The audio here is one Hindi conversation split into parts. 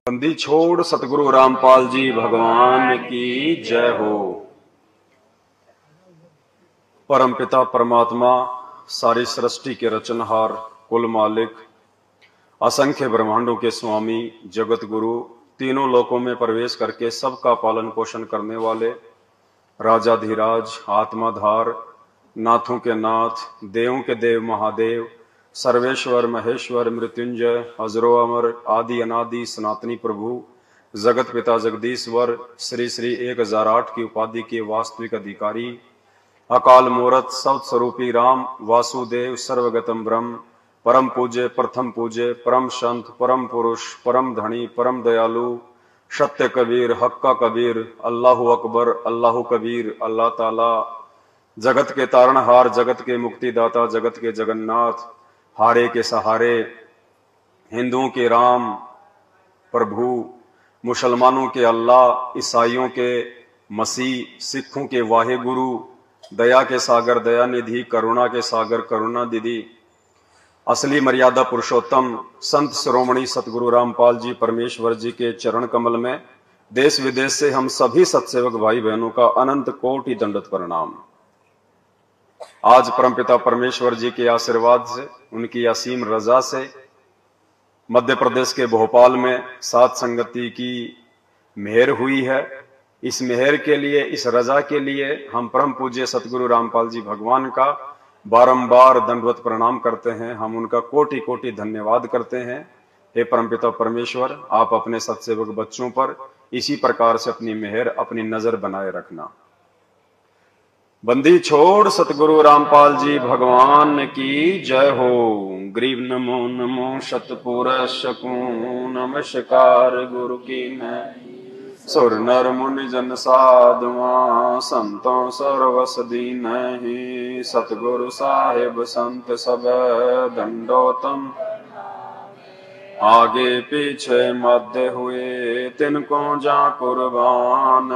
बंदी छोड़ सतगुरु रामपाल जी भगवान की जय हो। परमपिता परमात्मा, सारी सृष्टि के रचनहार, कुल मालिक, असंख्य ब्रह्मांडों के स्वामी, जगत गुरु, तीनों लोकों में प्रवेश करके सबका पालन पोषण करने वाले राजाधिराज, आत्माधार, नाथों के नाथ, देवों के देव महादेव, सर्वेश्वर महेश्वर मृत्युंजय, अजरो अमर, आदि अनादि सनातनी प्रभु, जगत पिता जगदीश्वर, श्री श्री 1008 की उपाधि के वास्तविक अधिकारी, अकाल मूरत सत स्वरूपी राम, वासुदेव सर्वगतम ब्रह्म, परम पूज्य प्रथम पूज्य, परम संत, परम पुरुष, परम धनी, परम दयालु, सत्य कबीर, हक्का कबीर, अल्लाहु अकबर, अल्लाहु कबीर, अल्लाह ताला, जगत के तारणहार, जगत के मुक्तिदाता, जगत के जगन्नाथ, हारे के सहारे, हिंदुओं के राम प्रभु, मुसलमानों के अल्लाह, ईसाइयों के मसीह, सिखों के वाहे गुरु, दया के सागर दया निधि, करुणा के सागर करुणा दीदी, असली मर्यादा पुरुषोत्तम संत शिरोमणि सतगुरु रामपाल जी परमेश्वर जी के चरण कमल में देश विदेश से हम सभी सत्सेवक भाई बहनों का अनंत कोटि दंडवत प्रणाम। आज परमपिता परमेश्वर जी के आशीर्वाद से, उनकी असीम रजा से मध्य प्रदेश के भोपाल में सात संगति की मेहर हुई है। इस मेहर के लिए, इस रजा के लिए हम परम पूज्य सतगुरु रामपाल जी भगवान का बारंबार दंडवत प्रणाम करते हैं। हम उनका कोटि कोटि धन्यवाद करते हैं। हे परमपिता परमेश्वर, आप अपने सत्सेवक बच्चों पर इसी प्रकार से अपनी मेहर, अपनी नजर बनाए रखना। बंदी छोड़ सतगुरु रामपाल जी भगवान की जय हो। ग्रीव नमो नमो शतपुरुष नमस्कार गुरु की मैं, सुर नर मुनि जन साधुआ, संतों सर्वस दीन ही, सतगुरु साहिब संत सब दंडोतम, आगे पीछे मध्य हुए तिनको जा कुर्बान,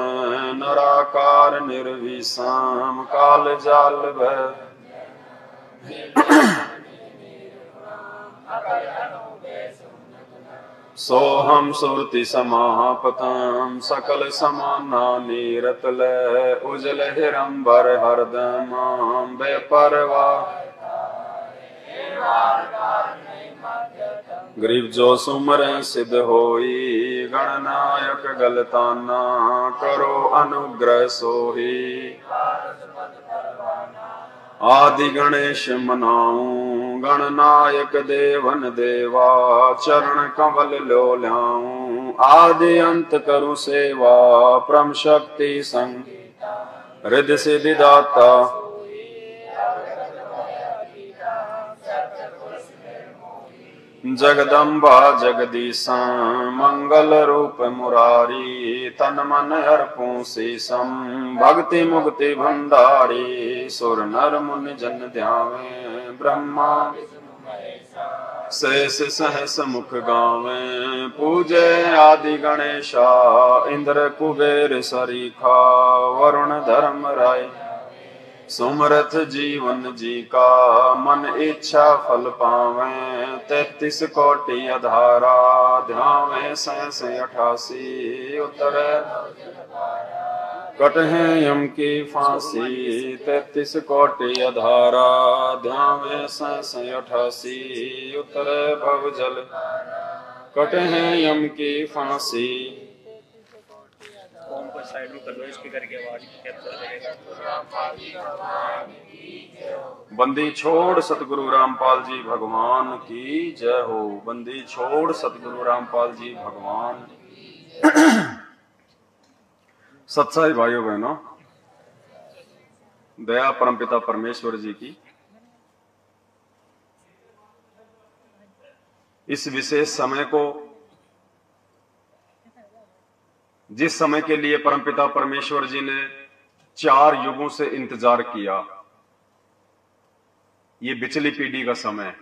नराकार निर्विषम काल जाल भय, सोहम सुरति समापतम, सकल समाना नीरतल, उजल हिरंबर हरदम बेपरवा, गरीब जो सुमर सिद्ध होई, गणनायक गलताना, करो अनुग्रह सोही, आदि गणेश मनाऊं, गणनायक देवन देवा, चरण कमल लो ल्याऊं, आदि अंत करूं सेवा, परम शक्ति संग हृदय सिद्धि दाता, जगदम्बा जगदीशा, मंगल रूप मुरारी, तन मन अर्पूं शीशम, भक्ति मुक्ति भंडारी, सुर नर मुनि जन ध्यावे, ब्रह्मा शेष सहस मुख गावे, पूजे आदि गणेशा, इंद्र कुबेर सरीखा, वरुण धर्म राय, सुमरथ जीवन जी का, मन इच्छा फल पावे, 33 कोटि अधारा, ध्यावे 88 उत्तर, कटहे यम की फांसी, 33 कोटि अधारा, ध्यावे 88 उत्तर भवजल, कटहे यम की फांसी। फोन को साइड में कर लो, स्पीकर की आवाज कैप्चर करेगा। बंदी छोड़ सतगुरु रामपाल जी भगवान की जय हो। बंदी छोड़ सतगुरु रामपाल जी भगवान। सत्साई भाइयों बहनों, दया परमपिता परमेश्वर जी की इस विशेष समय को, जिस समय के लिए परमपिता परमेश्वर जी ने 4 युगों से इंतजार किया, ये बिचली पीढ़ी का समय है।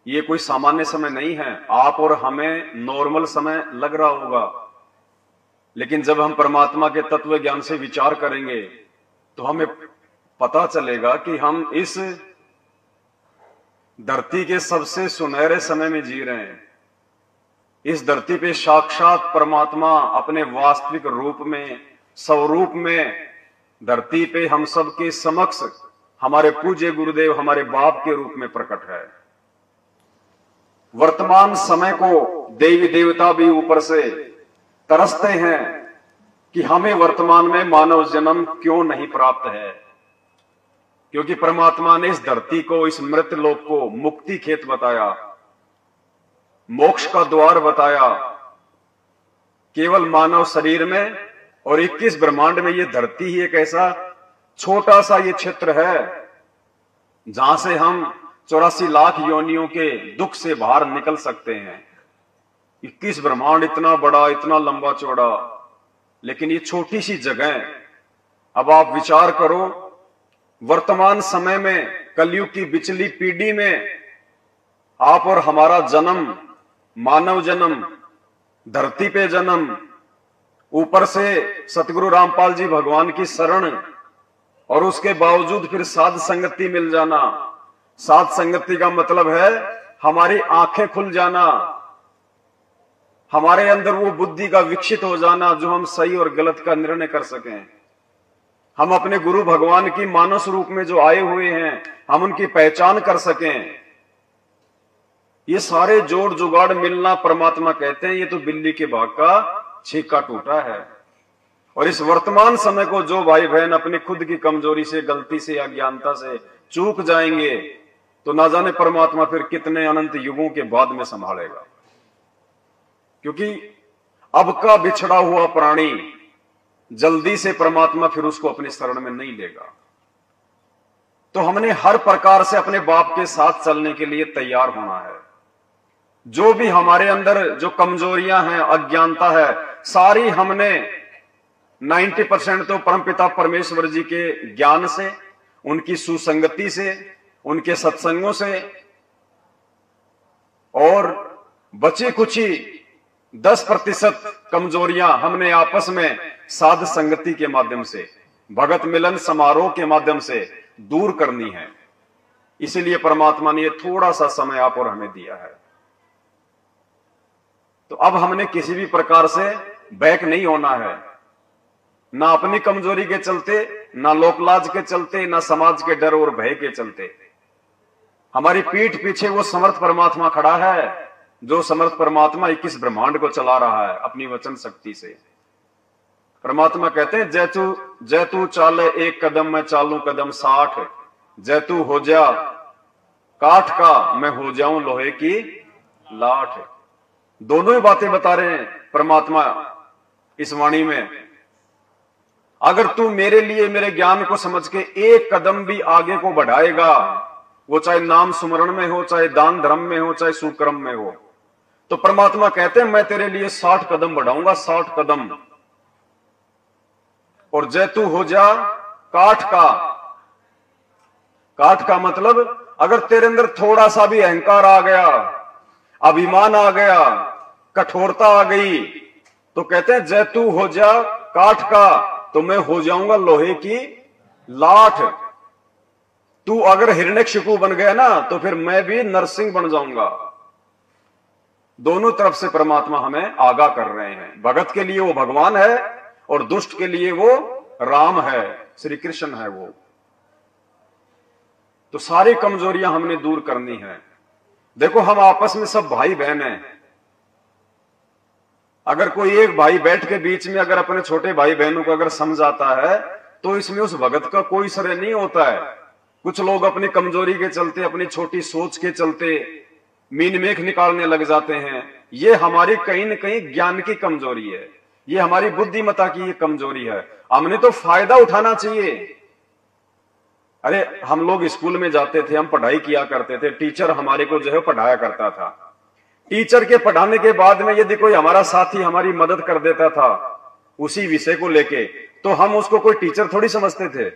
ये कोई सामान्य समय नहीं है। आप और हमें नॉर्मल समय लग रहा होगा, लेकिन जब हम परमात्मा के तत्व ज्ञान से विचार करेंगे तो हमें पता चलेगा कि हम इस धरती के सबसे सुनहरे समय में जी रहे हैं। इस धरती पे साक्षात परमात्मा अपने वास्तविक रूप में, स्वरूप में धरती पे हम सबके समक्ष हमारे पूज्य गुरुदेव हमारे बाप के रूप में प्रकट है। वर्तमान समय को देवी देवता भी ऊपर से तरसते हैं कि हमें वर्तमान में मानव जन्म क्यों नहीं प्राप्त है, क्योंकि परमात्मा ने इस धरती को, इस मृत लोक को मुक्ति खेत बताया, मोक्ष का द्वार बताया। केवल मानव शरीर में और 21 ब्रह्मांड में ये धरती ही एक ऐसा छोटा सा ये क्षेत्र है जहां से हम 84 लाख योनियों के दुख से बाहर निकल सकते हैं। 21 ब्रह्मांड इतना बड़ा, इतना लंबा चौड़ा, लेकिन ये छोटी सी जगह। अब आप विचार करो, वर्तमान समय में कलयुग की बिचली पीढ़ी में आप और हमारा जन्म, मानव जन्म, धरती पे जन्म, ऊपर से सतगुरु रामपाल जी भगवान की शरण, और उसके बावजूद फिर साध संगति मिल जाना। साध संगति का मतलब है हमारी आंखें खुल जाना, हमारे अंदर वो बुद्धि का विकसित हो जाना जो हम सही और गलत का निर्णय कर सकें। हम अपने गुरु भगवान की मानस रूप में जो आए हुए हैं, हम उनकी पहचान कर सकें। ये सारे जोड़ जुगाड़ मिलना, परमात्मा कहते हैं ये तो बिल्ली के भाग का छीका टूटा है। और इस वर्तमान समय को जो भाई बहन अपनी खुद की कमजोरी से, गलती से, अज्ञानता से चूक जाएंगे, तो ना जाने परमात्मा फिर कितने अनंत युगों के बाद में संभालेगा। क्योंकि अब का बिछड़ा हुआ प्राणी जल्दी से परमात्मा फिर उसको अपनी शरण में नहीं लेगा। तो हमने हर प्रकार से अपने बाप के साथ चलने के लिए तैयार होना है। जो भी हमारे अंदर जो कमजोरियां हैं, अज्ञानता है, सारी हमने 90% तो परमपिता परमेश्वर जी के ज्ञान से, उनकी सुसंगति से, उनके सत्संगों से, और बची कुची 10% कमजोरियां हमने आपस में साध संगति के माध्यम से, भगत मिलन समारोह के माध्यम से दूर करनी है। इसीलिए परमात्मा ने ये थोड़ा सा समय आप और हमें दिया है। तो अब हमने किसी भी प्रकार से बैक नहीं होना है, ना अपनी कमजोरी के चलते, ना लोकलाज के चलते, ना समाज के डर और भय के चलते। हमारी पीठ पीछे वो समर्थ परमात्मा खड़ा है, जो समर्थ परमात्मा 21 ब्रह्मांड को चला रहा है अपनी वचन शक्ति से। परमात्मा कहते हैं जैतू चाले एक कदम, मैं चालू कदम 60, जैतू हो जा काठ का, मैं हो जाऊं लोहे की लाठ। दोनों ही बातें बता रहे हैं परमात्मा इस वाणी में। अगर तू मेरे लिए, मेरे ज्ञान को समझ के एक कदम भी आगे को बढ़ाएगा, वो चाहे नाम सुमरण में हो, चाहे दान धर्म में हो, चाहे सुकर्म में हो, तो परमात्मा कहते हैं मैं तेरे लिए 60 कदम बढ़ाऊंगा, 60 कदम। और जैतू हो जा काठ का। काठ का मतलब अगर तेरे अंदर थोड़ा सा भी अहंकार आ गया, अभिमान आ गया, कठोरता आ गई, तो कहते हैं जैतू हो जा काठ का, तो मैं हो जाऊंगा लोहे की लाठ। तू अगर हिरण्यकशिपु बन गया ना, तो फिर मैं भी नरसिंह बन जाऊंगा। दोनों तरफ से परमात्मा हमें आगाह कर रहे हैं। भगत के लिए वो भगवान है और दुष्ट के लिए वो राम है, श्री कृष्ण है वो। तो सारी कमजोरियां हमने दूर करनी है। देखो हम आपस में सब भाई बहन हैं। अगर कोई एक भाई बैठ के बीच में अगर अपने छोटे भाई बहनों को अगर समझाता है, तो इसमें उस भगत का कोई श्रेय नहीं होता है। कुछ लोग अपनी कमजोरी के चलते, अपनी छोटी सोच के चलते मीन मेख निकालने लग जाते हैं। ये हमारी कहीं न कहीं ज्ञान की कमजोरी है, ये हमारी बुद्धिमत्ता की ये कमजोरी है। हमने तो फायदा उठाना चाहिए। अरे हम लोग स्कूल में जाते थे, हम पढ़ाई किया करते थे, टीचर हमारे को जो है पढ़ाया करता था। टीचर के पढ़ाने के बाद में यदि कोई हमारा साथी हमारी मदद कर देता था उसी विषय को लेके, तो हम उसको कोई टीचर थोड़ी समझते थे,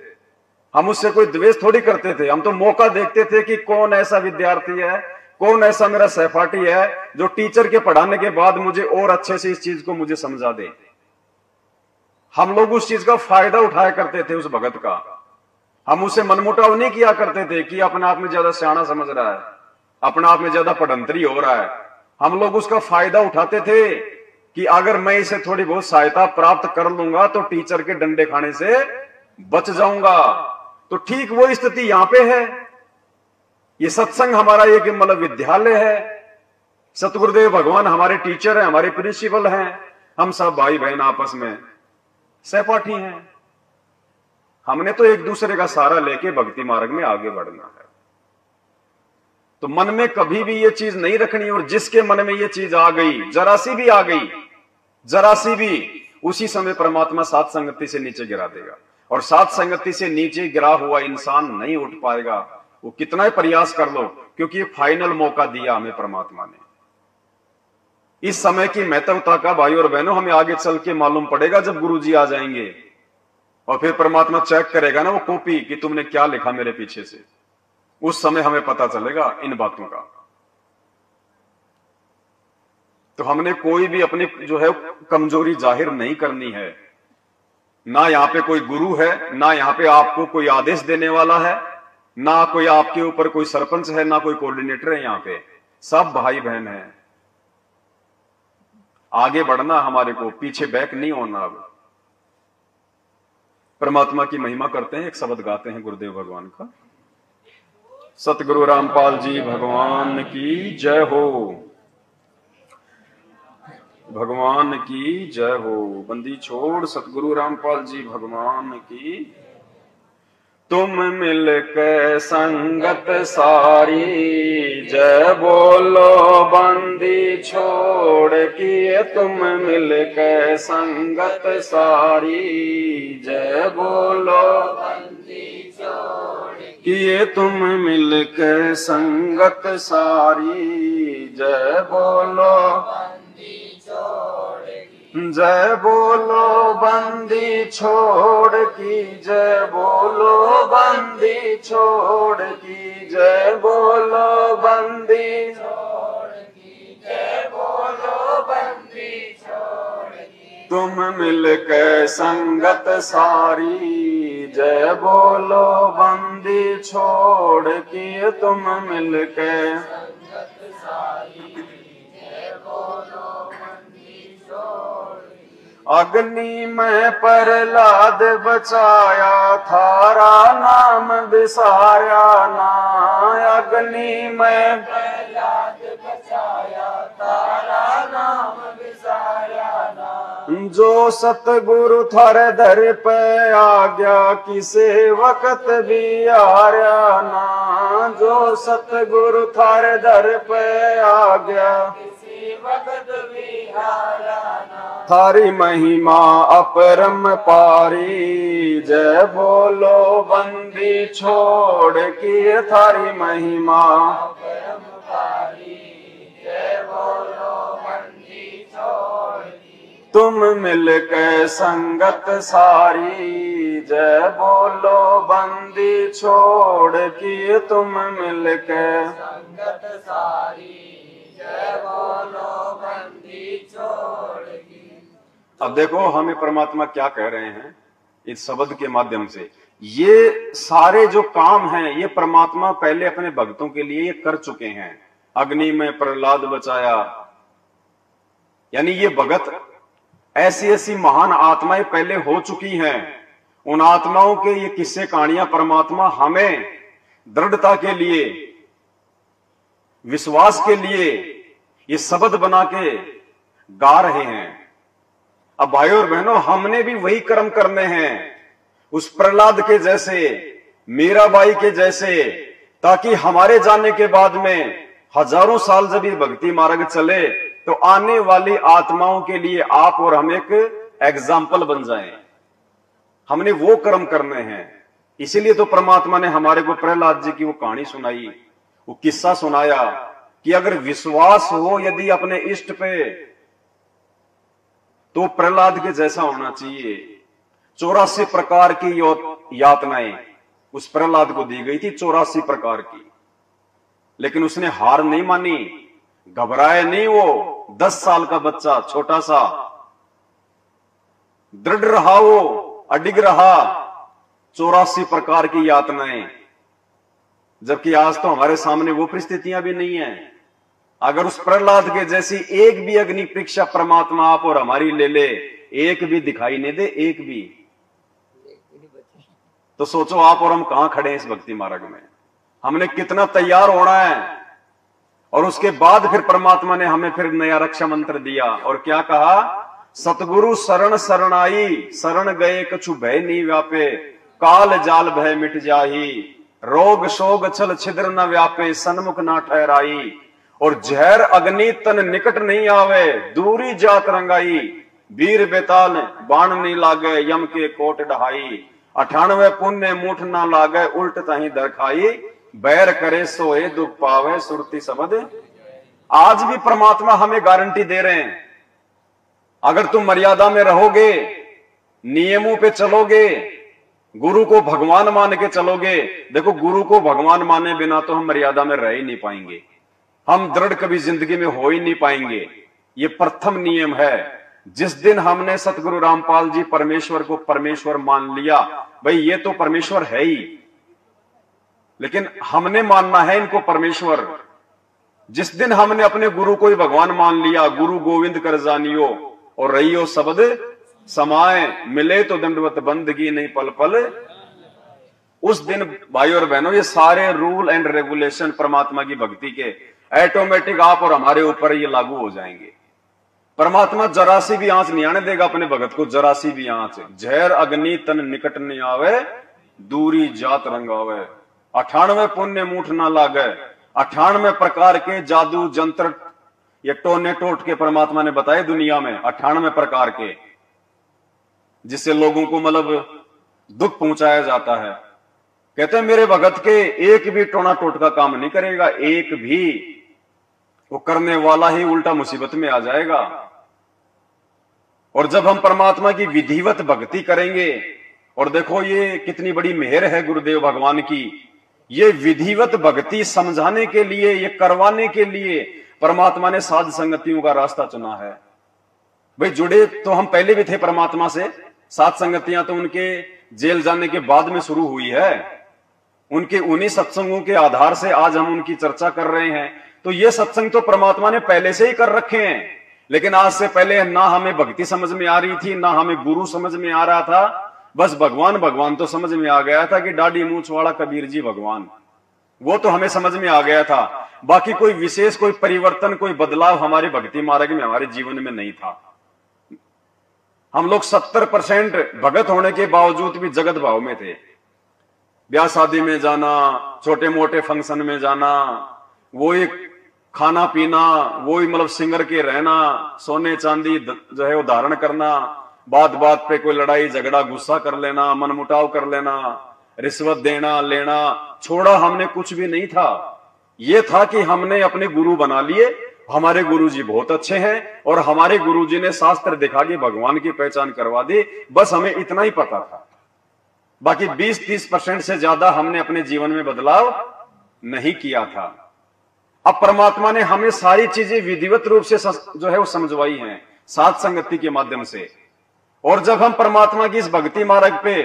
हम उससे कोई द्वेष थोड़ी करते थे। हम तो मौका देखते थे कि कौन ऐसा विद्यार्थी है, कौन ऐसा मेरा सहपाठी है जो टीचर के पढ़ाने के बाद मुझे और अच्छे से इस चीज को मुझे समझा दे। हम लोग उस चीज का फायदा उठाया करते थे उस भगत का। हम उससे मनमुटाव नहीं किया करते थे कि अपने आप में ज्यादा सियाना समझ रहा है, अपने आप में ज्यादा पढ़ंतरी हो रहा है। हम लोग उसका फायदा उठाते थे कि अगर मैं इसे थोड़ी बहुत सहायता प्राप्त कर लूंगा तो टीचर के डंडे खाने से बच जाऊंगा। तो ठीक वो स्थिति यहां पे है। ये सत्संग हमारा एक मतलब विद्यालय है। सतगुरुदेव भगवान हमारे टीचर हैं, हमारे प्रिंसिपल हैं। हम सब भाई बहन आपस में सहपाठी हैं। हमने तो एक दूसरे का सहारा लेके भक्ति मार्ग में आगे बढ़ना है। तो मन में कभी भी ये चीज नहीं रखनी, और जिसके मन में ये चीज आ गई, जरा सी भी आ गई, जरा सी भी, उसी समय परमात्मा सात संगति से नीचे गिरा देगा। और सात संगति से नीचे गिरा हुआ इंसान नहीं उठ पाएगा, वो कितना ही प्रयास कर लो, क्योंकि ये फाइनल मौका दिया हमें परमात्मा ने। इस समय की महत्वता का भाई और बहनों हमें आगे चल के मालूम पड़ेगा, जब गुरुजी आ जाएंगे और फिर परमात्मा चेक करेगा ना वो कॉपी कि तुमने क्या लिखा मेरे पीछे से। उस समय हमें पता चलेगा इन बातों का। तो हमने कोई भी अपनी जो है कमजोरी जाहिर नहीं करनी है। ना यहां पे कोई गुरु है, ना यहां पे आपको कोई आदेश देने वाला है, ना कोई आपके ऊपर कोई सरपंच है, ना कोई कोऑर्डिनेटर है। यहां पे सब भाई बहन हैं। आगे बढ़ना हमारे को, पीछे बैक नहीं होना। अब परमात्मा की महिमा करते हैं, एक शब्द गाते हैं गुरुदेव भगवान का। सतगुरु रामपाल जी भगवान की जय हो, भगवान की जय हो। बंदी छोड़ सतगुरु रामपाल जी भगवान की। तुम मिलके संगत सारी, जय बोलो बंदी छोड़ किए। तुम मिलके संगत सारी, जय बोलो बंदी छोड़ किए। तुम मिलके संगत सारी, जय बोलो बंदी छोड़, जय बोलो बंदी छोड़ की, जय बोलो बंदी छोड़ की, जय बोलो बंदी छोड़ की, जय बोलो बंदी छोड़ की। तुम मिलके संगत सारी, जय बोलो बंदी छोड़ की। तुम मिलके संगत सारी, जय बोलो बंदी छोड़। अग्नि में प्रहलाद बचाया, थारा नाम बिसारा ना। अग्नि में प्रहलाद बचाया, तारा नाम बिसारा ना। जो सतगुरु थारे दर पे आ गया, किसे वक्त भी हारा ना। जो सतगुरु थारे दर पे आ गया, किसी वक्त भी हारा ना। थारी महिमा अपरम पारी, जय बोलो बंदी छोड़ की। थारी महिमा अपरम पारी, जय बोलो बंदी छोड़ की। तुम मिलके संगत सारी, जय बोलो बंदी छोड़ की। तुम मिलके संगत सारी, जय बोलो बंदी छोड़ की। अब देखो हमें परमात्मा क्या कह रहे हैं इस शब्द के माध्यम से। ये सारे जो काम हैं ये परमात्मा पहले अपने भक्तों के लिए ये कर चुके हैं। अग्नि में प्रहलाद बचाया, यानी ये भगत ऐसी ऐसी महान आत्माएं पहले हो चुकी हैं। उन आत्माओं के ये किस्से कहानियां परमात्मा हमें दृढ़ता के लिए, विश्वास के लिए ये शब्द बना के गा रहे हैं। अब भाइयों और बहनों हमने भी वही कर्म करने हैं, उस प्रहलाद के जैसे, मीराबाई के जैसे, ताकि हमारे जाने के बाद में हजारों साल जब ये भक्ति मार्ग चले तो आने वाली आत्माओं के लिए आप और हम एक एग्जाम्पल बन जाएं। हमने वो कर्म करने हैं। इसीलिए तो परमात्मा ने हमारे को प्रहलाद जी की वो कहानी सुनाई, वो किस्सा सुनाया कि अगर विश्वास हो यदि अपने इष्ट पे तो प्रहलाद के जैसा होना चाहिए। 84 प्रकार की यातनाएं उस प्रहलाद को दी गई थी, 84 प्रकार की। लेकिन उसने हार नहीं मानी, घबराए नहीं। वो 10 साल का बच्चा, छोटा सा, दृढ़ रहा, वो अडिग रहा। 84 प्रकार की यातनाएं, जबकि आज तो हमारे सामने वो परिस्थितियां भी नहीं है। अगर उस प्रहलाद के जैसी एक भी अग्नि परीक्षा परमात्मा आप और हमारी ले ले, एक भी दिखाई नहीं दे, एक भी, तो सोचो आप और हम कहां खड़े हैं इस भक्ति मार्ग में। हमने कितना तैयार होना है। और उसके बाद फिर परमात्मा ने हमें फिर नया रक्षा मंत्र दिया और क्या कहा, सतगुरु शरण शरणाई, शरण गए कछु भय नहीं व्यापे, काल जाल भय मिट जाही, रोग शोग छल छिद्र न व्यापे, सन्मुख ना ठहराई, और जहर अग्नि तन निकट नहीं आवे, दूरी जात रंगाई, वीर बेताल बाण नहीं लागे, यम के कोट ढहाई, 98 पुण्य मुठ ना लागे, उल्ट तही दर खाई, बैर करे सोए दुख पावे, सुरती शब्द। आज भी परमात्मा हमें गारंटी दे रहे हैं, अगर तुम मर्यादा में रहोगे, नियमों पे चलोगे, गुरु को भगवान मान के चलोगे। देखो, गुरु को भगवान माने बिना तो हम मर्यादा में रह ही नहीं पाएंगे, हम दृढ़ कभी जिंदगी में हो ही नहीं पाएंगे। ये प्रथम नियम है। जिस दिन हमने सतगुरु रामपाल जी परमेश्वर को परमेश्वर मान लिया, भाई ये तो परमेश्वर है ही, लेकिन हमने मानना है इनको परमेश्वर। जिस दिन हमने अपने गुरु को ही भगवान मान लिया, गुरु गोविंद कर जानियो और रहियो शब्द समाए, मिले तो दंडवत बंदगी नहीं पल पल, उस दिन भाई और बहनों ये सारे रूल एंड रेगुलेशन परमात्मा की भक्ति के ऑटोमेटिक आप और हमारे ऊपर ये लागू हो जाएंगे। परमात्मा जरा सी भी आंच नहीं आने देगा अपने भगत को, जरा सी भी आंच। जहर अग्नि तन निकट नहीं आवे, दूरी जात रंगावे, 98 पुण्य मुठ ना लागे, 98 प्रकार के जादू जंत्र ये टोने टोट के परमात्मा ने बताए दुनिया में, 98 प्रकार के, जिससे लोगों को मतलब दुख पहुंचाया जाता है। कहते हैं मेरे भगत के एक भी टोना टोट का काम नहीं करेगा, एक भी, वो करने वाला ही उल्टा मुसीबत में आ जाएगा। और जब हम परमात्मा की विधिवत भक्ति करेंगे, और देखो ये कितनी बड़ी मेहर है गुरुदेव भगवान की, ये विधिवत भक्ति समझाने के लिए, ये करवाने के लिए परमात्मा ने साध संगतियों का रास्ता चुना है। भाई जुड़े तो हम पहले भी थे परमात्मा से, साध संगतियां तो उनके जेल जाने के बाद में शुरू हुई है। उनके उन्हीं सत्संगों के आधार से आज हम उनकी चर्चा कर रहे हैं। तो ये सत्संग तो परमात्मा ने पहले से ही कर रखे हैं, लेकिन आज से पहले ना हमें भक्ति समझ में आ रही थी, ना हमें गुरु समझ में आ रहा था, बस भगवान भगवान तो समझ में आ गया था कि दाढ़ी मूंछ वाला कबीर जी भगवान, वो तो हमें समझ में आ गया था। बाकी कोई विशेष कोई परिवर्तन, कोई बदलाव हमारे भक्ति मार्ग में, हमारे जीवन में नहीं था। हम लोग 70% भगत होने के बावजूद भी जगत भाव में थे। ब्याह शादी में जाना, छोटे मोटे फंक्शन में जाना, वही खाना पीना, वही मतलब सिंगर के रहना, सोने चांदी जो है वो धारण करना, बात बात पे कोई लड़ाई झगड़ा गुस्सा कर लेना, मनमुटाव कर लेना, रिश्वत देना लेना, छोड़ा हमने कुछ भी नहीं था। ये था कि हमने अपने गुरु बना लिए, हमारे गुरुजी बहुत अच्छे हैं और हमारे गुरुजी ने शास्त्र दिखा के भगवान की पहचान करवा दी, बस हमें इतना ही पता था। बाकी 20-30% से ज्यादा हमने अपने जीवन में बदलाव नहीं किया था। अब परमात्मा ने हमें सारी चीजें विधिवत रूप से जो है वो समझवाई हैं साध संगति के माध्यम से। और जब हम परमात्मा की इस भक्ति मार्ग पे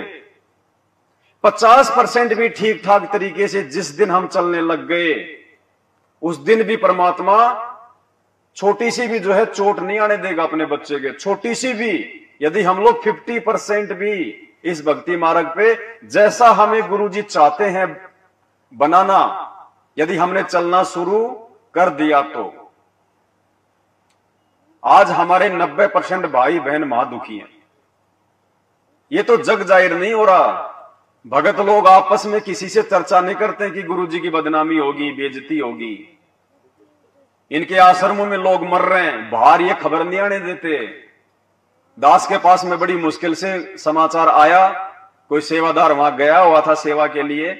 50% भी ठीक ठाक तरीके से जिस दिन हम चलने लग गए, उस दिन भी परमात्मा छोटी सी भी जो है चोट नहीं आने देगा अपने बच्चे के, छोटी सी भी। यदि हम लोग 50% भी इस भक्ति मार्ग पे जैसा हमें गुरुजी चाहते हैं बनाना, यदि हमने चलना शुरू कर दिया, तो आज हमारे 90% भाई बहन महादुखी हैं। ये तो जग जाहिर नहीं हो रहा। भगत लोग आपस में किसी से चर्चा नहीं करते कि गुरुजी की बदनामी होगी, बेइज्जती होगी, इनके आश्रमों में लोग मर रहे हैं, बाहर ये खबर नहीं आने देते। दास के पास में बड़ी मुश्किल से समाचार आया, कोई सेवादार वहां गया हुआ था सेवा के लिए,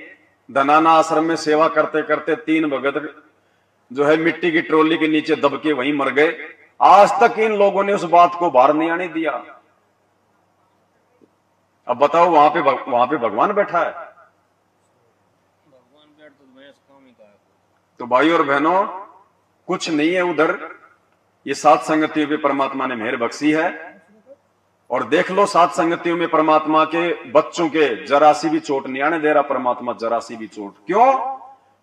धनाना आश्रम में सेवा करते करते 3 भगत जो है मिट्टी की ट्रॉली के नीचे दब के वहीं मर गए। आज तक इन लोगों ने उस बात को बाहर नहीं आने दिया। अब बताओ वहां पे भगवान बैठा है। भगवान बैठ तो मैं इसका काम ही कहा। तो भाई और बहनों कुछ नहीं है उधर, ये सात संगतियों पे परमात्मा ने मेहर बख्शी है। और देख लो सात संगतियों में परमात्मा के बच्चों के जरा सी भी चोट नहीं आने दे रहा परमात्मा, जरा सी भी चोट। क्यों?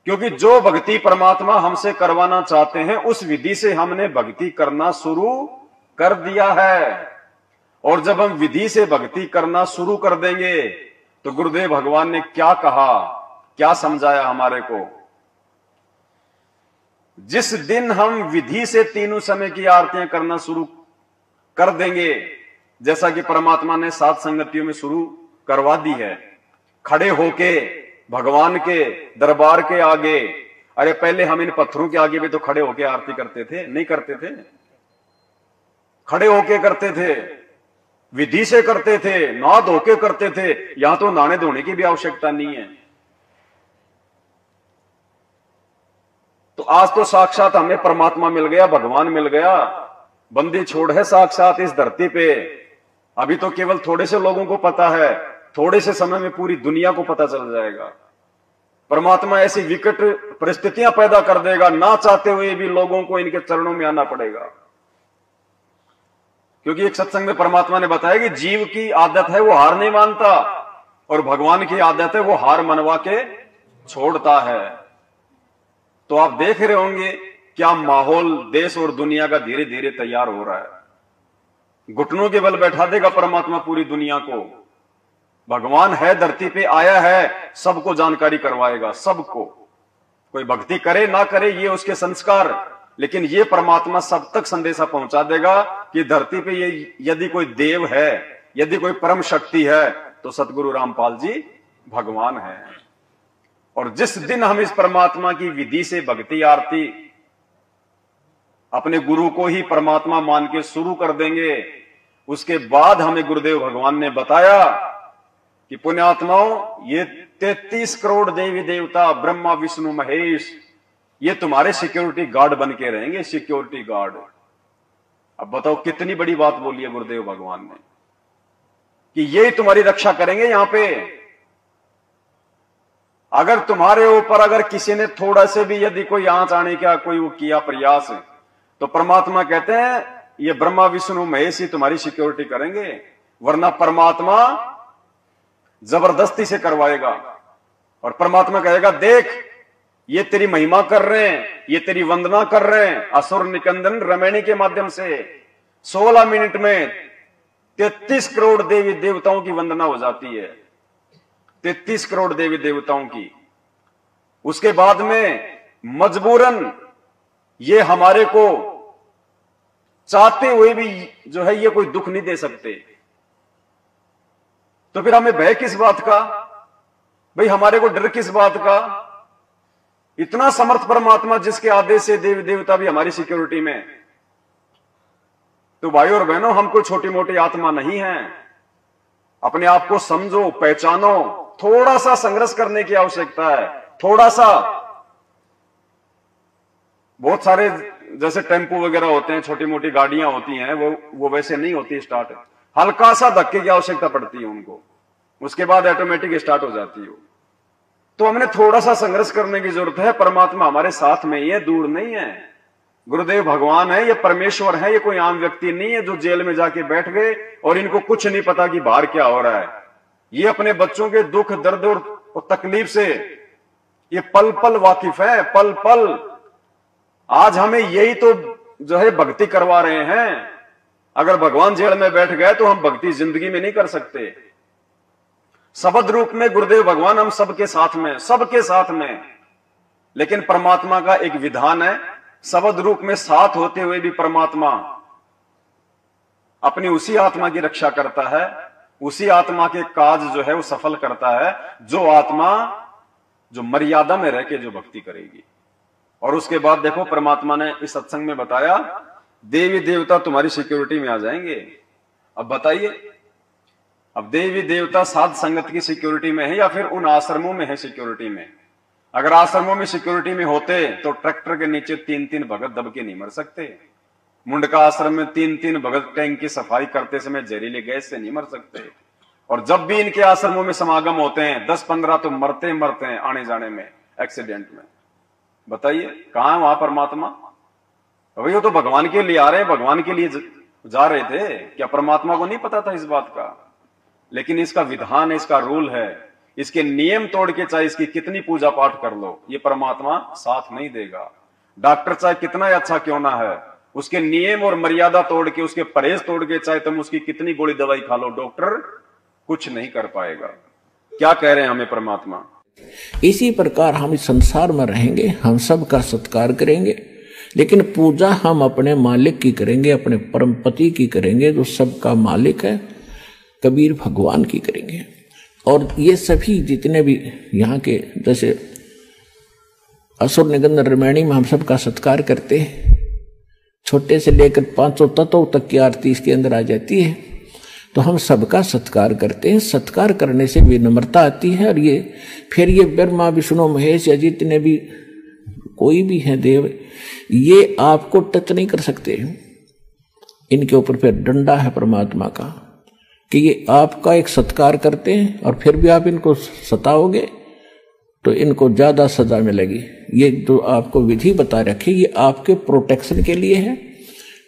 क्योंकि जो भक्ति परमात्मा हमसे करवाना चाहते हैं उस विधि से हमने भक्ति करना शुरू कर दिया है। और जब हम विधि से भक्ति करना शुरू कर देंगे तो गुरुदेव भगवान ने क्या कहा, क्या समझाया हमारे को। जिस दिन हम विधि से तीनों समय की आरतियां करना शुरू कर देंगे, जैसा कि परमात्मा ने सात संगतियों में शुरू करवा दी है, खड़े होके भगवान के दरबार के आगे। अरे पहले हम इन पत्थरों के आगे भी तो खड़े होके आरती करते थे, नहीं करते थे? खड़े होके करते थे, विधि से करते थे, नहा धो के करते थे। यहां तो नहाने धोने की भी आवश्यकता नहीं है। तो आज तो साक्षात हमें परमात्मा मिल गया, भगवान मिल गया, बंदी छोड़ है साक्षात इस धरती पे। अभी तो केवल थोड़े से लोगों को पता है, थोड़े से समय में पूरी दुनिया को पता चल जाएगा। परमात्मा ऐसी विकट परिस्थितियां पैदा कर देगा, ना चाहते हुए भी लोगों को इनके चरणों में आना पड़ेगा। क्योंकि एक सत्संग में परमात्मा ने बताया कि जीव की आदत है वो हार नहीं मानता, और भगवान की आदत है वो हार मनवा के छोड़ता है। तो आप देख रहे होंगे क्या माहौल देश और दुनिया का धीरे धीरे तैयार हो रहा है। घुटनों के बल बैठा देगा परमात्मा पूरी दुनिया को। भगवान है, धरती पे आया है, सबको जानकारी करवाएगा, सबको। कोई भक्ति करे ना करे ये उसके संस्कार, लेकिन ये परमात्मा सब तक संदेशा पहुंचा देगा कि धरती पे ये यदि कोई देव है, यदि कोई परम शक्ति है, तो सतगुरु रामपाल जी भगवान है। और जिस दिन हम इस परमात्मा की विधि से भक्ति आरती अपने गुरु को ही परमात्मा मान के शुरू कर देंगे, उसके बाद हमें गुरुदेव भगवान ने बताया कि पुण्यात्माओं, ये 33 करोड़ देवी देवता, ब्रह्मा विष्णु महेश, ये तुम्हारे सिक्योरिटी गार्ड बन के रहेंगे, सिक्योरिटी गार्ड। अब बताओ कितनी बड़ी बात बोली है गुरुदेव भगवान ने कि ये तुम्हारी रक्षा करेंगे। यहां पे अगर तुम्हारे ऊपर अगर किसी ने थोड़ा से भी यदि कोई आंच आने का कोई वो किया प्रयास, तो परमात्मा कहते हैं ये ब्रह्मा विष्णु महेश ही तुम्हारी सिक्योरिटी करेंगे, वरना परमात्मा जबरदस्ती से करवाएगा। और परमात्मा कहेगा देख ये तेरी महिमा कर रहे हैं, ये तेरी वंदना कर रहे हैं, असुर निकंदन रमैणी के माध्यम से 16 मिनट में 33 करोड़ देवी देवताओं की वंदना हो जाती है, 33 करोड़ देवी देवताओं की। उसके बाद में मजबूरन ये हमारे को चाहते हुए भी जो है ये कोई दुख नहीं दे सकते। तो फिर हमें भय किस बात का भाई, हमारे को डर किस बात का? इतना समर्थ परमात्मा जिसके आदेश से देवी देवता भी हमारी सिक्योरिटी में। तो भाइयों और बहनों, हम कोई छोटी मोटी आत्मा नहीं है। अपने आप को समझो, पहचानो। थोड़ा सा संघर्ष करने की आवश्यकता है, थोड़ा सा। बहुत सारे जैसे टेम्पो वगैरह होते हैं, छोटी मोटी गाड़ियां होती हैं, वो वैसे नहीं होती स्टार्ट। हल्का सा धक्के की आवश्यकता पड़ती है उनको, उसके बाद ऑटोमेटिक स्टार्ट हो जाती है। तो हमने थोड़ा सा संघर्ष करने की जरूरत है। परमात्मा हमारे साथ में ही है, दूर नहीं है। गुरुदेव भगवान है, ये परमेश्वर है, ये कोई आम व्यक्ति नहीं है जो जेल में जाके बैठ गए और इनको कुछ नहीं पता कि बाहर क्या हो रहा है। ये अपने बच्चों के दुख दर्द और तकलीफ से ये पल पल वाकिफ है, पल पल। आज हमें यही तो जो है भक्ति करवा रहे हैं। अगर भगवान जेल में बैठ गए तो हम भक्ति जिंदगी में नहीं कर सकते। शब्द रूप में गुरुदेव भगवान हम सबके साथ में, सबके साथ में। लेकिन परमात्मा का एक विधान है, शब्द रूप में साथ होते हुए भी परमात्मा अपनी उसी आत्मा की रक्षा करता है, उसी आत्मा के काज जो है वो सफल करता है, जो आत्मा जो मर्यादा में रह के जो भक्ति करेगी। और उसके बाद देखो परमात्मा ने इस सत्संग में बताया देवी देवता तुम्हारी सिक्योरिटी में आ जाएंगे। अब बताइए, अब देवी देवता साध संगत की सिक्योरिटी में है या फिर उन आश्रमों में है सिक्योरिटी में? अगर आश्रमों में सिक्योरिटी में होते तो ट्रैक्टर के नीचे 3-3 भगत दब के नहीं मर सकते। मुंडका आश्रम में 3-3 भगत टैंक की सफाई करते समय जहरीले गैस से नहीं मर सकते। और जब भी इनके आश्रमों में समागम होते हैं 10-15 तो मरते हैं आने जाने में, एक्सीडेंट में। बताइए कहां है वहां परमात्मा? अभी वो तो भगवान के लिए आ रहे हैं, भगवान के लिए जा रहे थे। क्या परमात्मा को नहीं पता था इस बात का? लेकिन इसका विधान है, इसका रूल है इसके नियम तोड़ के चाहे इसकी कितनी पूजा पाठ कर लो, ये परमात्मा साथ नहीं देगा। डॉक्टर चाहे कितना अच्छा क्यों ना है, उसके नियम और मर्यादा तोड़ के, उसके परहेज तोड़ के चाहे तुम उसकी कितनी गोली दवाई खा लो, डॉक्टर कुछ नहीं कर पाएगा। क्या कह रहे हैं हमें परमात्मा? इसी प्रकार हम इस संसार में रहेंगे, हम सबका सत्कार करेंगे, लेकिन पूजा हम अपने मालिक की करेंगे, अपने परम पति की करेंगे, जो सबका मालिक है, कबीर भगवान की करेंगे। और ये सभी जितने भी यहाँ के, जैसे असुर निगंध रामायणी में हम सबका सत्कार करते हैं, छोटे से लेकर 500 तत्वों तक की आरती इसके अंदर आ जाती है, तो हम सबका सत्कार करते हैं। सत्कार करने से विनम्रता आती है। और ये फिर ये ब्रह्मा विष्णु महेश या जितने भी कोई भी हैं देव, ये आपको टच नहीं कर सकते। इनके ऊपर फिर डंडा है परमात्मा का कि ये आपका एक सत्कार करते हैं और फिर भी आप इनको सताओगे तो इनको ज्यादा सजा मिलेगी। ये जो आपको विधि बता रखी, ये आपके प्रोटेक्शन के लिए है,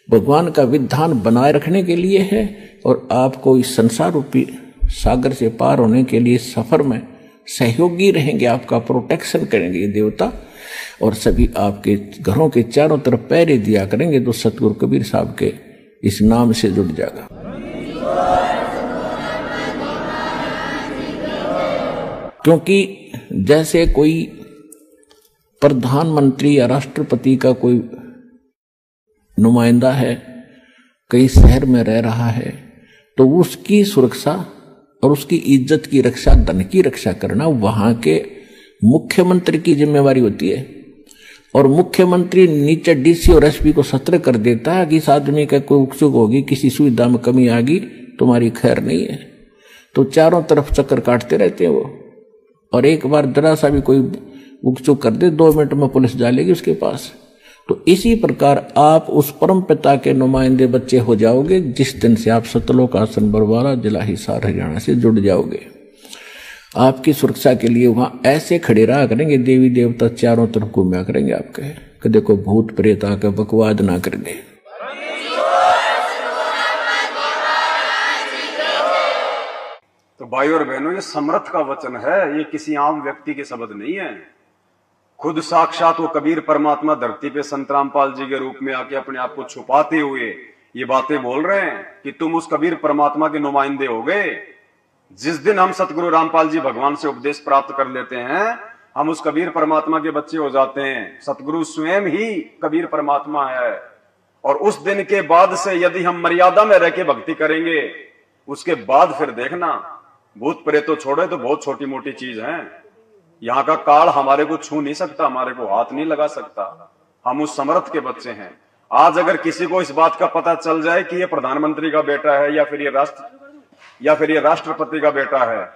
भगवान का विधान बनाए रखने के लिए है, और आपको इस संसार रूपी सागर से पार होने के लिए सफर में सहयोगी रहेंगे, आपका प्रोटेक्शन करेंगे ये देवता। और सभी आपके घरों के चारों तरफ पहरे दिया करेंगे, तो सतगुरु कबीर साहब के इस नाम से जुड़ जाएगा। क्योंकि जैसे कोई प्रधानमंत्री या राष्ट्रपति का कोई नुमाइंदा है, कई शहर में रह रहा है, तो उसकी सुरक्षा और उसकी इज्जत की रक्षा, धन की रक्षा करना वहां के मुख्यमंत्री की जिम्मेवारी होती है। और मुख्यमंत्री नीचे डीसी और एसपी को सतर्क कर देता है कि इस आदमी का कोई उकचुक होगी, किसी सुविधा में कमी आ गई, तुम्हारी खैर नहीं है। तो चारों तरफ चक्कर काटते रहते हैं वो, और एक बार जरा सा भी कोई उकचुक कर दे, 2 मिनट में पुलिस डालेगी उसके पास। तो इसी प्रकार आप उस परम पिता के नुमाइंदे बच्चे हो जाओगे जिस दिन से आप सतलोक आसन बरवाला जिला हिसार हरियाणा से जुड़ जाओगे। आपकी सुरक्षा के लिए वहां ऐसे खड़े रहा करेंगे, देवी देवता चारों तरफ घूमया करेंगे आपके, कि देखो भूत प्रेत आकर बकवाद ना कर दे। तो भाइयों और बहनों, ये समर्थ का वचन है, ये किसी आम व्यक्ति के शब्द नहीं है। खुद साक्षात वो कबीर परमात्मा धरती पे संत रामपाल जी के रूप में आके अपने आप को छुपाते हुए ये बातें बोल रहे हैं कि तुम उस कबीर परमात्मा के नुमाइंदे हो गए। जिस दिन हम सतगुरु रामपाल जी भगवान से उपदेश प्राप्त कर लेते हैं, हम उस कबीर परमात्मा के बच्चे हो जाते हैं। सतगुरु स्वयं ही कबीर परमात्मा है। और उस दिन के बाद से यदि हम मर्यादा में रह के भक्ति करेंगे, उसके बाद फिर देखना, भूत प्रेत तो छोड़े तो बहुत छोटी मोटी चीज है। यहाँ का काल हमारे को छू नहीं सकता, हमारे को हाथ नहीं लगा सकता। हम उस समर्थ के बच्चे हैं। आज अगर किसी को इस बात का पता चल जाए कि ये प्रधानमंत्री का बेटा है या फिर ये राष्ट्रपति का बेटा है,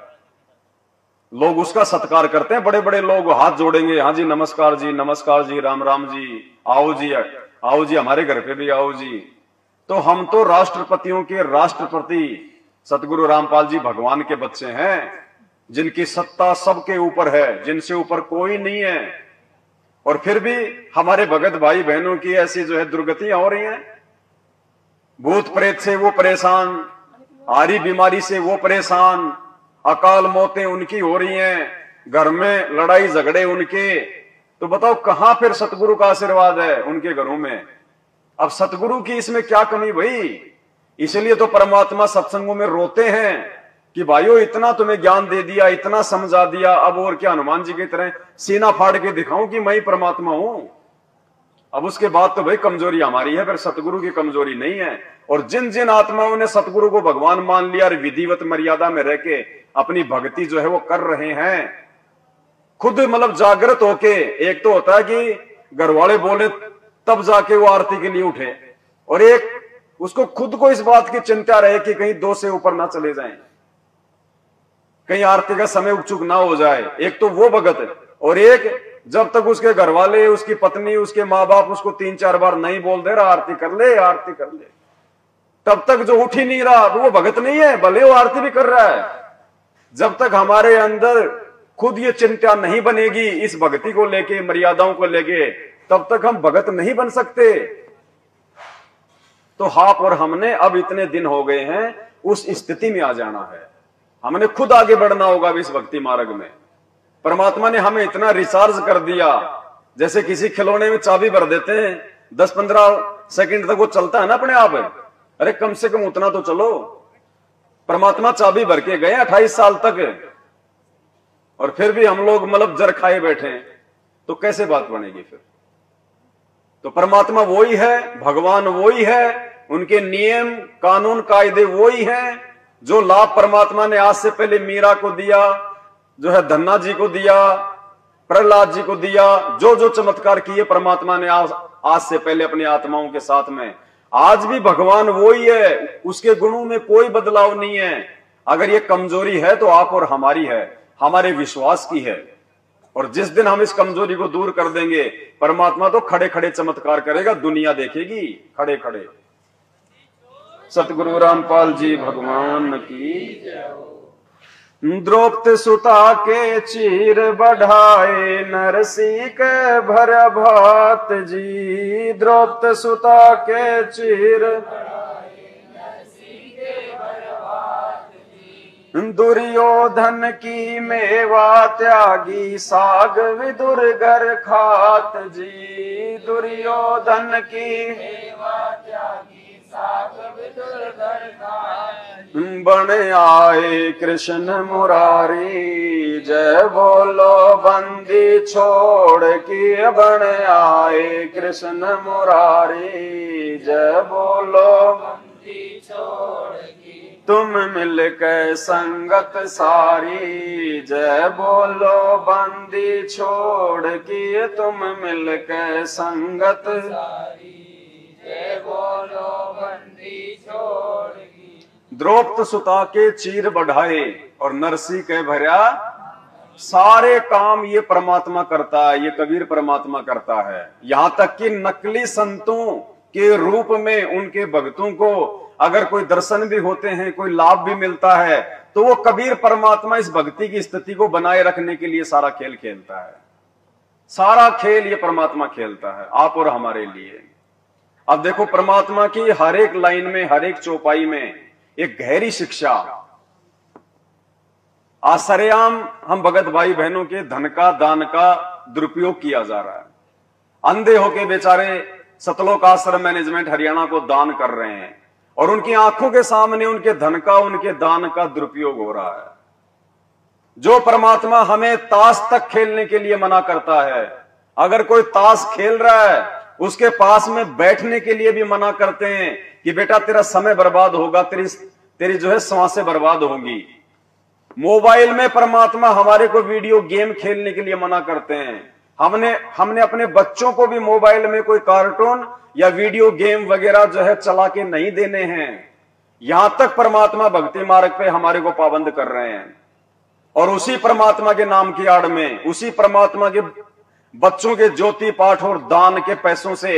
लोग उसका सत्कार करते हैं। बड़े बड़े लोग हाथ जोड़ेंगे, हाँ जी नमस्कार जी, राम राम जी, आओ जी हमारे घर पे भी आओ जी। तो हम तो राष्ट्रपतियों के राष्ट्रपति सतगुरु रामपाल जी भगवान के बच्चे हैं, जिनकी सत्ता सबके ऊपर है, जिनसे ऊपर कोई नहीं है। और फिर भी हमारे भगत भाई बहनों की ऐसी जो है दुर्गतियां हो रही हैं। भूत प्रेत से वो परेशान, आरी बीमारी से वो परेशान, अकाल मौतें उनकी हो रही हैं, घर में लड़ाई झगड़े उनके। तो बताओ कहां फिर सतगुरु का आशीर्वाद है उनके घरों में? अब सतगुरु की इसमें क्या कमी भाई? इसलिए तो परमात्मा सत्संगों में रोते हैं कि भाइयों इतना तुम्हें ज्ञान दे दिया, इतना समझा दिया, अब और क्या हनुमान जी की तरह सीना फाड़ के दिखाऊं कि मैं ही परमात्मा हूं? अब उसके बाद तो भाई कमजोरी हमारी है, फिर सतगुरु की कमजोरी नहीं है। और जिन जिन आत्माओं ने सतगुरु को भगवान मान लिया और विधिवत मर्यादा में रह के अपनी भक्ति जो है वो कर रहे हैं, खुद मतलब जागृत होके, एक तो होता है कि घर वाले बोले तब जाके वो आरती के लिए उठे, और एक उसको खुद को इस बात की चिंता रहे कि कहीं 2 से ऊपर ना चले जाएं, कहीं आरती का समय उकचुक ना हो जाए। एक तो वो भगत है, और एक जब तक उसके घर वाले, उसकी पत्नी, उसके माँ बाप उसको 3-4 बार नहीं बोल दे रहा आरती कर ले, तब तक जो उठ ही नहीं रहा वो भगत नहीं है, भले वो आरती भी कर रहा है। जब तक हमारे अंदर खुद ये चिंता नहीं बनेगी इस भक्ति को लेके, मर्यादाओं को लेके, तब तक हम भगत नहीं बन सकते। तो आप और हमने अब इतने दिन हो गए हैं, उस स्थिति में आ जाना है। हमने खुद आगे बढ़ना होगा इस भक्ति मार्ग में। परमात्मा ने हमें इतना रिचार्ज कर दिया, जैसे किसी खिलौने में चाबी भर देते हैं, 10-15 सेकंड तक वो चलता है ना अपने आप। अरे कम से कम उतना तो चलो। परमात्मा चाबी भर के गए 28 साल तक, और फिर भी हम लोग मतलब जर खाए बैठे हैं, तो कैसे बात बनेगी फिर? तो परमात्मा वही है, भगवान वही है, उनके नियम कानून कायदे वही हैं। जो लाभ परमात्मा ने आज से पहले मीरा को दिया, जो है धन्ना जी को दिया, प्रहलाद जी को दिया, जो जो चमत्कार किए परमात्मा ने आज से पहले अपनी आत्माओं के साथ में, आज भी भगवान वही है, उसके गुणों में कोई बदलाव नहीं है। अगर ये कमजोरी है तो आप और हमारी है, हमारे विश्वास की है। और जिस दिन हम इस कमजोरी को दूर कर देंगे, परमात्मा तो खड़े खड़े चमत्कार करेगा, दुनिया देखेगी खड़े खड़े। सतगुरु रामपाल जी भगवान की। द्रौपदी सुता के चीर बढ़ाए, नरसी के भर भात जी। द्रौपदी सुता के चीर दुर्योधन की मेवा त्यागी, साग विदुर घर खात जी। दुर्योधन की मेवा त्यागी, साग विदुर घर खात। बन आए कृष्ण मुरारी, जय बोलो बंदी छोड़ की। बन आए कृष्ण मुरारी, जय बोलो बंदी छोड़ की। तुम मिलकर संगत सारी, जय बोलो बंदी छोड़ की। तुम मिलकर संगत सारी, जय बोलो बंदी छोड़ की। द्रौपदी सुता के चीर बढ़ाए और नरसी के भर्या, सारे काम ये परमात्मा करता है, ये कबीर परमात्मा करता है। यहां तक कि नकली संतों के रूप में उनके भक्तों को अगर कोई दर्शन भी होते हैं, कोई लाभ भी मिलता है, तो वो कबीर परमात्मा इस भक्ति की स्थिति को बनाए रखने के लिए सारा खेल खेलता है। सारा खेल ये परमात्मा खेलता है आप और हमारे लिए। अब देखो परमात्मा की हर एक लाइन में, हर एक चौपाई में एक गहरी शिक्षा। आज सरेआम हम भगत भाई बहनों के धन का, दान का दुरुपयोग किया जा रहा है। अंधे होके बेचारे सतलोक आश्रम मैनेजमेंट हरियाणा को दान कर रहे हैं, और उनकी आंखों के सामने उनके धन का, उनके दान का दुरुपयोग हो रहा है। जो परमात्मा हमें ताश तक खेलने के लिए मना करता है, अगर कोई ताश खेल रहा है उसके पास में बैठने के लिए भी मना करते हैं कि बेटा तेरा समय बर्बाद होगा, तेरी जो है सांसें बर्बाद होंगी। मोबाइल में परमात्मा हमारे को वीडियो गेम खेलने के लिए मना करते हैं। हमने अपने बच्चों को भी मोबाइल में कोई कार्टून या वीडियो गेम वगैरह जो है चला के नहीं देने हैं। यहां तक परमात्मा भक्ति मार्ग पे हमारे को पाबंद कर रहे हैं। और उसी परमात्मा के नाम की आड़ में, उसी परमात्मा के बच्चों के ज्योति पाठ और दान के पैसों से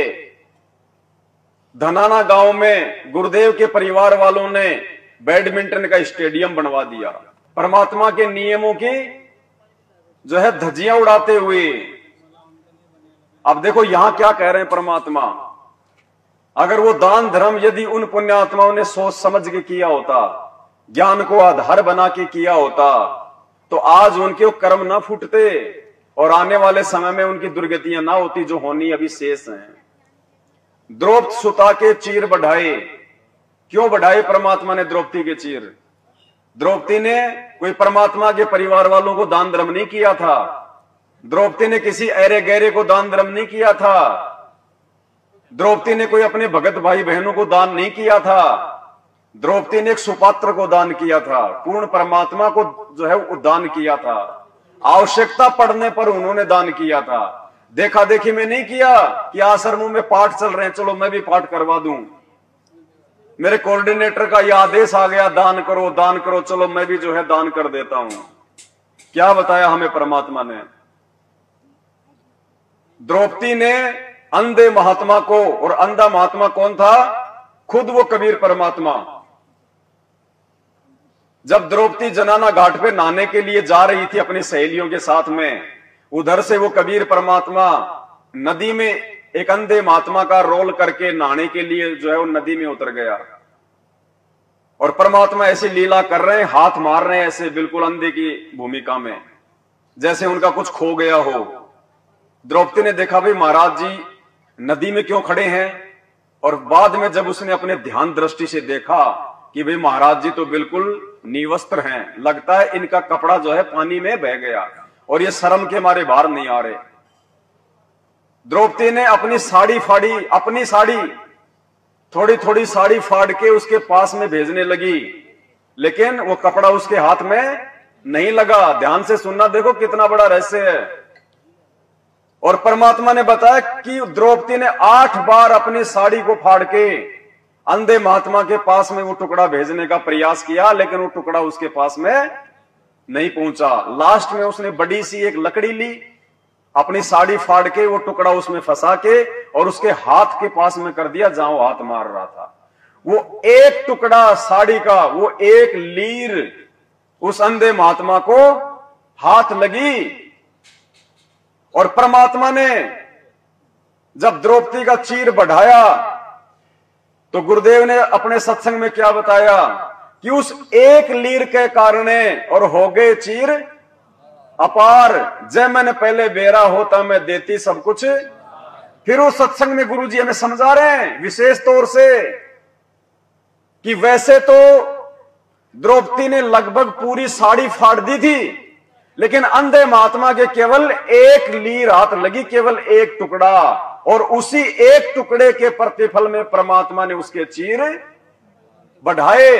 धनाना गांव में गुरुदेव के परिवार वालों ने बैडमिंटन का स्टेडियम बनवा दिया। परमात्मा के नियमों की जो है धज्जियां उड़ाते हुए। अब देखो यहां क्या कह रहे हैं परमात्मा, अगर वो दान धर्म यदि उन पुण्यात्माओं ने सोच समझ के किया होता, ज्ञान को आधार बना के किया होता, तो आज उनके कर्म ना फूटते और आने वाले समय में उनकी दुर्गतियां ना होती जो होनी अभी शेष हैं। द्रौपदी सुता के चीर बढ़ाए, क्यों बढ़ाए परमात्मा ने द्रौपदी के चीर? द्रौपदी ने कोई परमात्मा के परिवार वालों को दान धर्म नहीं किया था। द्रौपदी ने किसी ऐरे गहरे को दान धर्म नहीं किया था। द्रौपदी ने कोई अपने भगत भाई बहनों को दान नहीं किया था। द्रौपदी ने एक सुपात्र को दान किया था, पूर्ण परमात्मा को जो है वो दान किया था। आवश्यकता पड़ने पर उन्होंने दान किया था। देखा देखी में नहीं किया कि आश्रमों में पाठ चल रहे हैं, चलो मैं भी पाठ करवा दूं। मेरे कोऑर्डिनेटर का यह आदेश आ गया दान करो, चलो मैं भी जो है दान कर देता हूं। क्या बताया हमें परमात्मा ने? द्रौपदी ने अंधे महात्मा को, और अंधा महात्मा कौन था? खुद वो कबीर परमात्मा। जब द्रौपदी जनाना घाट पे नहाने के लिए जा रही थी अपनी सहेलियों के साथ में, उधर से वो कबीर परमात्मा नदी में एक अंधे महात्मा का रोल करके नहाने के लिए जो है वो नदी में उतर गया। और परमात्मा ऐसी लीला कर रहे हैं, हाथ मार रहे हैं ऐसे बिल्कुल अंधे की भूमिका में, जैसे उनका कुछ खो गया हो। द्रौपदी ने देखा भाई महाराज जी नदी में क्यों खड़े हैं, और बाद में जब उसने अपने ध्यान दृष्टि से देखा कि भाई महाराज जी तो बिल्कुल निवस्त्र हैं, लगता है इनका कपड़ा जो है पानी में बह गया और ये शर्म के मारे बाहर नहीं आ रहे। द्रौपदी ने अपनी साड़ी फाड़ी, अपनी साड़ी थोड़ी थोड़ी साड़ी फाड़ के उसके पास में भेजने लगी, लेकिन वो कपड़ा उसके हाथ में नहीं लगा। ध्यान से सुनना, देखो कितना बड़ा रहस्य है। और परमात्मा ने बताया कि द्रौपदी ने 8 बार अपनी साड़ी को फाड़ के अंधे महात्मा के पास में वो टुकड़ा भेजने का प्रयास किया, लेकिन वो टुकड़ा उसके पास में नहीं पहुंचा। लास्ट में उसने बड़ी सी एक लकड़ी ली, अपनी साड़ी फाड़ के वो टुकड़ा उसमें फंसा के और उसके हाथ के पास में कर दिया जहां वो हाथ मार रहा था। वो एक टुकड़ा साड़ी का, वो एक लीर उस अंधे महात्मा को हाथ लगी। और परमात्मा ने जब द्रौपदी का चीर बढ़ाया तो गुरुदेव ने अपने सत्संग में क्या बताया कि उस एक लीर के कारण और हो गए चीर अपार, जय मैंने पहले बेरा होता मैं देती सब कुछ। फिर उस सत्संग में गुरुजी हमें समझा रहे हैं विशेष तौर से कि वैसे तो द्रौपदी ने लगभग पूरी साड़ी फाड़ दी थी, लेकिन अंधे महात्मा के केवल एक लीर हाथ लगी, केवल एक टुकड़ा, और उसी एक टुकड़े के प्रतिफल में परमात्मा ने उसके चीर बढ़ाए।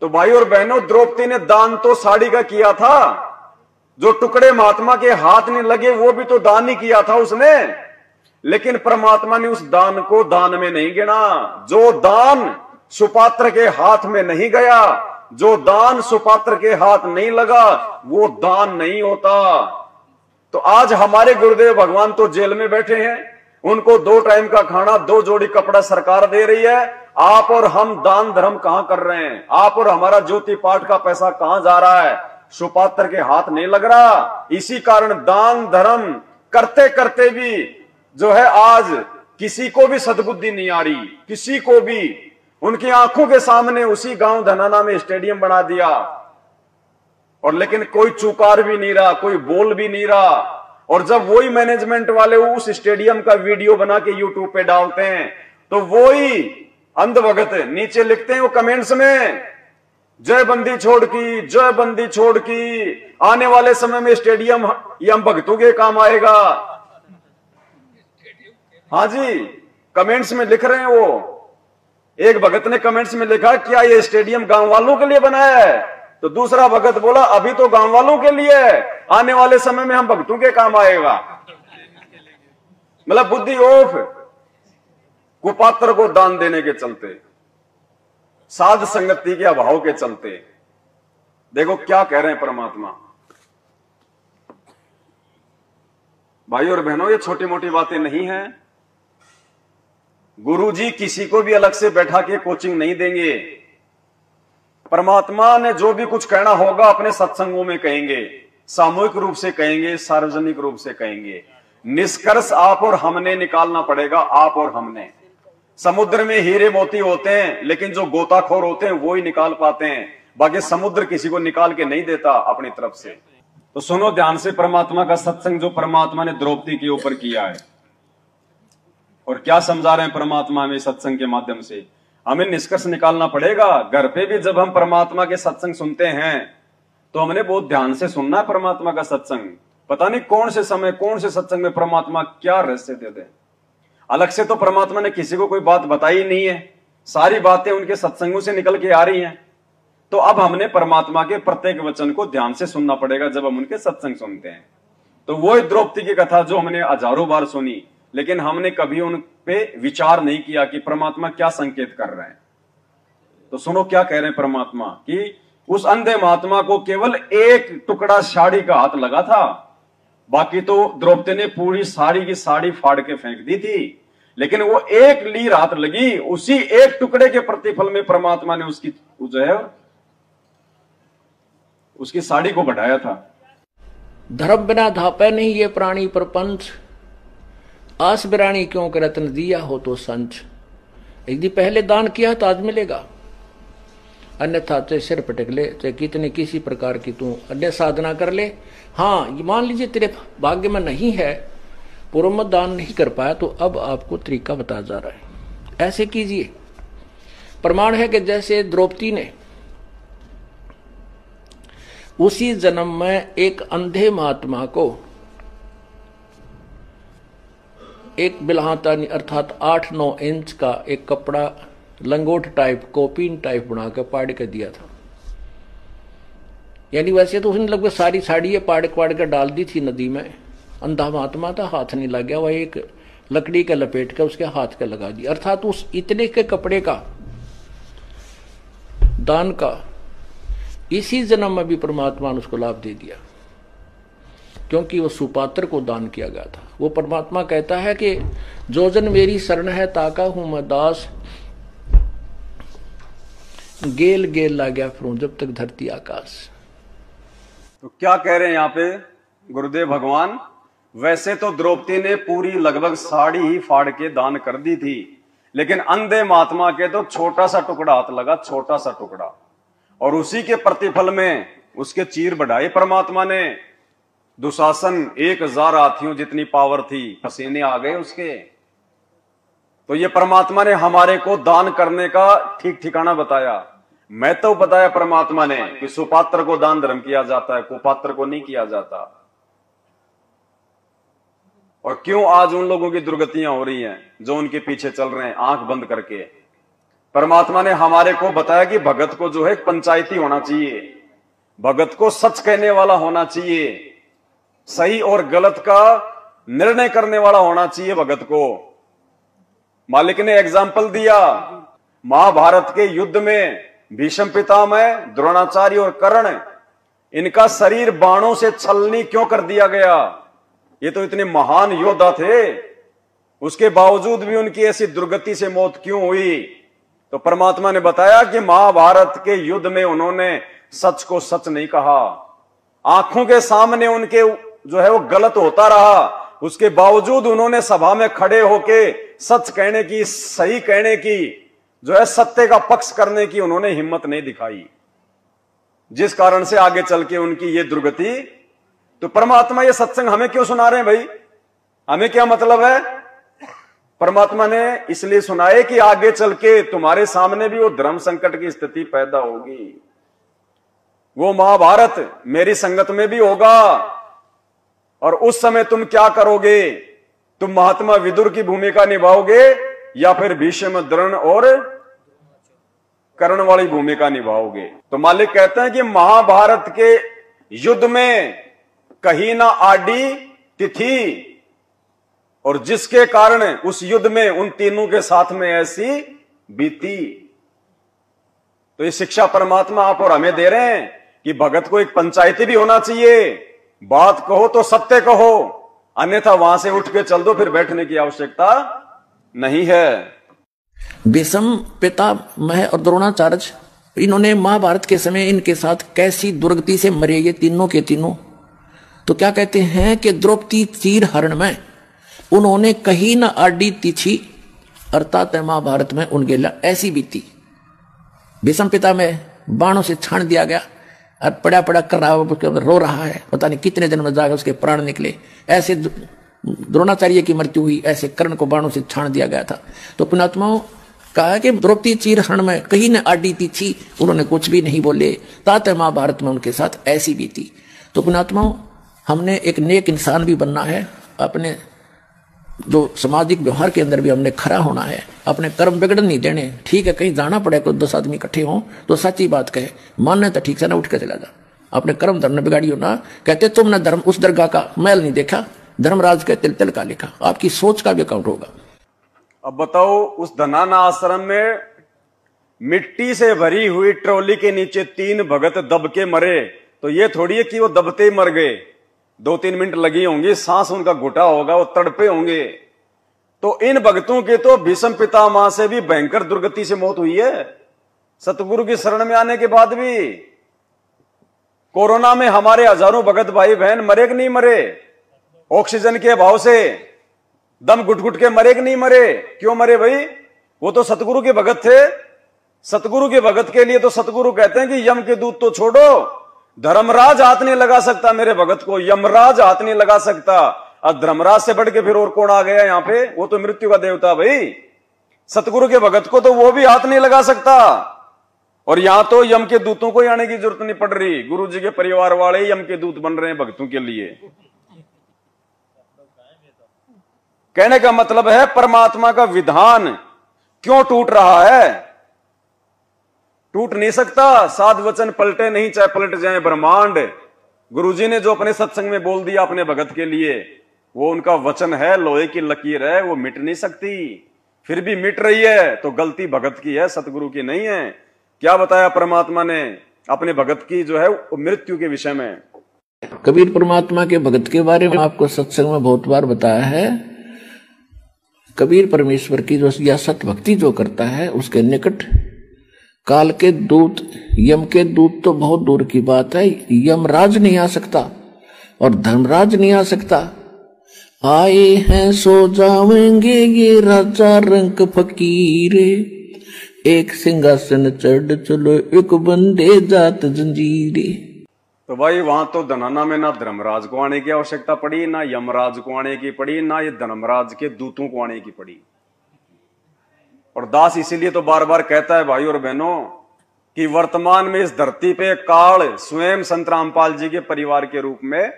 तो भाई और बहनों, द्रौपदी ने दान तो साड़ी का किया था, जो टुकड़े महात्मा के हाथ नहीं लगे वो भी तो दान ही किया था उसने, लेकिन परमात्मा ने उस दान को दान में नहीं गिना। जो दान सुपात्र के हाथ में नहीं गया, जो दान सुपात्र के हाथ नहीं लगा, वो दान नहीं होता। तो आज हमारे गुरुदेव भगवान तो जेल में बैठे हैं, उनको 2 टाइम का खाना, 2 जोड़ी कपड़ा सरकार दे रही है। आप और हम दान धर्म कहां कर रहे हैं? आप और हमारा ज्योति पाठ का पैसा कहां जा रहा है? सुपात्र के हाथ नहीं लग रहा। इसी कारण दान धर्म करते करते भी जो है आज किसी को भी सद्बुद्धि नहीं आ रही, किसी को भी। उनकी आंखों के सामने उसी गांव धनाना में स्टेडियम बना दिया, और लेकिन कोई चुकार भी नहीं रहा, कोई बोल भी नहीं रहा। और जब वही मैनेजमेंट वाले उस स्टेडियम का वीडियो बना के यूट्यूब पे डालते हैं, तो वही अंधभगत नीचे लिखते हैं वो कमेंट्स में, जय बंदी छोड़ की, जय बंदी छोड़ की, आने वाले समय में स्टेडियम ये हम भक्तों के काम आएगा। हाँ जी, कमेंट्स में लिख रहे हैं वो। एक भगत ने कमेंट्स में लिखा क्या ये स्टेडियम गांव वालों के लिए बनाया है? तो दूसरा भगत बोला अभी तो गांव वालों के लिए है, आने वाले समय में हम भक्तों के काम आएगा। मतलब बुद्धि ऑफ, कुपात्र को दान देने के चलते, साध संगति के अभाव के चलते। देखो क्या कह रहे हैं परमात्मा। भाई और बहनों, ये छोटी मोटी बातें नहीं हैं। गुरुजी किसी को भी अलग से बैठा के कोचिंग नहीं देंगे। परमात्मा ने जो भी कुछ कहना होगा अपने सत्संगों में कहेंगे, सामूहिक रूप से कहेंगे, सार्वजनिक रूप से कहेंगे। निष्कर्ष आप और हमने निकालना पड़ेगा, आप और हमने। समुद्र में हीरे मोती होते हैं, लेकिन जो गोताखोर होते हैं वो ही निकाल पाते हैं, बाकी समुद्र किसी को निकाल के नहीं देता अपनी तरफ से। तो सुनो ध्यान से परमात्मा का सत्संग जो परमात्मा ने द्रौपदी के ऊपर किया है, और क्या समझा रहे हैं परमात्मा हमें सत्संग के माध्यम से। हमें निष्कर्ष निकालना पड़ेगा। घर पे भी जब हम परमात्मा के सत्संग सुनते हैं तो हमने बहुत ध्यान से सुनना है परमात्मा का सत्संग। पता नहीं कौन से समय, कौन से सत्संग में परमात्मा क्या रहस्य दे दे। अलग से तो परमात्मा ने किसी को कोई बात बताई नहीं है, सारी बातें उनके सत्संगों से निकल के आ रही हैं। तो अब हमने परमात्मा के प्रत्येक वचन को ध्यान से सुनना पड़ेगा जब हम उनके सत्संग सुनते हैं। तो वो द्रौपदी की कथा जो हमने हजारों बार सुनी, लेकिन हमने कभी उन पे विचार नहीं किया कि परमात्मा क्या संकेत कर रहे हैं। तो सुनो क्या कह रहे हैं परमात्मा कि उस अंधे महात्मा को केवल एक टुकड़ा साड़ी का हाथ लगा था, बाकी तो द्रौपदी ने पूरी साड़ी की साड़ी फाड़ के फेंक दी थी, लेकिन वो एक लीर हाथ लगी, उसी एक टुकड़े के प्रतिफल में परमात्मा ने उसकी जो है उसकी साड़ी को बढ़ाया था। धर्म बिना धापे नहीं ये प्राणी प्रपंच, आस बिरानी क्यों करत न दिया हो तो संच। एक दिन पहले दान किया तो आज मिलेगा, अन्यथा चाहे सिर पटक ले, चाहे कितने किसी प्रकार की तू अन्य साधना कर ले। हाँ, ये मान लीजिए तेरे भाग्य में नहीं है, पूर्व में दान नहीं कर पाया, तो अब आपको तरीका बताया जा रहा है, ऐसे कीजिए। प्रमाण है कि जैसे द्रौपदी ने उसी जन्म में एक अंधे महात्मा को एक बिल्हातानी अर्थात 8-9 इंच का एक कपड़ा लंगोट टाइप कोपीन टाइप बनाकर पाड़ कर दिया था। यानी वैसे तो उसने लगभग सारी साड़ी पाड़ कर डाल दी थी नदी में। अंधा महात्मा था, हाथ नहीं लग गया, वह एक लकड़ी का लपेट कर उसके हाथ का लगा दिया। अर्थात उस इतने के कपड़े का दान का इसी जन्म में भी परमात्मा ने उसको लाभ दे दिया, क्योंकि वो सुपात्र को दान किया गया था। वो परमात्मा कहता है कि जो जन मेरी शरण है ताका हूं मैं दास, गेल गेल ला गया फिरूं जब तक धरती आकाश। तो क्या कह रहे हैं यहाँ पे गुरुदेव भगवान? वैसे तो द्रौपदी ने पूरी लगभग साड़ी ही फाड़ के दान कर दी थी, लेकिन अंधे महात्मा के तो छोटा सा टुकड़ा हाथ लगा, छोटा सा टुकड़ा, और उसी के प्रतिफल में उसके चीर बढ़ाए परमात्मा ने। दुशासन 1000 हाथियों जितनी पावर थी, पसीने आ गए उसके। तो ये परमात्मा ने हमारे को दान करने का ठीक ठिकाना बताया। मैं तो बताया परमात्मा ने कि सुपात्र को दान धर्म किया जाता है, कुपात्र को नहीं किया जाता। और क्यों आज उन लोगों की दुर्गतियां हो रही हैं जो उनके पीछे चल रहे हैं आंख बंद करके? परमात्मा ने हमारे को बताया कि भगत को जो है पंचायती होना चाहिए, भगत को सच कहने वाला होना चाहिए, सही और गलत का निर्णय करने वाला होना चाहिए भगत को। मालिक ने एग्जाम्पल दिया, महाभारत के युद्ध में भीष्म पितामह, द्रोणाचार्य और कर्ण, इनका शरीर बाणों से छलनी क्यों कर दिया गया? ये तो इतने महान योद्धा थे, उसके बावजूद भी उनकी ऐसी दुर्गति से मौत क्यों हुई? तो परमात्मा ने बताया कि महाभारत के युद्ध में उन्होंने सच को सच नहीं कहा, आंखों के सामने उनके जो है वो गलत होता रहा, उसके बावजूद उन्होंने सभा में खड़े होके सच कहने की, सही कहने की, जो है सत्य का पक्ष करने की उन्होंने हिम्मत नहीं दिखाई, जिस कारण से आगे चल के उनकी ये दुर्गति। तो परमात्मा ये सत्संग हमें क्यों सुना रहे हैं भाई? हमें क्या मतलब है? परमात्मा ने इसलिए सुनाए कि आगे चल के तुम्हारे सामने भी वो धर्म संकट की स्थिति पैदा होगी। वो महाभारत मेरी संगत में भी होगा, और उस समय तुम क्या करोगे? तुम महात्मा विदुर की भूमिका निभाओगे या फिर भीष्म, द्रोण और कर्ण वाली भूमिका निभाओगे? तो मालिक कहते हैं कि महाभारत के युद्ध में कहीं ना आडी तिथि, और जिसके कारण उस युद्ध में उन तीनों के साथ में ऐसी बीती। तो ये शिक्षा परमात्मा आप और हमें दे रहे हैं कि भगत को एक पंचायती भी होना चाहिए, बात कहो तो सत्य कहो, अन्यथा वहां से उठ के चल दो, फिर बैठने की आवश्यकता नहीं है। भीष्म पितामह और द्रोणाचार्य, इन्होंने महाभारत के समय इनके साथ कैसी दुर्गति से मरे ये तीनों के तीनों। तो क्या कहते हैं कि द्रौपदी चीर हरण में उन्होंने कहीं न आडी तिथि, अर्थात महाभारत में उनके ऐसी बीती। भीष्म पितामह बाणों से छान दिया गया और पड़ा पड़ा कर रहा, उसके अंदर रो रहा है, पता नहीं कितने दिन में जाकर उसके प्राण निकले। ऐसे द्रोणाचार्य की मृत्यु हुई, ऐसे कर्ण को बाणों से छान दिया गया था। तो पुण्यात्माओं कहा कि द्रौपदी चीर हरण में कहीं न आडी तिथि, उन्होंने कुछ भी नहीं बोले, तात महाभारत में उनके साथ ऐसी बीती। तो पुण्यात्माओं हमने एक नेक इंसान भी बनना है, अपने जो सामाजिक व्यवहार के अंदर भी हमने खरा होना है, अपने कर्म बिगड़न नहीं देने। ठीक है, कहीं जाना पड़े तो 10 आदमी इकट्ठे हों तो सच्ची बात कहे, मानने तो ठीक से ना उठ के चला जा, अपने कर्म धर्म बिगाड़ियो ना। कहते तुमने धर्म उस दरगाह का मैल नहीं देखा, धर्मराज के तिल तिल का लिखा। आपकी सोच का भी अकाउंट होगा। अब बताओ, उस धनाना आश्रम में मिट्टी से भरी हुई ट्रॉली के नीचे 3 भगत दब के मरे, तो ये थोड़ी है कि वो दबते ही मर गए, 2-3 मिनट लगी होंगी, सांस उनका घुटा होगा, वो तड़पे होंगे। तो इन भक्तों के तो भीष्म पितामह से भी भयंकर दुर्गति से मौत हुई है, सतगुरु की शरण में आने के बाद भी। कोरोना में हमारे हजारों भगत भाई बहन मरे कि नहीं मरे? ऑक्सीजन के अभाव से दम घुट घुट के मरे कि नहीं मरे? क्यों मरे भाई? वो तो सतगुरु के भगत थे, सतगुरु के भगत के लिए तो सतगुरु कहते हैं कि यम के दूत तो छोड़ो, धर्मराज हाथ नहीं लगा सकता मेरे भगत को, यमराज हाथ नहीं लगा सकता। अब धर्मराज से बढ़ के फिर और कौन आ गया यहाँ पे? वो तो मृत्यु का देवता भाई। सतगुरु के भगत को तो वो भी हाथ नहीं लगा सकता। और यहां तो यम के दूतों को ही आने की जरूरत नहीं पड़ रही, गुरु जी के परिवार वाले यम के दूत बन रहे हैं भक्तों के लिए। कहने का मतलब है परमात्मा का विधान क्यों टूट रहा है? टूट नहीं सकता, साध वचन पलटे नहीं चाहे पलट जाए ब्रह्मांड। गुरुजी ने जो अपने सत्संग में बोल दिया अपने भगत के लिए, वो उनका वचन है, लोहे की लकीर है, वो मिट नहीं सकती। फिर भी मिट रही है तो गलती भगत की है, सतगुरु की नहीं है। क्या बताया परमात्मा ने अपने भगत की जो है मृत्यु के विषय में? कबीर परमात्मा के भगत के बारे में आपको सत्संग में बहुत बार बताया है। कबीर परमेश्वर की जो या सत भक्ति जो करता है उसके निकट काल के दूत, यम के दूत तो बहुत दूर की बात है, यमराज नहीं आ सकता और धर्मराज नहीं आ सकता। आए हैं सो जावेंगे ये राजा रंग फकीरे, एक सिंहासन चढ़ चलो एक बंदे जात जंजीरे। तो भाई वहां तो धनाना में ना धर्मराज को आने की आवश्यकता पड़ी, ना यमराज को आने की पड़ी, ना ये धर्मराज के दूतों को आने की पड़ी। और दास इसीलिए तो बार बार कहता है भाई और बहनों कि वर्तमान में इस धरती पे काल स्वयं संत रामपाल जी के परिवार के रूप में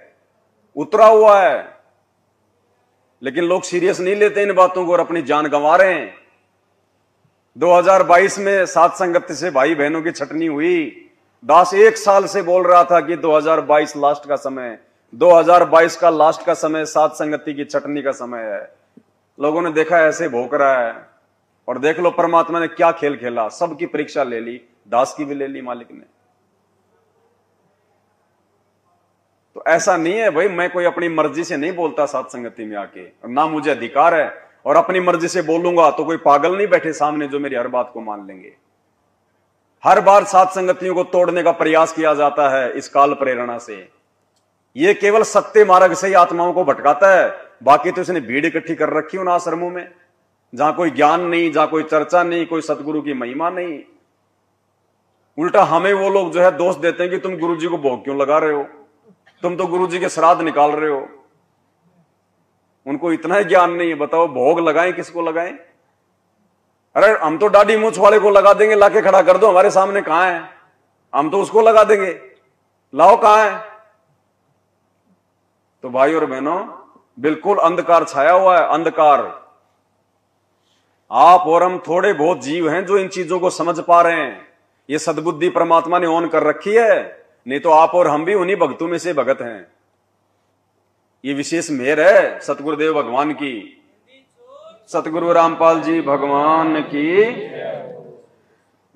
उतरा हुआ है, लेकिन लोग सीरियस नहीं लेते इन बातों को और अपनी जान गंवा रहे हैं। 2022 में सात संगत से भाई बहनों की छटनी हुई। दास 1 साल से बोल रहा था कि 2022 लास्ट का समय, 2022 का लास्ट का समय सात संगति की छटनी का समय है। लोगों ने देखा ऐसे भोंक रहा है, और देख लो परमात्मा ने क्या खेल खेला, सबकी परीक्षा ले ली, दास की भी ले ली मालिक ने। तो ऐसा नहीं है भाई, मैं कोई अपनी मर्जी से नहीं बोलता सात संगति में आके, और ना मुझे अधिकार है, और अपनी मर्जी से बोलूंगा तो कोई पागल नहीं बैठे सामने जो मेरी हर बात को मान लेंगे। हर बार सात संगतियों को तोड़ने का प्रयास किया जाता है इस काल प्रेरणा से। ये केवल सत्य मार्ग से ही आत्माओं को भटकाता है, बाकी तो इसने भीड़ इकट्ठी कर रखी उन आश्रमों में जहां कोई ज्ञान नहीं, जहां कोई चर्चा नहीं, कोई सतगुरु की महिमा नहीं। उल्टा हमें वो लोग जो है दोष देते हैं कि तुम गुरु जी को भोग क्यों लगा रहे हो, तुम तो गुरु जी के श्राद्ध निकाल रहे हो। उनको इतना ही ज्ञान नहीं है, बताओ भोग लगाएं किसको लगाएं? अरे हम तो दाढ़ी मूछ वाले को लगा देंगे, लाके खड़ा कर दो हमारे सामने, कहां है? हम तो उसको लगा देंगे, लाओ कहां है? तो भाई और बहनों बिल्कुल अंधकार छाया हुआ है, अंधकार। आप और हम थोड़े बहुत जीव हैं जो इन चीजों को समझ पा रहे हैं। ये सद्बुद्धि परमात्मा ने ऑन कर रखी है, नहीं तो आप और हम भी उन्हीं भक्तों में से भगत हैं। ये विशेष मेहर है सतगुरुदेव भगवान की, सतगुरु रामपाल जी भगवान की।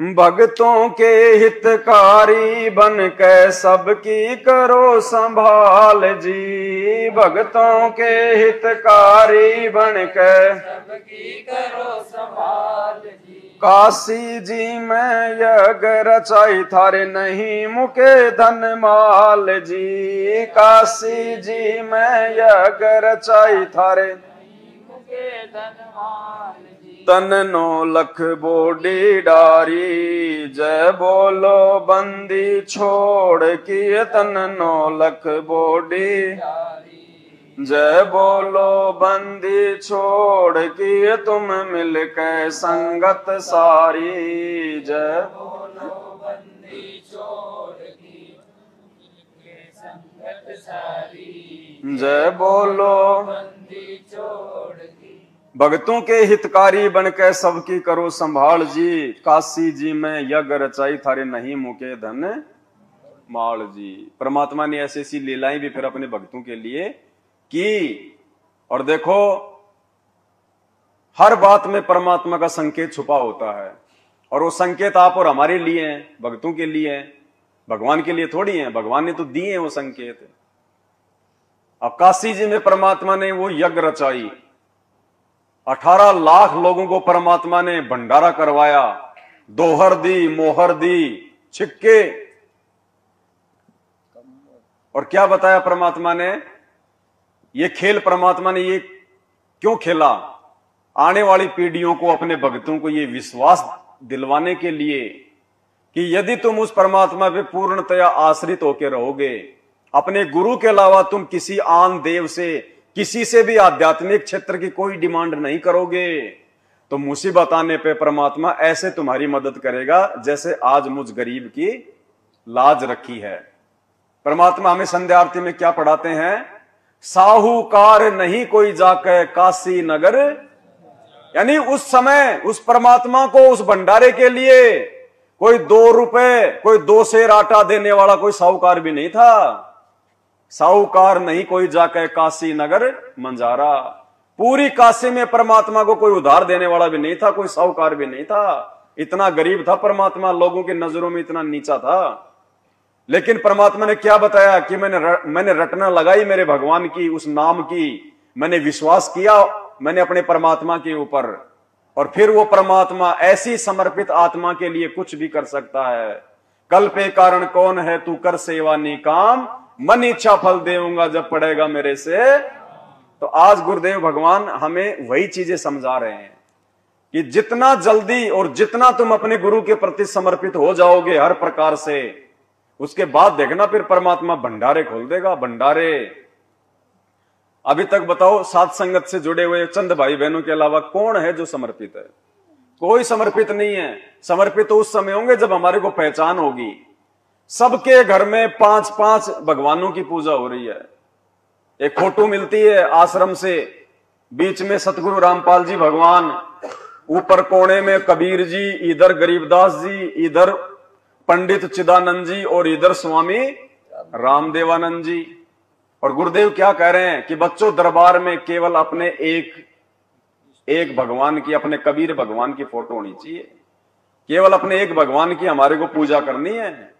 भक्तों के हितकारी बन के सबकी करो संभाल जी, भक्तों के हितकारी बन के सबकी करो संभाल जी। काशी जी में यज्ञ रचाई थारे नहीं मुके धन माल जी, काशी जी में यज्ञ रचाई थारे नहीं मुके धन माल जी। तन 9 लख बोडी डारी, जय बोलो बंदी छोड़ की, तन 9 लख बोडी डारी, जय बोलो बंदी छोड़ की, तुम मिलके संगत सारी, जय बोलो बंदी छोड़ की संगत सारी, जय बोलो बंदी छोड़ की। भक्तों के हितकारी बनके सबकी करो संभाल जी, काशी जी में यज्ञ रचाई थारे नहीं मुके धन माल जी। परमात्मा ने ऐसी ऐसी लीलाएं भी फिर अपने भक्तों के लिए की। और देखो हर बात में परमात्मा का संकेत छुपा होता है, और वो संकेत आप और हमारे लिए हैं, भक्तों के लिए हैं, भगवान के लिए थोड़ी है। भगवान ने तो दिए हैं वो संकेत। अब काशी जी में परमात्मा ने वो यज्ञ रचाई, 18 लाख लोगों को परमात्मा ने भंडारा करवाया, दोहर दी, मोहर दी, छिक्के। और क्या बताया परमात्मा ने? ये खेल परमात्मा ने ये क्यों खेला? आने वाली पीढ़ियों को, अपने भक्तों को ये विश्वास दिलवाने के लिए कि यदि तुम उस परमात्मा पे पूर्णतया आश्रित होकर रहोगे, अपने गुरु के अलावा तुम किसी आन देव से, किसी से भी आध्यात्मिक क्षेत्र की कोई डिमांड नहीं करोगे, तो मुसीबत आने पे परमात्मा ऐसे तुम्हारी मदद करेगा जैसे आज मुझ गरीब की लाज रखी है। परमात्मा हमें संध्या आरती में क्या पढ़ाते हैं? साहूकार नहीं कोई जाके काशी नगर, यानी उस समय उस परमात्मा को, उस भंडारे के लिए कोई 2 रुपए, कोई 2 सेर आटा देने वाला कोई साहूकार भी नहीं था। साहूकार नहीं कोई जाके काशी नगर मंजारा, पूरी काशी में परमात्मा को कोई उधार देने वाला भी नहीं था, कोई साहूकार भी नहीं था। इतना गरीब था परमात्मा, लोगों की नजरों में इतना नीचा था। लेकिन परमात्मा ने क्या बताया कि मैंने रटना लगाई मेरे भगवान की, उस नाम की, मैंने विश्वास किया मैंने अपने परमात्मा के ऊपर, और फिर वो परमात्मा ऐसी समर्पित आत्मा के लिए कुछ भी कर सकता है। कल पे कारण कौन है तू कर सेवा निकाम, मन इच्छा फल देऊंगा जब पड़ेगा मेरे से। तो आज गुरुदेव भगवान हमें वही चीजें समझा रहे हैं कि जितना जल्दी और जितना तुम अपने गुरु के प्रति समर्पित हो जाओगे हर प्रकार से, उसके बाद देखना फिर परमात्मा भंडारे खोल देगा, भंडारे। अभी तक बताओ साथ संगत से जुड़े हुए चंद भाई बहनों के अलावा कौन है जो समर्पित है? कोई समर्पित नहीं है। समर्पित तो उस समय होंगे जब हमारे को पहचान होगी। सबके घर में 5-5 भगवानों की पूजा हो रही है। एक फोटो मिलती है आश्रम से, बीच में सतगुरु रामपाल जी भगवान, ऊपर कोने में कबीर जी, इधर गरीबदास जी, इधर पंडित चिदानंद जी और इधर स्वामी रामदेवानंद जी। और गुरुदेव क्या कह रहे हैं कि बच्चों दरबार में केवल अपने एक भगवान की, अपने कबीर भगवान की फोटो होनी चाहिए। केवल अपने एक भगवान की हमारे को पूजा करनी है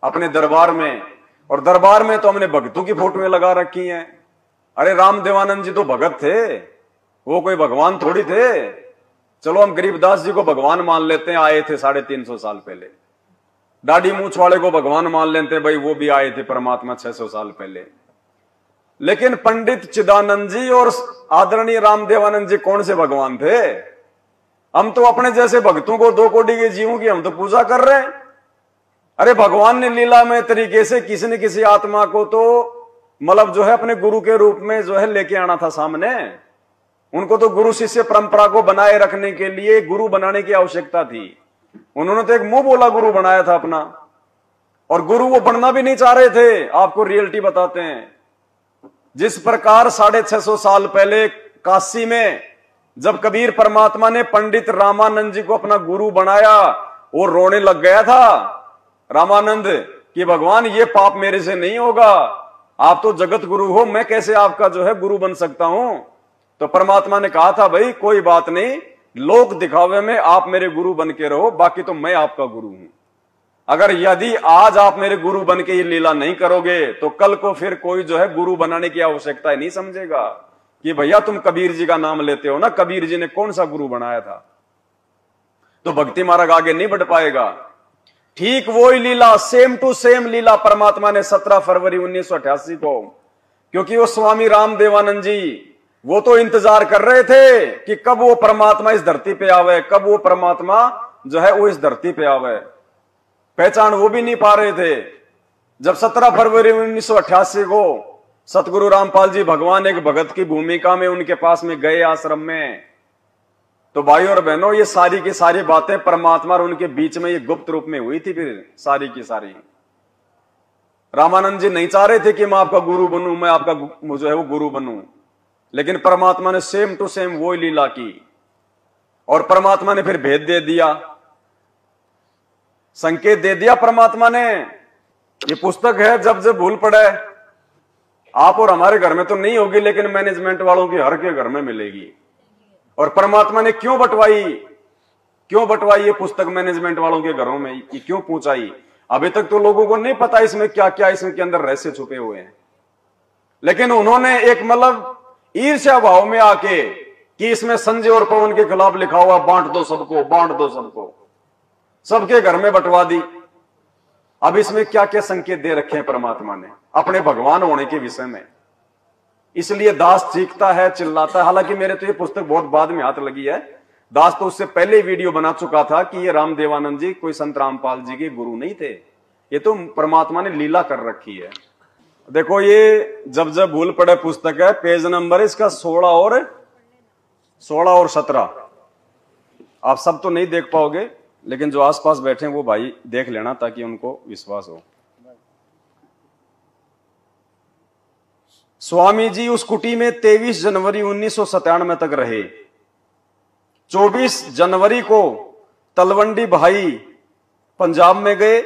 अपने दरबार में। और दरबार में तो हमने भक्तों की फोटोएं लगा रखी हैं। अरे रामदेवानंद जी तो भगत थे, वो कोई भगवान थोड़ी थे। चलो हम गरीबदास जी को भगवान मान लेते हैं, आए थे 350 साल पहले। दाढ़ी मूछ वाले को भगवान मान लेते हैं, भाई वो भी आए थे परमात्मा 600 साल पहले। लेकिन पंडित चिदानंद जी और आदरणीय रामदेवानंद जी कौन से भगवान थे? हम तो अपने जैसे भक्तों को, 2 कोटि के जीवों की हम तो पूजा कर रहे हैं। अरे भगवान ने लीलामय तरीके से किसी न किसी आत्मा को तो मतलब जो है अपने गुरु के रूप में जो है लेके आना था सामने। उनको तो गुरु शिष्य परंपरा को बनाए रखने के लिए गुरु बनाने की आवश्यकता थी। उन्होंने तो एक मुंह बोला गुरु बनाया था अपना, और गुरु वो बनना भी नहीं चाह रहे थे। आपको रियलिटी बताते हैं, जिस प्रकार 650 साल पहले काशी में जब कबीर परमात्मा ने पंडित रामानंद जी को अपना गुरु बनाया, वो रोने लग गया था रामानंद कि भगवान ये पाप मेरे से नहीं होगा, आप तो जगत गुरु हो, मैं कैसे आपका जो है गुरु बन सकता हूं। तो परमात्मा ने कहा था भाई कोई बात नहीं, लोक दिखावे में आप मेरे गुरु बन के रहो, बाकी तो मैं आपका गुरु हूं। अगर यदि आज आप मेरे गुरु बन के ये लीला नहीं करोगे तो कल को फिर कोई जो है गुरु बनाने की आवश्यकता ही नहीं समझेगा कि भैया तुम कबीर जी का नाम लेते हो ना, कबीर जी ने कौन सा गुरु बनाया था, तो भक्ति मार्ग आगे नहीं बढ़ पाएगा। ठीक वही लीला, सेम टू सेम लीला परमात्मा ने 17 फरवरी 1988 को, क्योंकि वो स्वामी रामदेवानंद जी वो तो इंतजार कर रहे थे कि कब वो परमात्मा इस धरती पे आवे, कब वो परमात्मा जो है वो इस धरती पे आवे। पहचान वो भी नहीं पा रहे थे। जब 17 फरवरी 1988 को सतगुरु रामपाल जी भगवान एक भगत की भूमिका में उनके पास में गए आश्रम में, तो भाई और बहनों ये सारी की सारी बातें परमात्मा और उनके बीच में ये गुप्त रूप में हुई थी। फिर सारी की सारी रामानंद जी नहीं चाह रहे थे कि मैं आपका गुरु बनूं, मैं आपका जो है वो गुरु बनूं, लेकिन परमात्मा ने सेम टू सेम वो लीला की। और परमात्मा ने फिर भेद दे दिया, संकेत दे दिया परमात्मा ने। ये पुस्तक है जब जब भूल पड़े, आप और हमारे घर में तो नहीं होगी, लेकिन मैनेजमेंट वालों के हर के घर में मिलेगी। और परमात्मा ने क्यों बंटवाई ये पुस्तक मैनेजमेंट वालों के घरों में, ये क्यों पहुंचाई? अभी तक तो लोगों को नहीं पता इसमें क्या क्या इसमें के अंदर रहस्य छुपे हुए हैं। लेकिन उन्होंने एक मतलब ईर्ष्या भाव में आके कि इसमें संजय और पवन के खिलाफ लिखा हुआ, बांट दो सबको, बांट दो सबको, सबके घर में बंटवा दी। अब इसमें क्या क्या संकेत दे रखे हैं परमात्मा ने अपने भगवान होने के विषय में। इसलिए दास चीखता है, चिल्लाता है। हालांकि मेरे तो ये पुस्तक बहुत बाद में हाथ लगी है, दास तो उससे पहले वीडियो बना चुका था कि ये रामदेवानंद जी कोई संत रामपाल जी के गुरु नहीं थे, ये तो परमात्मा ने लीला कर रखी है। देखो ये जब जब भूल पड़े पुस्तक है, पेज नंबर इसका 16 और 17। आप सब तो नहीं देख पाओगे, लेकिन जो आसपास बैठे हैं वो भाई देख लेना ताकि उनको विश्वास हो। स्वामी जी उस कुटी में 23 जनवरी 1997 तक रहे। 24 जनवरी को तलवंडी भाई पंजाब में गए,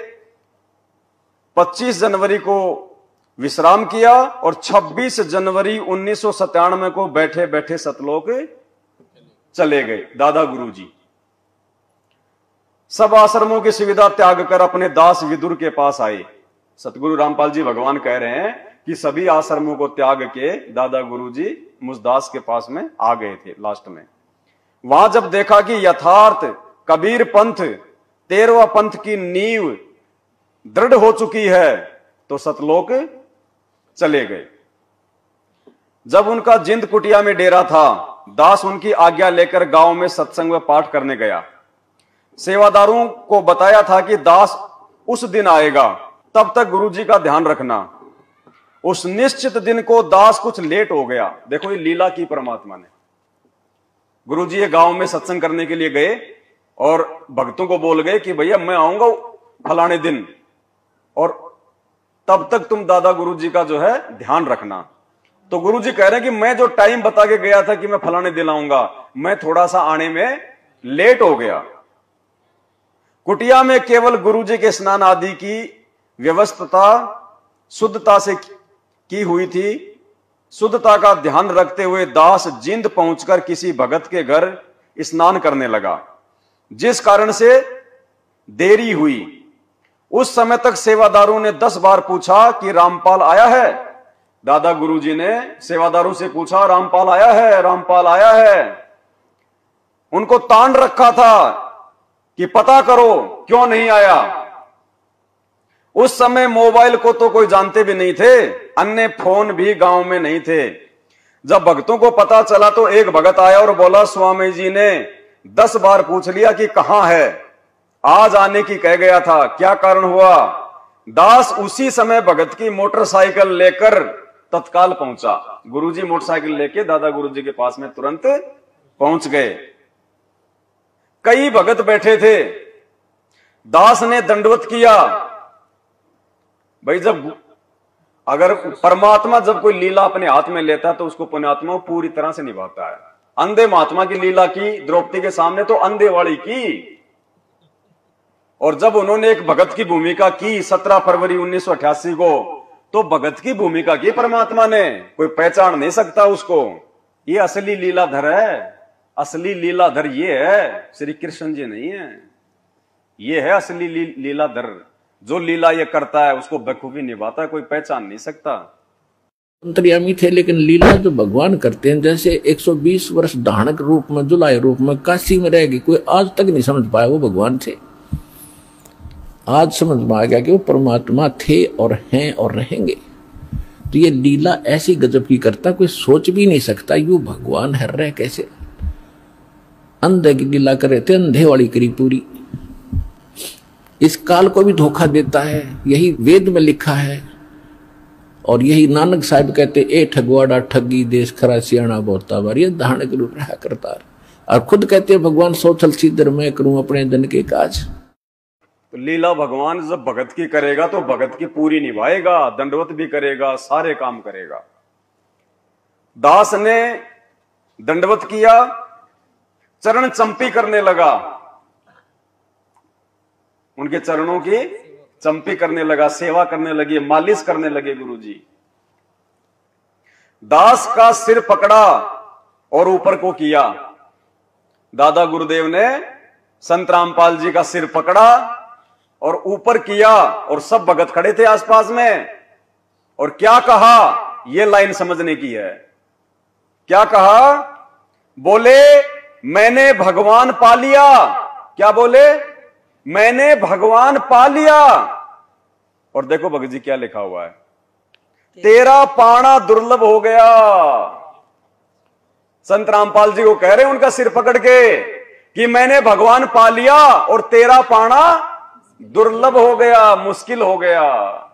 25 जनवरी को विश्राम किया और 26 जनवरी 1997 को बैठे बैठे सतलोक चले गए दादा गुरु जी। सब आश्रमों की सुविधा त्याग कर अपने दास विदुर के पास आए। सतगुरु रामपाल जी भगवान कह रहे हैं कि सभी आश्रमों को त्याग के दादा गुरु जी मुझ दास के पास में आ गए थे लास्ट में। वहां जब देखा कि यथार्थ कबीर पंथ 13वां पंथ की नींव दृढ़ हो चुकी है तो सतलोक चले गए। जब उनका जिंद कुटिया में डेरा था, दास उनकी आज्ञा लेकर गांव में सत्संग व पाठ करने गया। सेवादारों को बताया था कि दास उस दिन आएगा, तब तक गुरुजी का ध्यान रखना। उस निश्चित दिन को दास कुछ लेट हो गया। देखो ये लीला की परमात्मा ने। गुरुजी ये गांव में सत्संग करने के लिए गए और भक्तों को बोल गए कि भैया मैं आऊंगा फलाने दिन, और तब तक तुम दादा गुरुजी का जो है ध्यान रखना। तो गुरुजी कह रहे हैं कि मैं जो टाइम बता के गया था कि मैं फलाने दिन आऊंगा, मैं थोड़ा सा आने में लेट हो गया। कुटिया में केवल गुरुजी के स्नान आदि की व्यवस्था शुद्धता से की हुई थी। शुद्धता का ध्यान रखते हुए दास जिंद पहुंचकर किसी भगत के घर स्नान करने लगा, जिस कारण से देरी हुई। उस समय तक सेवादारों ने 10 बार पूछा कि रामपाल आया है। दादा गुरुजी ने सेवादारों से पूछा, रामपाल आया है, रामपाल आया है। उनको तान रखा था कि पता करो क्यों नहीं आया। उस समय मोबाइल को तो कोई जानते भी नहीं थे, अन्य फोन भी गांव में नहीं थे। जब भक्तों को पता चला तो एक भगत आया और बोला, स्वामी जी ने 10 बार पूछ लिया कि कहां है, आज आने की कह गया था, क्या कारण हुआ। दास उसी समय भगत की मोटरसाइकिल लेकर तत्काल पहुंचा। गुरुजी मोटरसाइकिल लेके दादा गुरुजी के पास में तुरंत पहुंच गए। कई भगत बैठे थे। दास ने दंडवत किया। भाई जब अगर परमात्मा जब कोई लीला अपने हाथ में लेता है तो उसको पुण्यात्मा पूरी तरह से निभाता है। अंधे महात्मा की लीला की द्रौपदी के सामने तो अंधे वाली की, और जब उन्होंने एक भगत की भूमिका की 17 फरवरी 1988 को, तो भगत की भूमिका की परमात्मा ने, कोई पहचान नहीं सकता उसको। ये असली लीलाधर है। असली लीलाधर ये है, श्री कृष्ण जी नहीं है। ये है असली लीलाधर। जो लीला ये करता है उसको बखूबी निभाता है, कोई पहचान नहीं सकता। अंतर्यामी थे, लेकिन लीला जो भगवान करते हैं, जैसे 120 वर्ष धानक रूप में, जुलाय रूप में काशी में रहेगी, कोई आज तक नहीं समझ पाया वो भगवान थे। आज समझ में आ गया कि वो परमात्मा थे और हैं और रहेंगे। तो ये लीला ऐसी गजब की करता, कोई सोच भी नहीं सकता यू भगवान है रहे कैसे। अंधे की लीला करे थे, अंधे वाली करी पूरी। इस काल को भी धोखा देता है, यही वेद में लिखा है। और यही नानक साहब कहते, ए ठगवाड़ा ठगी देश खरा सियाणा बोता बार, ये धानक रूप रहा करता। और खुद कहते भगवान सोचल सीधर मैं करूं अपने जन के काज। तो लीला भगवान जब भगत की करेगा तो भगत की पूरी निभाएगा, दंडवत भी करेगा, सारे काम करेगा। दास ने दंडवत किया, चरण चंपी करने लगा, उनके चरणों की चंपी करने लगा, सेवा करने लगी, मालिश करने लगे गुरुजी। दास का सिर पकड़ा और ऊपर को किया। दादा गुरुदेव ने संत रामपाल जी का सिर पकड़ा और ऊपर किया, और सब भगत खड़े थे आसपास में। और क्या कहा, यह लाइन समझने की है। क्या कहा, बोले मैंने भगवान पा लिया। क्या बोले, मैंने भगवान पा लिया। और देखो भगत जी क्या लिखा हुआ है, तेरा पाना दुर्लभ हो गया। संत रामपाल जी को कह रहे हैं उनका सिर पकड़ के, कि मैंने भगवान पा लिया और तेरा पाना दुर्लभ हो गया, मुश्किल हो गया।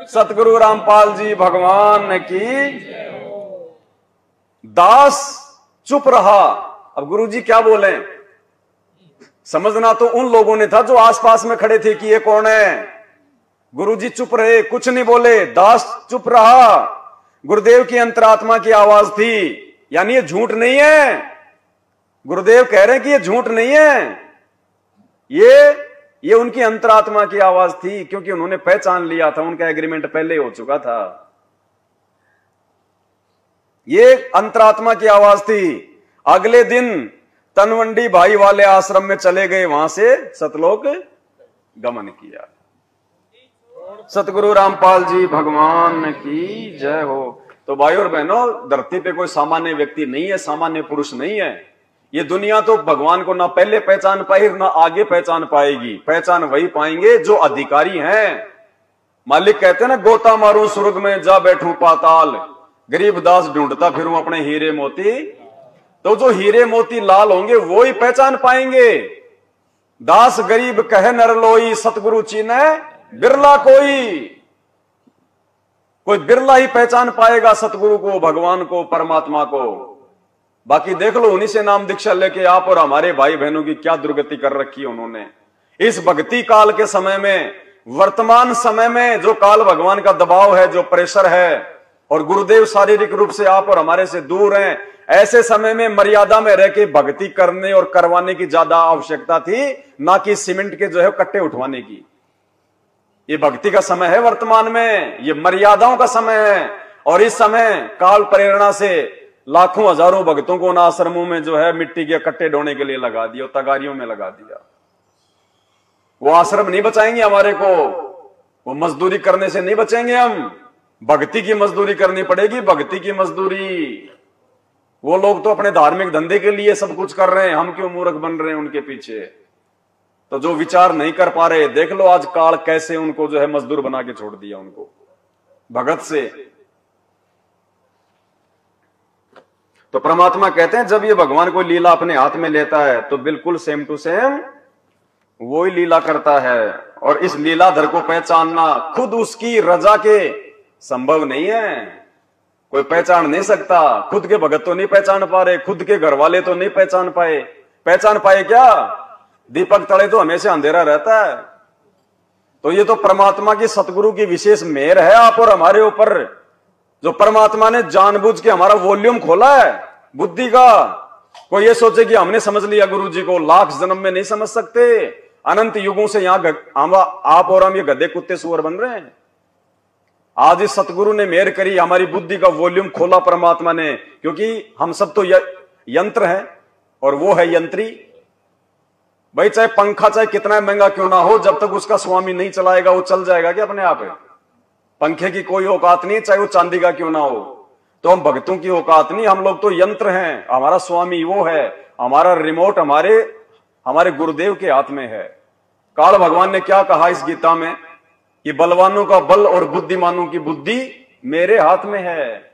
सतगुरु रामपाल जी भगवान की। दास चुप रहा। अब गुरु जी क्या बोले, समझना तो उन लोगों ने था जो आसपास में खड़े थे कि ये कौन है। गुरु जी चुप रहे, कुछ नहीं बोले, दास चुप रहा। गुरुदेव की अंतरात्मा की आवाज थी, यानी ये झूठ नहीं है। गुरुदेव कह रहे हैं कि ये झूठ नहीं है, ये उनकी अंतरात्मा की आवाज थी, क्योंकि उन्होंने पहचान लिया था, उनका एग्रीमेंट पहले हो चुका था। ये अंतरात्मा की आवाज थी। अगले दिन तनवंडी भाई वाले आश्रम में चले गए, वहां से सतलोक गमन किया। सतगुरु रामपाल जी भगवान की जय हो। तो भाई और बहनों, धरती पे कोई सामान्य व्यक्ति नहीं है, सामान्य पुरुष नहीं है। ये दुनिया तो भगवान को ना पहले पहचान पाई ना आगे पहचान पाएगी। पहचान वही पाएंगे जो अधिकारी हैं। मालिक कहते हैं ना, गोता मारूं स्वर्ग में जा बैठूं पाताल, गरीब दास ढूंढता फिरूं अपने हीरे मोती। तो जो हीरे मोती लाल होंगे वो ही पहचान पाएंगे। दास गरीब कहे नर लोई, सतगुरु चीने बिरला कोई बिरला ही पहचान पाएगा सतगुरु को, भगवान को, परमात्मा को। बाकी देख लो, उन्हीं से नाम दीक्षा लेके आप और हमारे भाई बहनों की क्या दुर्गति कर रखी है उन्होंने। इस भक्ति काल के समय में, वर्तमान समय में जो काल भगवान का दबाव है, जो प्रेशर है, और गुरुदेव शारीरिक रूप से आप और हमारे से दूर हैं, ऐसे समय में मर्यादा में रह के भक्ति करने और करवाने की ज्यादा आवश्यकता थी, ना कि सीमेंट के जो है कट्टे उठवाने की। ये भक्ति का समय है वर्तमान में, ये मर्यादाओं का समय है। और इस समय काल प्रेरणा से लाखों हजारों भक्तों को उन आश्रमों में जो है मिट्टी के कट्टे ढोने के लिए लगा दिया, तगारियों में लगा दिया। वो आश्रम नहीं बचाएंगे हमारे को, वो मजदूरी करने से नहीं बचेंगे हम। भक्ति की मजदूरी करनी पड़ेगी, भक्ति की मजदूरी। वो लोग तो अपने धार्मिक धंधे के लिए सब कुछ कर रहे हैं, हम क्यों मूर्ख बन रहे हैं उनके पीछे। तो जो विचार नहीं कर पा रहे, देख लो आज काल कैसे उनको जो है मजदूर बना के छोड़ दिया उनको भगत से। तो परमात्मा कहते हैं जब ये भगवान को लीला अपने हाथ में लेता है तो बिल्कुल सेम टू सेम वो ही लीला करता है। और इस लीलाधर को पहचानना खुद उसकी रजा के संभव नहीं है, कोई पहचान नहीं सकता। खुद के भगत तो नहीं पहचान पा रहे, खुद के घर वाले तो नहीं पहचान पाए। पहचान पाए क्या? दीपक तले तो हमेशा अंधेरा रहता है। तो ये तो परमात्मा की, सतगुरु की विशेष मेहर है आप और हमारे ऊपर, जो परमात्मा ने जानबूझ के हमारा वॉल्यूम खोला है बुद्धि का। कोई ये सोचे कि हमने समझ लिया गुरु जी को, लाख जन्म में नहीं समझ सकते। अनंत युगों से यहां आप और हम ये गधे कुत्ते सुअर बन रहे हैं। आज इस सतगुरु ने मेहर करी, हमारी बुद्धि का वॉल्यूम खोला परमात्मा ने, क्योंकि हम सब तो यंत्र हैं और वो है यंत्री। भाई चाहे पंखा चाहे कितना महंगा क्यों ना हो, जब तक उसका स्वामी नहीं चलाएगा वो चल जाएगा क्या अपने आप है? पंखे की कोई औकात नहीं, चाहे वो चांदी का क्यों ना हो। तो हम भक्तों की औकात नहीं, हम लोग तो यंत्र हैं, हमारा स्वामी वो है, हमारा रिमोट हमारे गुरुदेव के हाथ में है। काल भगवान ने क्या कहा इस गीता में कि बलवानों का बल और बुद्धिमानों की बुद्धि मेरे हाथ में है।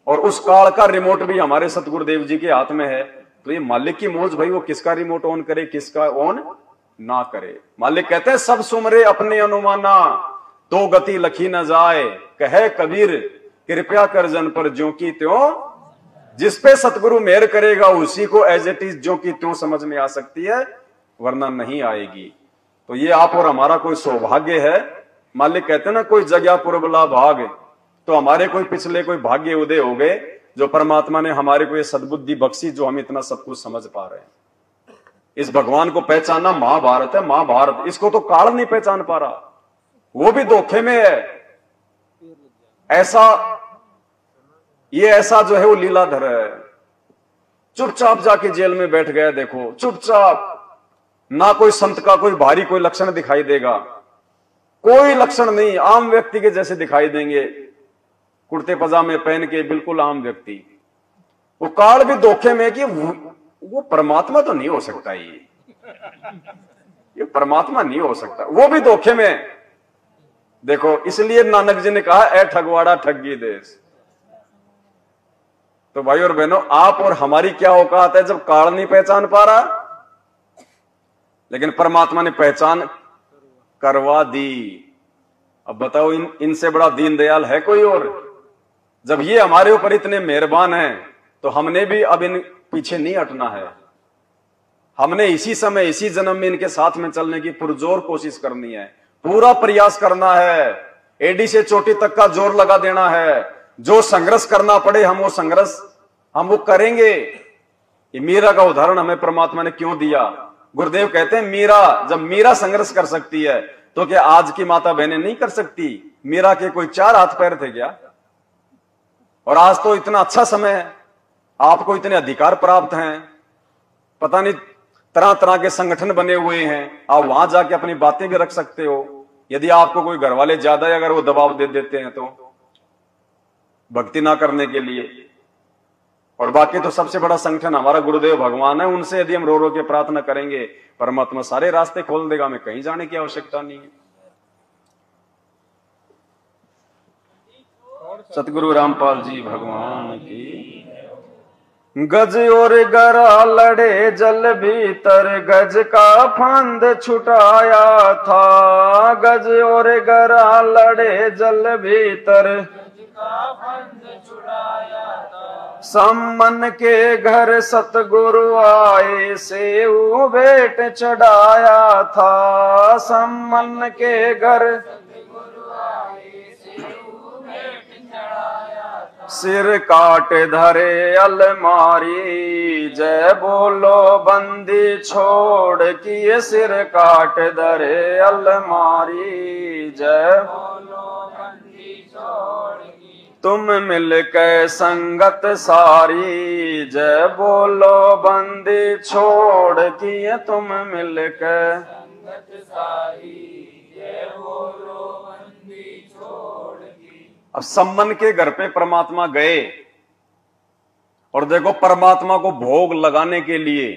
और उस काल का रिमोट भी हमारे सतगुरुदेव जी के हाथ में है। तो ये मालिक की मौज भाई, वो किसका रिमोट ऑन करे किसका ऑन ना करे। मालिक कहते हैं सब सुमरे अपने अनुमाना, तो गति लखी न जाए, कहे कबीर कृपया कर जन पर ज्यों की त्यों। जिस पे सतगुरु मेहर करेगा उसी को एज इट इज ज्यों की त्यों समझ में आ सकती है, वरना नहीं आएगी। तो ये आप और हमारा कोई सौभाग्य है। मालिक कहते हैं ना कोई जगह पुरबला भाग, तो हमारे कोई पिछले कोई भाग्य उदय हो गए जो परमात्मा ने हमारे को ये सद्बुद्धि बख्शी, जो हम इतना सब कुछ समझ पा रहे हैं। इस भगवान को पहचानना महाभारत है, महाभारत। इसको तो काल नहीं पहचान पा रहा, वो भी धोखे में है। ऐसा जो है वो लीलाधर है। चुपचाप जाके जेल में बैठ गया, देखो चुपचाप, ना कोई संत का कोई भारी कोई लक्षण दिखाई देगा, कोई लक्षण नहीं, आम व्यक्ति के जैसे दिखाई देंगे, कुर्ते पजामे पहन के बिल्कुल आम व्यक्ति। वो काल भी धोखे में कि वो परमात्मा तो नहीं हो सकता, ये परमात्मा नहीं हो सकता, वो भी धोखे में। देखो इसलिए नानक जी ने कहा, ए ठगवाड़ा ठगी देश। तो भाई और बहनों, आप और हमारी क्या औकात है जब काल नहीं पहचान पा रहा, लेकिन परमात्मा ने पहचान करवा दी। अब बताओ, इनसे बड़ा दीनदयाल है कोई और? जब ये हमारे ऊपर इतने मेहरबान हैं, तो हमने भी अब इन पीछे नहीं हटना है। हमने इसी समय, इसी जन्म में इनके साथ में चलने की पुरजोर कोशिश करनी है, पूरा प्रयास करना है, एडी से चोटी तक का जोर लगा देना है। जो संघर्ष करना पड़े हम वो संघर्ष हम वो करेंगे। ये मीरा का उदाहरण हमें परमात्मा ने क्यों दिया? गुरुदेव कहते हैं मीरा, जब मीरा संघर्ष कर सकती है तो क्या आज की माता बहनें नहीं कर सकती? मीरा के कोई 4 हाथ पैर थे क्या? और आज तो इतना अच्छा समय है, आपको इतने अधिकार प्राप्त हैं, पता नहीं तरह तरह के संगठन बने हुए हैं, आप वहां जाके अपनी बातें भी रख सकते हो। यदि आपको कोई घर वाले ज्यादा है, अगर वो दबाव दे देते हैं तो भक्ति ना करने के लिए। और बाकी तो सबसे बड़ा संगठन हमारा गुरुदेव भगवान है, उनसे यदि हम रो रो के प्रार्थना करेंगे, परमात्मा सारे रास्ते खोल देगा, हमें कहीं जाने की आवश्यकता नहीं है। सतगुरु रामपाल जी भगवान की। गज और गरा लड़े जल भीतर, गज का फंद छुटाया था। गज और गरा लड़े जल भीतर, सम्मन के घर सतगुरु आए, सेऊ भेंट चढ़ाया था। सम्मन के घर सिर काट धरे अलमारी, जय बोलो बंदी छोड़ किए सिर काट धरे अलमारी। जय बोलो बंदी छोड़ तुम मिलकर संगत सारी, जय बोलो बंदी छोड़ किए तुम मिलकर संगत सारी, जय बोलो बंदी छोड़ की। अब सम्मन के घर पे परमात्मा गए, और देखो परमात्मा को भोग लगाने के लिए,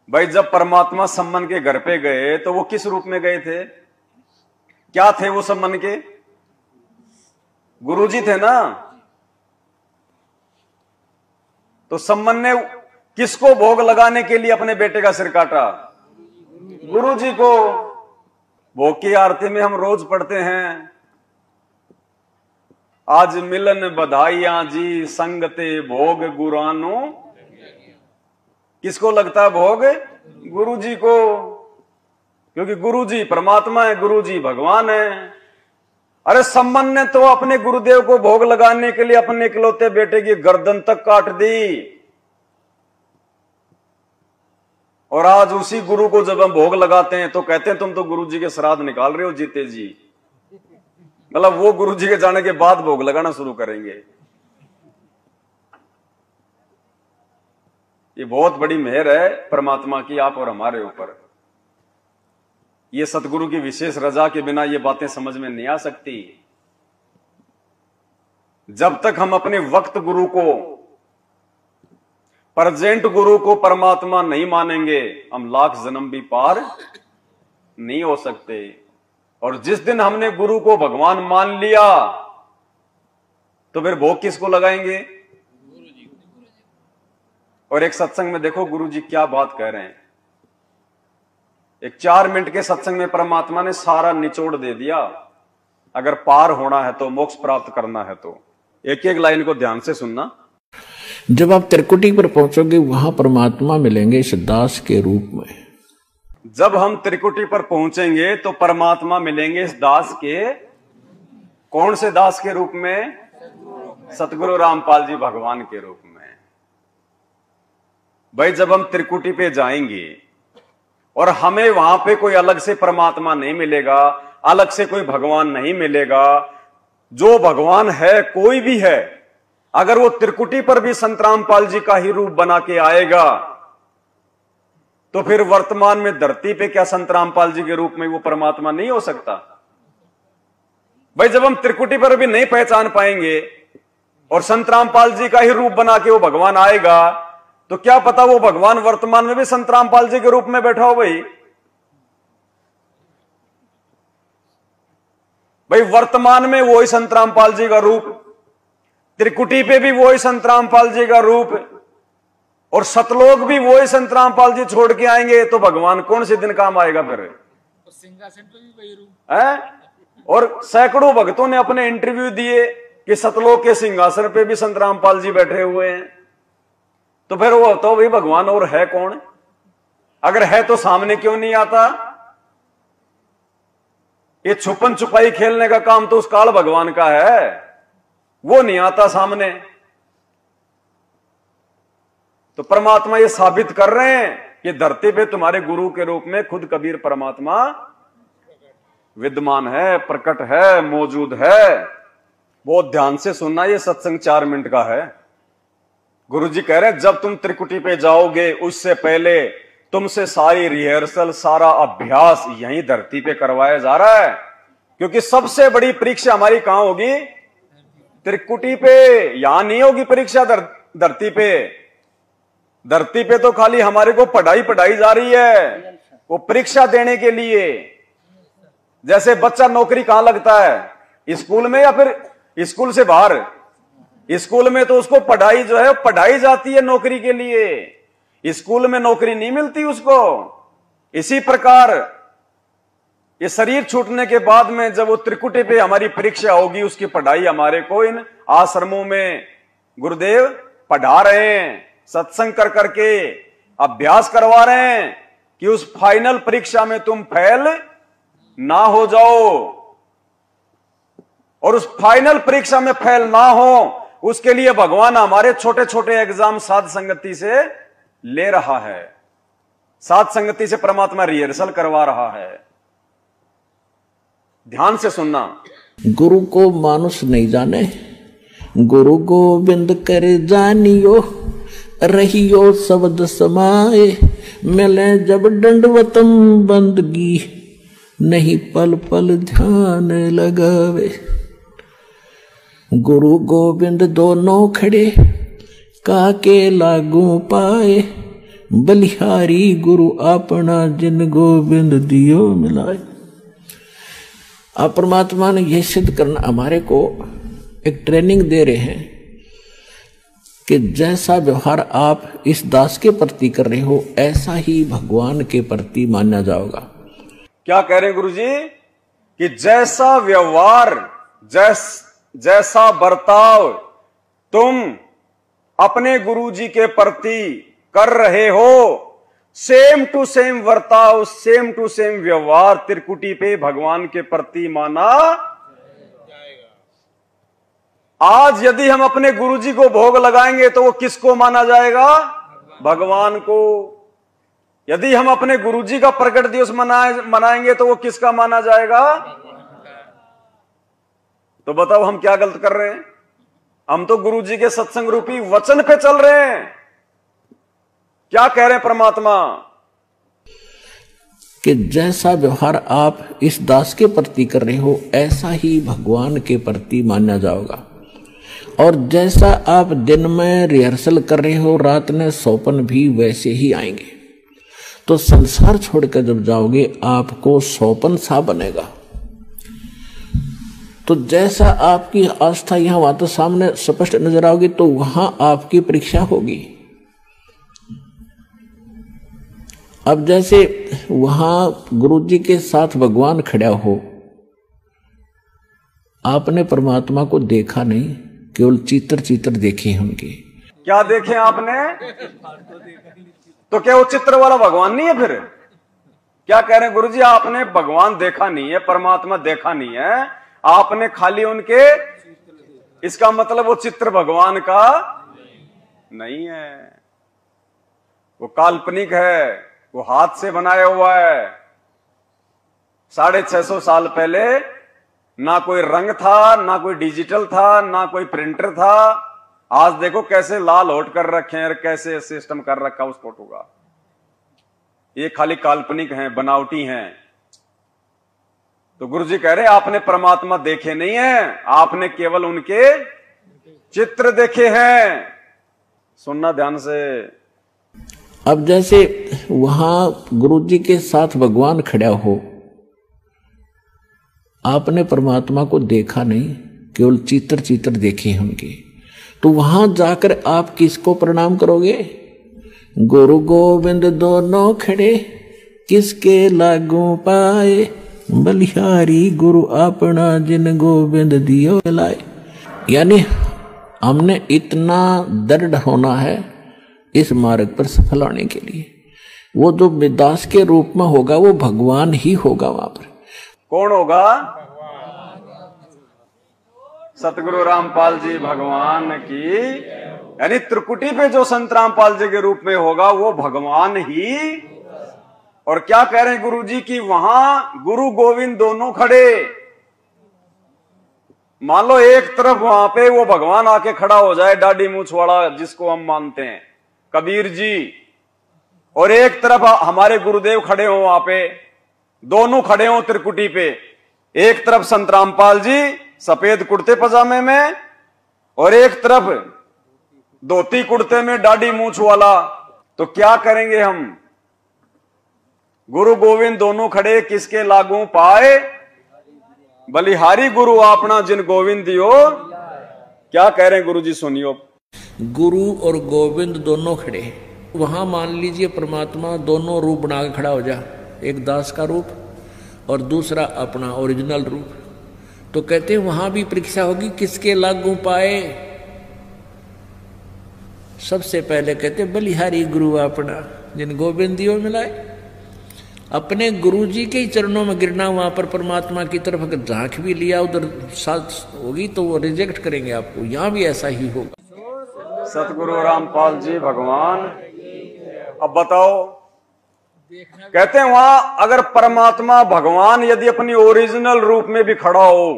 भाई जब परमात्मा सम्मन के घर पे गए तो वो किस रूप में गए थे? क्या थे वो सम्मन के? गुरुजी थे ना। तो सम्मन ने किसको भोग लगाने के लिए अपने बेटे का सिर काटा? गुरुजी को। भोग की आरती में हम रोज पढ़ते हैं, आज मिलन बधाइयां जी संगते भोग गुरानो। किसको लगता है भोग? गुरुजी को, क्योंकि गुरुजी परमात्मा है, गुरुजी भगवान है। अरे सम्मन ने तो अपने गुरुदेव को भोग लगाने के लिए अपने इकलौते बेटे की गर्दन तक काट दी, और आज उसी गुरु को जब हम भोग लगाते हैं तो कहते हैं तुम तो गुरुजी के श्राद्ध निकाल रहे हो जीते जी। मतलब वो गुरुजी के जाने के बाद भोग लगाना शुरू करेंगे। ये बहुत बड़ी मेहर है परमात्मा की आप और हमारे ऊपर। ये सतगुरु की विशेष रजा के बिना ये बातें समझ में नहीं आ सकती। जब तक हम अपने वक्त गुरु को, प्रेजेंट गुरु को परमात्मा नहीं मानेंगे, हम लाख जन्म भी पार नहीं हो सकते। और जिस दिन हमने गुरु को भगवान मान लिया तो फिर भोग किसको लगाएंगे? और एक सत्संग में देखो गुरुजी क्या बात कह रहे हैं। एक 4 मिनट के सत्संग में परमात्मा ने सारा निचोड़ दे दिया। अगर पार होना है तो, मोक्ष प्राप्त करना है तो, एक एक लाइन को ध्यान से सुनना। जब आप त्रिकुटी पर पहुंचोगे वहां परमात्मा मिलेंगे इस दास के रूप में। जब हम त्रिकुटी पर पहुंचेंगे तो परमात्मा मिलेंगे इस दास के, कौन से दास के रूप में? सतगुरु रामपाल जी भगवान के रूप में। भाई जब हम त्रिकुटी पे जाएंगे और हमें वहां पे कोई अलग से परमात्मा नहीं मिलेगा, अलग से कोई भगवान नहीं मिलेगा। जो भगवान है, कोई भी है, अगर वो त्रिकुटी पर भी संत रामपाल जी का ही रूप बना के आएगा तो फिर वर्तमान में धरती पे क्या संत रामपाल जी के रूप में वो परमात्मा नहीं हो सकता? भाई जब हम त्रिकुटी पर भी नहीं पहचान पाएंगे और संत रामपाल जी का ही रूप बना के वो भगवान आएगा तो क्या पता वो भगवान वर्तमान में भी संत रामपाल जी के रूप में बैठा हो। भाई वर्तमान में वो ही संत रामपाल जी का रूप त्रिकुटी पे भी वही संत रामपाल जी का रूप, और सतलोक भी वही संत रामपाल जी छोड़ के आएंगे, तो भगवान कौन से दिन काम आएगा फिर? सिंहासन पे भी वही रूप है। और सैकड़ों भक्तों ने अपने इंटरव्यू दिए कि सतलोक के सिंहासन पे भी संत रामपाल जी बैठे हुए हैं, तो फिर वो तो भाई भगवान और है कौन? अगर है तो सामने क्यों नहीं आता? ये छुपन छुपाई खेलने का काम तो उस काल भगवान का है, वो नहीं आता सामने। तो परमात्मा ये साबित कर रहे हैं कि धरती पे तुम्हारे गुरु के रूप में खुद कबीर परमात्मा विद्यमान है, प्रकट है, मौजूद है। बहुत ध्यान से सुनना, ये सत्संग 4 मिनट का है। गुरुजी कह रहे हैं जब तुम त्रिकुटी पे जाओगे उससे पहले तुमसे सारी रिहर्सल, सारा अभ्यास यहीं धरती पे करवाया जा रहा है, क्योंकि सबसे बड़ी परीक्षा हमारी कहां होगी? त्रिकुटी पे। यहां नहीं होगी परीक्षा धरती पे। धरती पे तो खाली हमारे को पढ़ाई जा रही है, वो परीक्षा देने के लिए। जैसे बच्चा नौकरी कहां लगता है? स्कूल में या फिर स्कूल से बाहर? स्कूल में तो उसको पढ़ाई जो है पढ़ाई जाती है नौकरी के लिए, स्कूल में नौकरी नहीं मिलती उसको। इसी प्रकार ये शरीर छूटने के बाद में जब वो त्रिकुटी पे हमारी परीक्षा होगी, उसकी पढ़ाई हमारे को इन आश्रमों में गुरुदेव पढ़ा रहे हैं, सत्संग कर करके अभ्यास करवा रहे हैं कि उस फाइनल परीक्षा में तुम फेल ना हो जाओ। और उस फाइनल परीक्षा में फेल ना हो, उसके लिए भगवान हमारे छोटे छोटे एग्जाम साध संगति से ले रहा है। साध संगति से परमात्मा रिहर्सल करवा रहा है। ध्यान से सुनना। गुरु को मानुष नहीं जाने, गुरु गोविंद कर जानियो, रहियो शब्द समाए, मिले जब दंडवतम बंदगी, नहीं पल पल ध्यान लगावे। गुरु गोविंद दोनों खड़े, काके लागू पाए, बलिहारी गुरु अपना जिन गोविंद दियो मिलाए। आप परमात्मा ने यह सिद्ध करना हमारे को एक ट्रेनिंग दे रहे हैं कि जैसा व्यवहार आप इस दास के प्रति कर रहे हो, ऐसा ही भगवान के प्रति माना जाएगा। क्या कह रहे हैं गुरुजी? कि जैसा व्यवहार, जैसा बर्ताव तुम अपने गुरुजी के प्रति कर रहे हो, सेम टू सेम बर्ताव, सेम टू सेम व्यवहार त्रिकुटी पे भगवान के प्रति माना जाएगा। आज यदि हम अपने गुरुजी को भोग लगाएंगे तो वो किसको माना जाएगा? भगवान को। यदि हम अपने गुरुजी का प्रकट दिवस मनाएंगे तो वो किसका माना जाएगा? तो बताओ हम क्या गलत कर रहे हैं? हम तो गुरुजी के सत्संग रूपी वचन पे चल रहे हैं। क्या कह रहे हैं परमात्मा? कि जैसा व्यवहार आप इस दास के प्रति कर रहे हो, ऐसा ही भगवान के प्रति माना जाएगा। और जैसा आप दिन में रिहर्सल कर रहे हो, रात में सौपन भी वैसे ही आएंगे। तो संसार छोड़कर जब जाओगे आपको सौपन सा बनेगा। तो जैसा आपकी आस्था यहां वहां तो सामने स्पष्ट नजर आओगी, तो वहां आपकी परीक्षा होगी। अब जैसे वहां गुरुजी के साथ भगवान खड़ा हो, आपने परमात्मा को देखा नहीं, केवल चित्र देखे उनके। क्या देखे आपने? तो क्या वो चित्र वाला भगवान नहीं है फिर? क्या कह रहे हैं गुरुजी? आपने भगवान देखा नहीं है, परमात्मा देखा नहीं है, आपने खाली उनके, इसका मतलब वो चित्र भगवान का नहीं है, वो काल्पनिक है, वो हाथ से बनाया हुआ है। 650 साल पहले ना कोई रंग था, ना कोई डिजिटल था, ना कोई प्रिंटर था। आज देखो कैसे लाल होट कर रखे हैं और कैसे सिस्टम कर रखा उस फोटो का। ये खाली काल्पनिक हैं, बनावटी हैं। तो गुरुजी कह रहे आपने परमात्मा देखे नहीं है, आपने केवल उनके चित्र देखे हैं। सुनना ध्यान से। अब जैसे वहां गुरुजी के साथ भगवान खड़ा हो, आपने परमात्मा को देखा नहीं, केवल चित्र देखे उनके। तो वहां जाकर आप किसको प्रणाम करोगे? गुरु गोविंद दोनों खड़े किसके लागू पाए, बलिहारी गुरु अपना जिन गोविंद दियो लाए। यानी हमने इतना दृढ़ होना है इस मार्ग पर सफल होने के लिए। वो जो दास के रूप में होगा वो भगवान ही होगा वहां पर। कौन होगा? सतगुरु रामपाल जी भगवान की। यानी त्रिकुटी पे जो संत रामपाल जी के रूप में होगा वो भगवान ही। और क्या कह रहे हैं गुरु जी की वहां गुरु गोविंद दोनों खड़े। मान लो एक तरफ वहां पे वो भगवान आके खड़ा हो जाए, दाढ़ी मूछ वाला जिसको हम मानते हैं कबीर जी, और एक तरफ हमारे गुरुदेव खड़े हो वहां पे, दोनों खड़े हो त्रिकुटी पे। एक तरफ संत रामपाल जी सफेद कुर्ते पजामे में और एक तरफ धोती कुर्ते में दाढ़ी मूछ वाला। तो क्या करेंगे हम? गुरु गोविंद दोनों खड़े किसके लागू पाए, बलिहारी गुरु अपना जिन गोविंद दियो। क्या कह रहे हैं गुरु जी सुनियो। गुरु और गोविंद दोनों खड़े, वहां मान लीजिए परमात्मा दोनों रूप बना के खड़ा हो जा, एक दास का रूप और दूसरा अपना ओरिजिनल रूप। तो कहते हैं वहां भी परीक्षा होगी किसके लागू पाए। सबसे पहले कहते बलिहारी गुरु अपना जिन गोविंद दियो मिलाए। अपने गुरु जी के ही चरणों में गिरना, वहां पर परमात्मा की तरफ अगर झांक भी लिया उधर साथ होगी तो वो रिजेक्ट करेंगे आपको। यहां भी ऐसा ही होगा। सतगुरु रामपाल जी भगवान। अब बताओ, कहते हैं वहां अगर परमात्मा भगवान यदि अपनी ओरिजिनल रूप में भी खड़ा हो,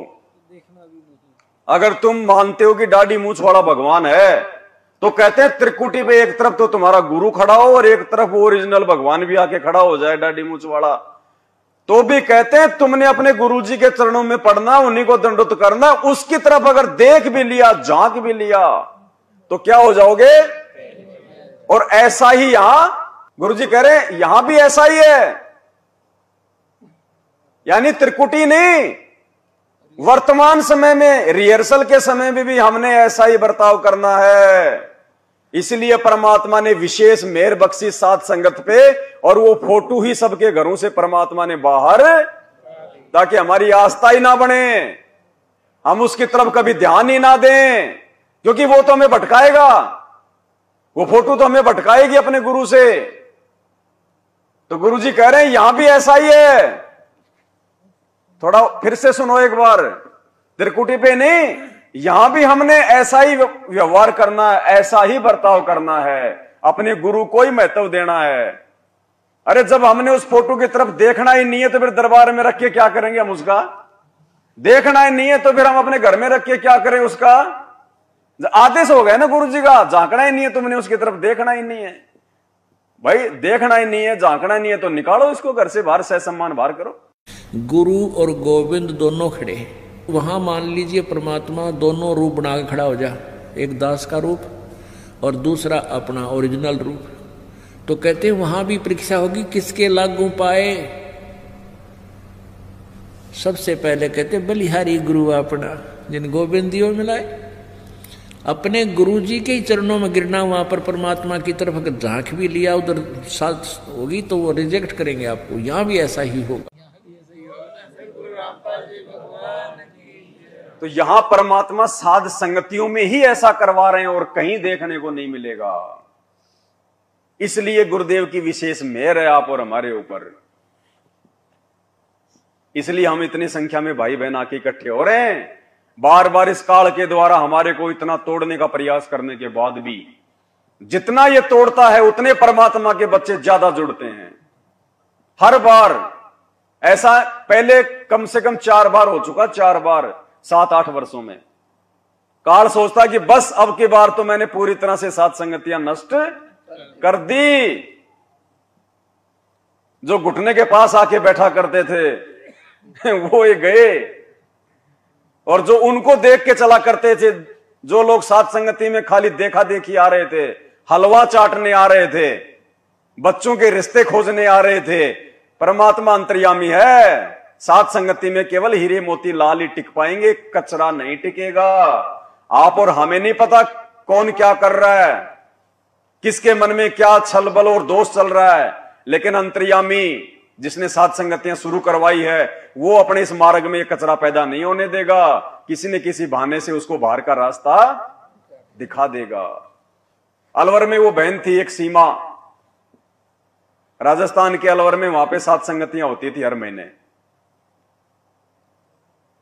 अगर तुम मानते हो कि दाढ़ी मूछ वाला भगवान है, तो कहते हैं त्रिकुटी पे एक तरफ तो तुम्हारा गुरु खड़ा हो और एक तरफ ओरिजिनल भगवान भी आके खड़ा हो जाए दाढ़ी मूछ वाला, तो भी कहते हैं तुमने अपने गुरु जी के चरणों में पड़ना, उन्हीं को दंडोत करना। उसकी तरफ अगर देख भी लिया, झांक भी लिया, तो क्या हो जाओगे? और ऐसा ही यहां गुरु जी कह रहे हैं, यहां भी ऐसा ही है। यानी त्रिकुटी नहीं, वर्तमान समय में रिहर्सल के समय में भी हमने ऐसा ही बर्ताव करना है। इसलिए परमात्मा ने विशेष मेहर बख्शी साथ संगत पे, और वो फोटो ही सबके घरों से परमात्मा ने बाहर, ताकि हमारी आस्था ही ना बने, हम उसकी तरफ कभी ध्यान ही ना दें, क्योंकि वो तो हमें भटकाएगा, वो फोटो तो हमें भटकाएगी अपने गुरु से। तो गुरु जी कह रहे हैं यहां भी ऐसा ही है। थोड़ा फिर से सुनो एक बार, त्रिकुटी पे नहीं, यहां भी हमने ऐसा ही व्यवहार करना है, ऐसा ही बर्ताव करना है, अपने गुरु को ही महत्व देना है। अरे जब हमने उस फोटो की तरफ देखना ही नहीं है तो फिर दरबार में रख के क्या करेंगे हम उसका? देखना ही नहीं है तो फिर हम अपने घर में रख के क्या करें उसका? आदेश हो गया ना गुरु जी का, झांकना ही नहीं है तुमने उसकी तरफ, देखना ही नहीं है। भाई देखना ही नहीं है, झांकना ही नहीं है तो निकालो इसको घर से बाहर, सह सम्मान बाहर करो। गुरु और गोविंद दोनों खड़े, वहां मान लीजिए परमात्मा दोनों रूप बना के खड़ा हो जा, एक दास का रूप और दूसरा अपना ओरिजिनल रूप। तो कहते हैं वहां भी परीक्षा होगी किसके लागू पाए। सबसे पहले कहते बलिहारी गुरु अपना जिन गोविंद दियो मिलाए। अपने गुरु जी के ही चरणों में गिरना, वहां पर परमात्मा की तरफ अगर झांक भी लिया उधर साथ होगी तो वो रिजेक्ट करेंगे आपको। यहां भी ऐसा ही होगा। तो यहां परमात्मा साध संगतियों में ही ऐसा करवा रहे हैं और कहीं देखने को नहीं मिलेगा। इसलिए गुरुदेव की विशेष मेहर है आप और हमारे ऊपर। इसलिए हम इतनी संख्या में भाई बहन आके इकट्ठे हो रहे हैं। बार बार इस काल के द्वारा हमारे को इतना तोड़ने का प्रयास करने के बाद भी जितना ये तोड़ता है उतने परमात्मा के बच्चे ज्यादा जुड़ते हैं। हर बार ऐसा पहले कम से कम 4 बार हो चुका, 4 बार 7-8 वर्षों में। काल सोचता कि बस अब की बार तो मैंने पूरी तरह से सात संगतियां नष्ट कर दी। जो घुटने के पास आके बैठा करते थे वो ये गए, और जो उनको देख के चला करते थे, जो लोग सात संगति में खाली देखा देखी आ रहे थे, हलवा चाटने आ रहे थे, बच्चों के रिश्ते खोजने आ रहे थे, परमात्मा अंतर्यामी है। सात संगति में केवल हीरे मोती लाल ही टिक पाएंगे, कचरा नहीं टिकेगा। आप और हमें नहीं पता कौन क्या कर रहा है, किसके मन में क्या छल बल और दोष चल रहा है, लेकिन अंतर्यामी जिसने साध संगतियां शुरू करवाई है वो अपने इस मार्ग में कचरा पैदा नहीं होने देगा। किसी न किसी बहाने से उसको बाहर का रास्ता दिखा देगा। अलवर में वो बहन थी एक सीमा, राजस्थान के अलवर में, वहां पे साध संगतियां होती थी हर महीने।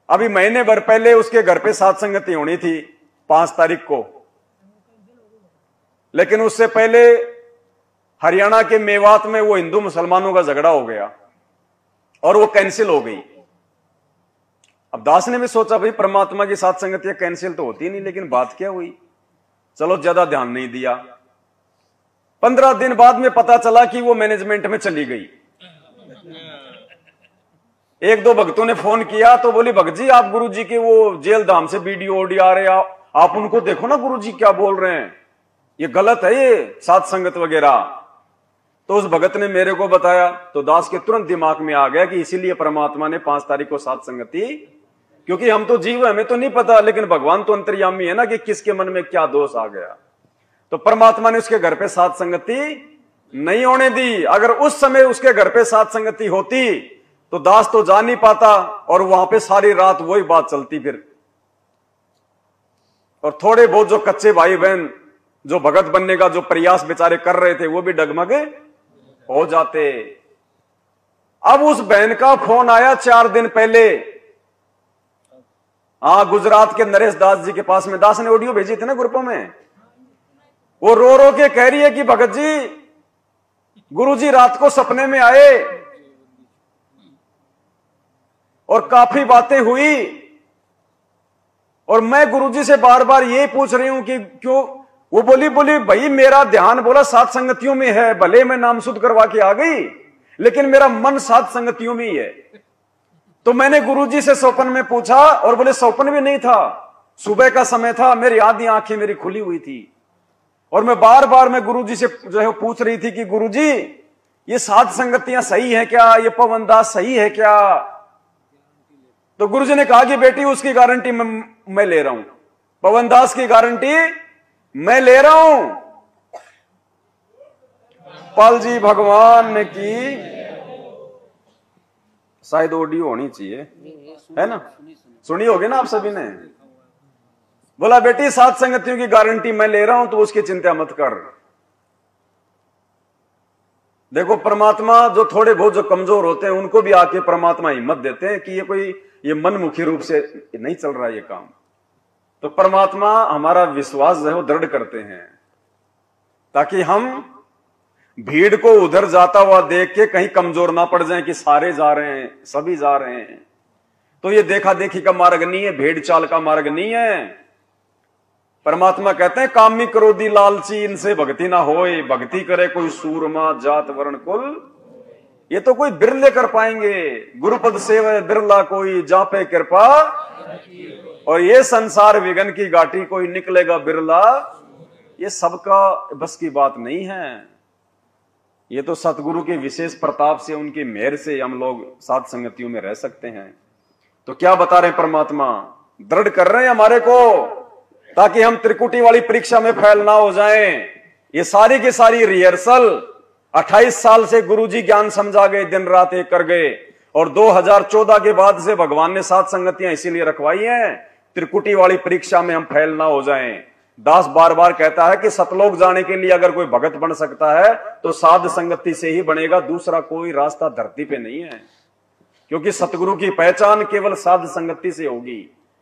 अभी महीने भर पहले उसके घर पे साध संगति होनी थी 5 तारीख को, लेकिन उससे पहले हरियाणा के मेवात में वो हिंदू मुसलमानों का झगड़ा हो गया और वो कैंसिल हो गई। अब दास ने भी सोचा भाई परमात्मा की साथ संगतियां कैंसिल तो होती नहीं, लेकिन बात क्या हुई, चलो ज्यादा ध्यान नहीं दिया। 15 दिन बाद में पता चला कि वो मैनेजमेंट में चली गई। 1-2 भक्तों ने फोन किया तो बोली भगत जी आप गुरु जी के वो जेल धाम से वीडियो ऑडियो आ रहे हैं, आप उनको देखो ना गुरु जी क्या बोल रहे हैं, ये गलत है ये साथ संगत वगैरह। तो उस भगत ने मेरे को बताया तो दास के तुरंत दिमाग में आ गया कि इसीलिए परमात्मा ने 5 तारीख को साथ संगति, क्योंकि हम तो जीव हमें तो नहीं पता, लेकिन भगवान तो अंतर्यामी है ना कि किसके मन में क्या दोष आ गया। तो परमात्मा ने उसके घर पे साथ संगति नहीं होने दी। अगर उस समय उसके घर पे साथ संगति होती तो दास तो जा नहीं पाता और वहां पे सारी रात वही बात चलती फिर। और थोड़े बहुत जो कच्चे भाई बहन जो भगत बनने का जो प्रयास बेचारे कर रहे थे वो भी डगमग हो जाते। अब उस बहन का फोन आया 4 दिन पहले, गुजरात के नरेश दास जी के पास में, दास ने ऑडियो भेजी थी ना ग्रुपों में, वो रो रो के कह रही है कि भगत जी गुरुजी रात को सपने में आए और काफी बातें हुई और मैं गुरुजी से बार बार ये पूछ रही हूं कि क्यों। वो बोली भाई मेरा ध्यान बोला सात संगतियों में है, भले मैं नाम शुद्ध करवा के आ गई लेकिन मेरा मन सात संगतियों में ही है। तो मैंने गुरुजी से स्वप्न में पूछा और बोले स्वप्न भी नहीं था, सुबह का समय था, मेरी आधी आंखें मेरी खुली हुई थी और मैं बार बार मैं गुरुजी से जो है पूछ रही थी कि गुरुजी ये सात संगतियां सही है क्या, ये पवनदास सही है क्या। तो गुरुजी ने कहा कि बेटी उसकी गारंटी मैं ले रहा हूं, पवनदास की गारंटी मैं ले रहा हूं। पाल जी भगवान की शायद ऑडियो होनी चाहिए, है ना, सुनी होगी ना आप सभी ने। बोला बेटी सात संगतियों की गारंटी मैं ले रहा हूं तो उसकी चिंता मत कर। देखो परमात्मा जो थोड़े बहुत जो कमजोर होते हैं उनको भी आके परमात्मा हिम्मत देते हैं कि ये मनमुखी रूप से नहीं चल रहा ये काम। तो परमात्मा हमारा विश्वास जो है वो दृढ़ करते हैं ताकि हम भीड़ को उधर जाता हुआ देख के कहीं कमजोर ना पड़ जाएं कि सारे जा रहे हैं, सभी जा रहे हैं। तो ये देखा देखी का मार्ग नहीं है, भेड़ चाल का मार्ग नहीं है। परमात्मा कहते हैं कामी क्रोधी लालची इनसे भक्ति ना होए, भक्ति करे कोई सूरमा जात वर्ण कुल, ये तो कोई बिरले कर पाएंगे। गुरुपद सेवा बिरला कोई जापे कृपा, और ये संसार विघन की घाटी कोई निकलेगा बिरला, ये सबका बस की बात नहीं है। ये तो सतगुरु के विशेष प्रताप से, उनकी मेहर से हम लोग सात संगतियों में रह सकते हैं। तो क्या बता रहे हैं परमात्मा, दृढ़ कर रहे हैं हमारे को ताकि हम त्रिकुटी वाली परीक्षा में फेल ना हो जाएं। ये सारी की सारी रिहर्सल 28 साल से गुरुजी ज्ञान समझा गए, दिन रात एक कर गए, और 2014 के बाद से भगवान ने सात संगतियां इसीलिए रखवाई हैं त्रिकुटी वाली परीक्षा में हम फेल ना हो जाएं। दास बार बार कहता है कि सतलोक जाने के लिए अगर कोई भगत बन सकता है तो साध संगति से ही बनेगा, दूसरा कोई रास्ता धरती पे नहीं है। क्योंकि सतगुरु की पहचान केवल साध संगति से होगी।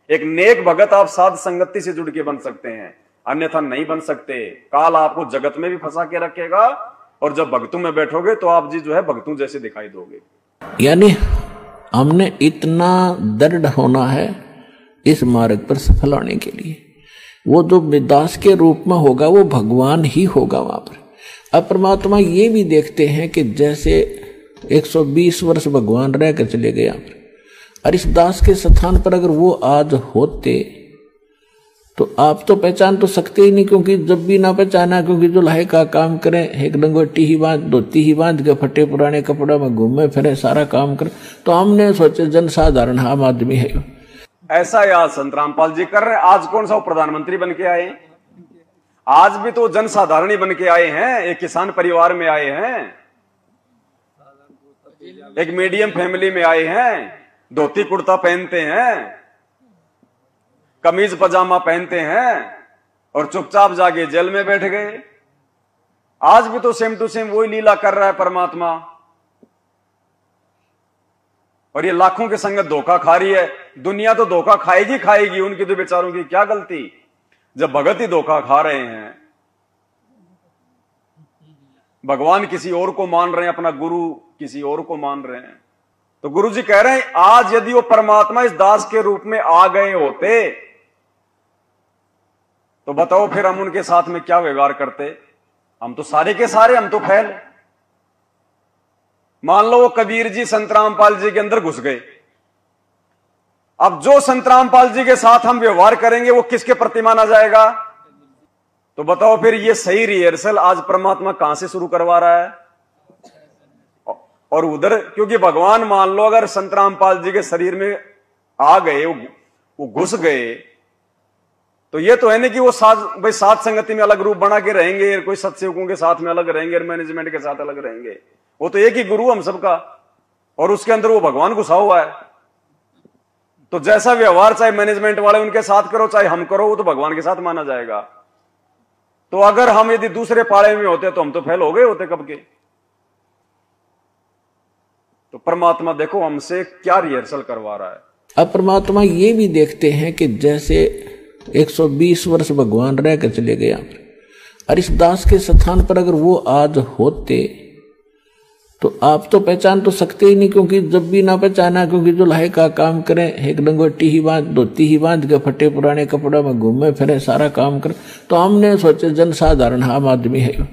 एक नेक भगत आप साध संगति से जुड़ के बन सकते हैं, अन्यथा नहीं बन सकते। काल आपको जगत में भी फंसा के रखेगा और जब भक्तों में बैठोगे तो आप जी जो है भक्तों जैसे दिखाई दोगे। यानी हमने इतना दृढ़ होना है इस मार्ग पर सफल होने के लिए। वो जो दास के रूप में होगा वो भगवान ही होगा वहां पर। अब परमात्मा ये भी देखते हैं कि जैसे 120 वर्ष भगवान रह कर चले गए यहाँ पर, और इस दास के स्थान पर अगर वो आज होते तो आप तो पहचान तो सकते ही नहीं, क्योंकि जब भी ना पहचाना, क्योंकि जो लाहे का काम करें, एक लंगोटी ही बांध, धोती ही बांध के फटे पुराने कपड़ों में घूमे फिरे, सारा काम करें, तो हमने सोचे जन साधारण आम आदमी है। ऐसा याद संत रामपाल जी कर रहे हैं। आज कौन सा प्रधानमंत्री बन के आए, आज भी तो जनसाधारण बन के आए हैं, एक किसान परिवार में आए हैं, एक मीडियम फैमिली में आए हैं, धोती कुर्ता पहनते हैं, कमीज पजामा पहनते हैं और चुपचाप जाके जेल में बैठ गए। आज भी तो सेम टू सेम वही लीला कर रहा है परमात्मा, और ये लाखों के संगत धोखा खा रही है। दुनिया तो धोखा खाएगी खाएगी, उनकी तो बेचारों की क्या गलती जब भगत ही धोखा खा रहे हैं। भगवान किसी और को मान रहे हैं, अपना गुरु किसी और को मान रहे हैं। तो गुरु जी कह रहे हैं आज यदि वो परमात्मा इस दास के रूप में आ गए होते तो बताओ फिर हम उनके साथ में क्या व्यवहार करते। हम तो सारे के सारे, हम तो फैल। मान लो वो कबीर जी संत रामपाल जी के अंदर घुस गए, अब जो संत रामपाल जी के साथ हम व्यवहार करेंगे वो किसके प्रति माना जाएगा। तो बताओ फिर ये सही रिहर्सल आज परमात्मा कहां से शुरू करवा रहा है। और उधर क्योंकि भगवान मान लो अगर संत रामपाल जी के शरीर में आ गए, वो घुस गए, तो ये तो है नहीं कि वो भाई सात संगति में अलग रूप बना के रहेंगे, कोई सत्सेवकों के साथ में अलग रहेंगे, मैनेजमेंट के साथ अलग रहेंगे। वो तो एक ही गुरु हम सबका, और उसके अंदर वो भगवान घुसा हुआ है। तो जैसा व्यवहार चाहे मैनेजमेंट वाले उनके साथ करो चाहे हम करो, वो तो भगवान के साथ माना जाएगा। तो अगर हम यदि दूसरे पाड़े में होते तो हम तो फेल हो गए होते कब के। तो परमात्मा देखो हमसे क्या रिहर्सल करवा रहा है। अब परमात्मा ये भी देखते हैं कि जैसे 120 वर्ष भगवान रह कर चले गए यहाँ पर, और इस दास के स्थान पर अगर वो आज होते तो आप तो पहचान तो सकते ही नहीं, क्योंकि जब भी ना पहचाना, क्योंकि जो लाहे का काम करें, एक लंगोटी ही बांध, धोती ही बांध के फटे पुराने कपड़ों में घूमे फिरे, सारा काम करें, तो हमने सोचे जनसाधारण आम आदमी है।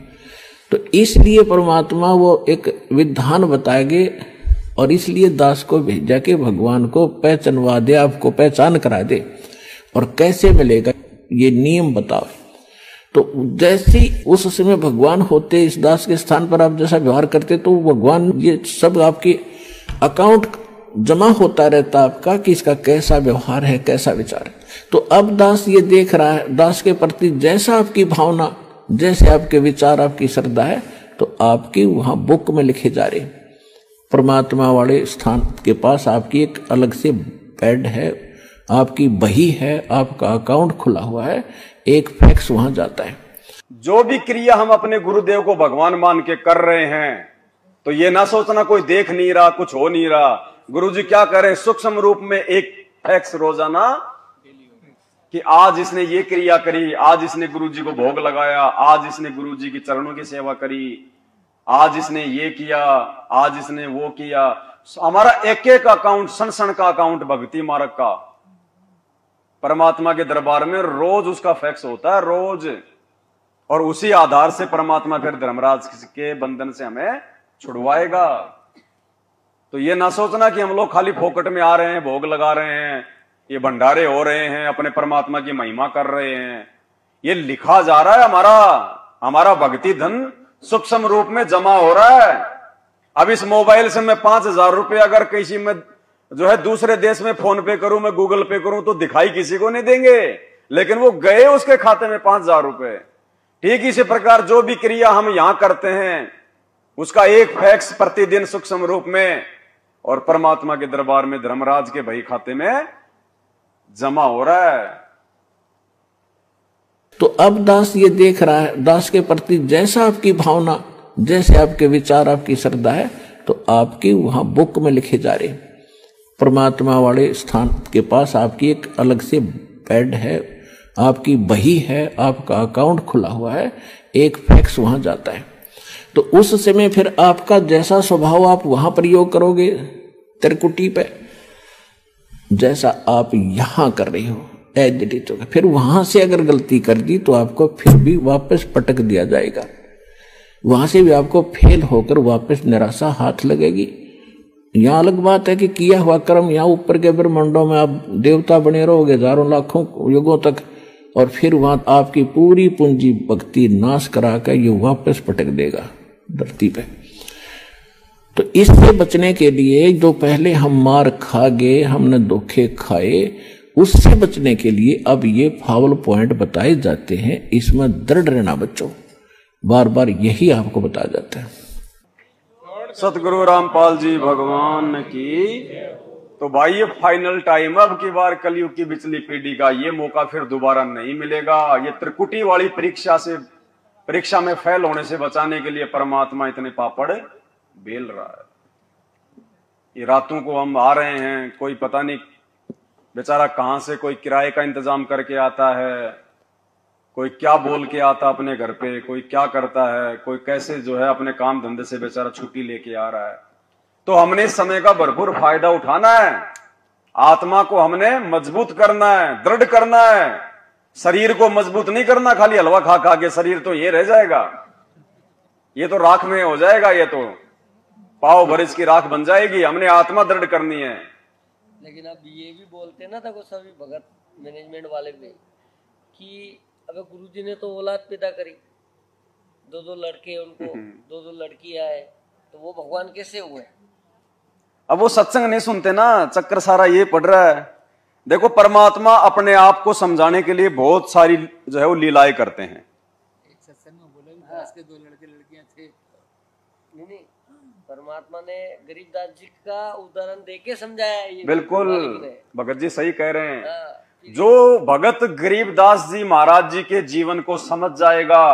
तो इसलिए परमात्मा वो एक विधान बताएंगे और इसलिए दास को भेजा के भगवान को पहचानवा दे, आपको पहचान करा दे। और कैसे मिलेगा ये नियम बताओ। तो जैसे उस समय भगवान होते इस दास के स्थान पर, आप जैसा व्यवहार करते तो भगवान ये सब आपके अकाउंट जमा होता रहता आपका कि इसका कैसा व्यवहार है, कैसा विचार है। तो अब दास ये देख रहा है, दास के प्रति जैसा आपकी भावना, जैसे आपके विचार, आपकी श्रद्धा है, तो आपकी वहां बुक में लिखे जा रहे। परमात्मा वाले स्थान के पास आपकी एक अलग से बेड है, आपकी बही है, आपका अकाउंट खुला हुआ है, एक फैक्स वहां जाता है। जो भी क्रिया हम अपने गुरुदेव को भगवान मान के कर रहे हैं, तो ये ना सोचना कोई देख नहीं रहा, कुछ हो नहीं रहा। गुरुजी क्या करें, सूक्ष्म रूप में एक फैक्स रोजाना कि आज इसने ये क्रिया करी, आज इसने गुरुजी को भोग लगाया, आज इसने गुरुजी की चरणों की सेवा करी, आज इसने ये किया, आज इसने वो किया। हमारा एक एक अकाउंट, सन सन का अकाउंट भक्ति मार्ग का परमात्मा के दरबार में रोज उसका फैक्स होता है, रोज। और उसी आधार से परमात्मा फिर धर्मराज के बंधन से हमें छुड़वाएगा। तो ये ना सोचना कि हम लोग खाली फोकट में आ रहे हैं, भोग लगा रहे हैं, ये भंडारे हो रहे हैं, अपने परमात्मा की महिमा कर रहे हैं। ये लिखा जा रहा है, हमारा भक्ति धन सूक्ष्म रूप में जमा हो रहा है। अब इस मोबाइल से मैं 5,000 रुपये अगर किसी में जो है दूसरे देश में फोन पे करूं, मैं गूगल पे करूं, तो दिखाई किसी को नहीं देंगे, लेकिन वो गए उसके खाते में 5,000 रुपये। ठीक इसी प्रकार जो भी क्रिया हम यहां करते हैं उसका एक फैक्स प्रतिदिन सूक्ष्म रूप में और परमात्मा के दरबार में धर्मराज के भाई खाते में जमा हो रहा है। तो अब दास ये देख रहा है, दास के प्रति जैसा आपकी भावना, जैसे आपके विचार, आपकी श्रद्धा है, तो आपकी वहां बुक में लिखे जा रहे। परमात्मा वाले स्थान के पास आपकी एक अलग से बेड है, आपकी बही है, आपका अकाउंट खुला हुआ है, एक फैक्स वहां जाता है। तो उस समय फिर आपका जैसा स्वभाव आप वहां प्रयोग करोगे त्रिकुटी पे, जैसा आप यहां कर रही हो एडिट होगा। फिर वहां से अगर गलती कर दी तो आपको फिर भी वापस पटक दिया जाएगा, वहां से भी आपको फेल होकर वापस निराशा हाथ लगेगी। यहां अलग बात है कि किया हुआ कर्म यहाँ ऊपर के ब्रह्मांडों में आप देवता बने रहोगे हजारों लाखों युगों तक, और फिर वहां आपकी पूरी पूंजी भक्ति नाश करा कर ये वापस पटक देगा धरती पे। तो इससे बचने के लिए जो पहले हम मार खा गए, हमने धोखे खाए, उससे बचने के लिए अब ये फाउल पॉइंट बताए जाते हैं, इसमें दृढ़ रहना बच्चों, बार बार यही आपको बताया जाता है। सतगुरु रामपाल जी भगवान की। तो भाई ये फाइनल टाइम, अब की बार कलयुग की बिचली पीढ़ी का ये मौका फिर दोबारा नहीं मिलेगा। ये त्रिकुटी वाली परीक्षा में फेल होने से बचाने के लिए परमात्मा इतने पापड़ बेल रहा है। ये रातों को हम आ रहे हैं, कोई पता नहीं बेचारा कहां से कोई किराए का इंतजाम करके आता है, कोई क्या बोल के आता अपने घर पे, कोई क्या करता है, कोई कैसे जो है अपने काम धंधे से बेचारा छुट्टी लेके आ रहा है। तो हमने इस समय का भरपूर फायदा उठाना है। आत्मा को हमने मजबूत करना है, दृढ़ करना है। शरीर को मजबूत नहीं करना खाली हलवा खा खा के, शरीर तो ये रह जाएगा, ये तो राख में हो जाएगा, ये तो पाव भर इसकी राख बन जाएगी। हमने आत्मा दृढ़ करनी है। लेकिन अब ये भी बोलते हैं ना, देखो सभी भगत मैनेजमेंट वाले भी, कि अबे गुरुजी ने तो औलाद पैदा करी, दो लड़के, उनको दो लड़कियां है, तो वो भगवान कैसे हुए? अब वो सत्संग नहीं सुनते ना, चक्कर सारा ये पड़ रहा है। देखो परमात्मा अपने आप को समझाने के लिए बहुत सारी जो है वो लीलाएं करते हैं। एक सत्संग में बोला भी दास के 2 लड़के लड़कियां थे। नहीं, परमात्मा ने गरीबदास जी का उदाहरण देके समझाया है। बिल्कुल भगत जी सही कह रहे हैं। जो भगत गरीबदास जी महाराज जी के जीवन को समझ जाएगा,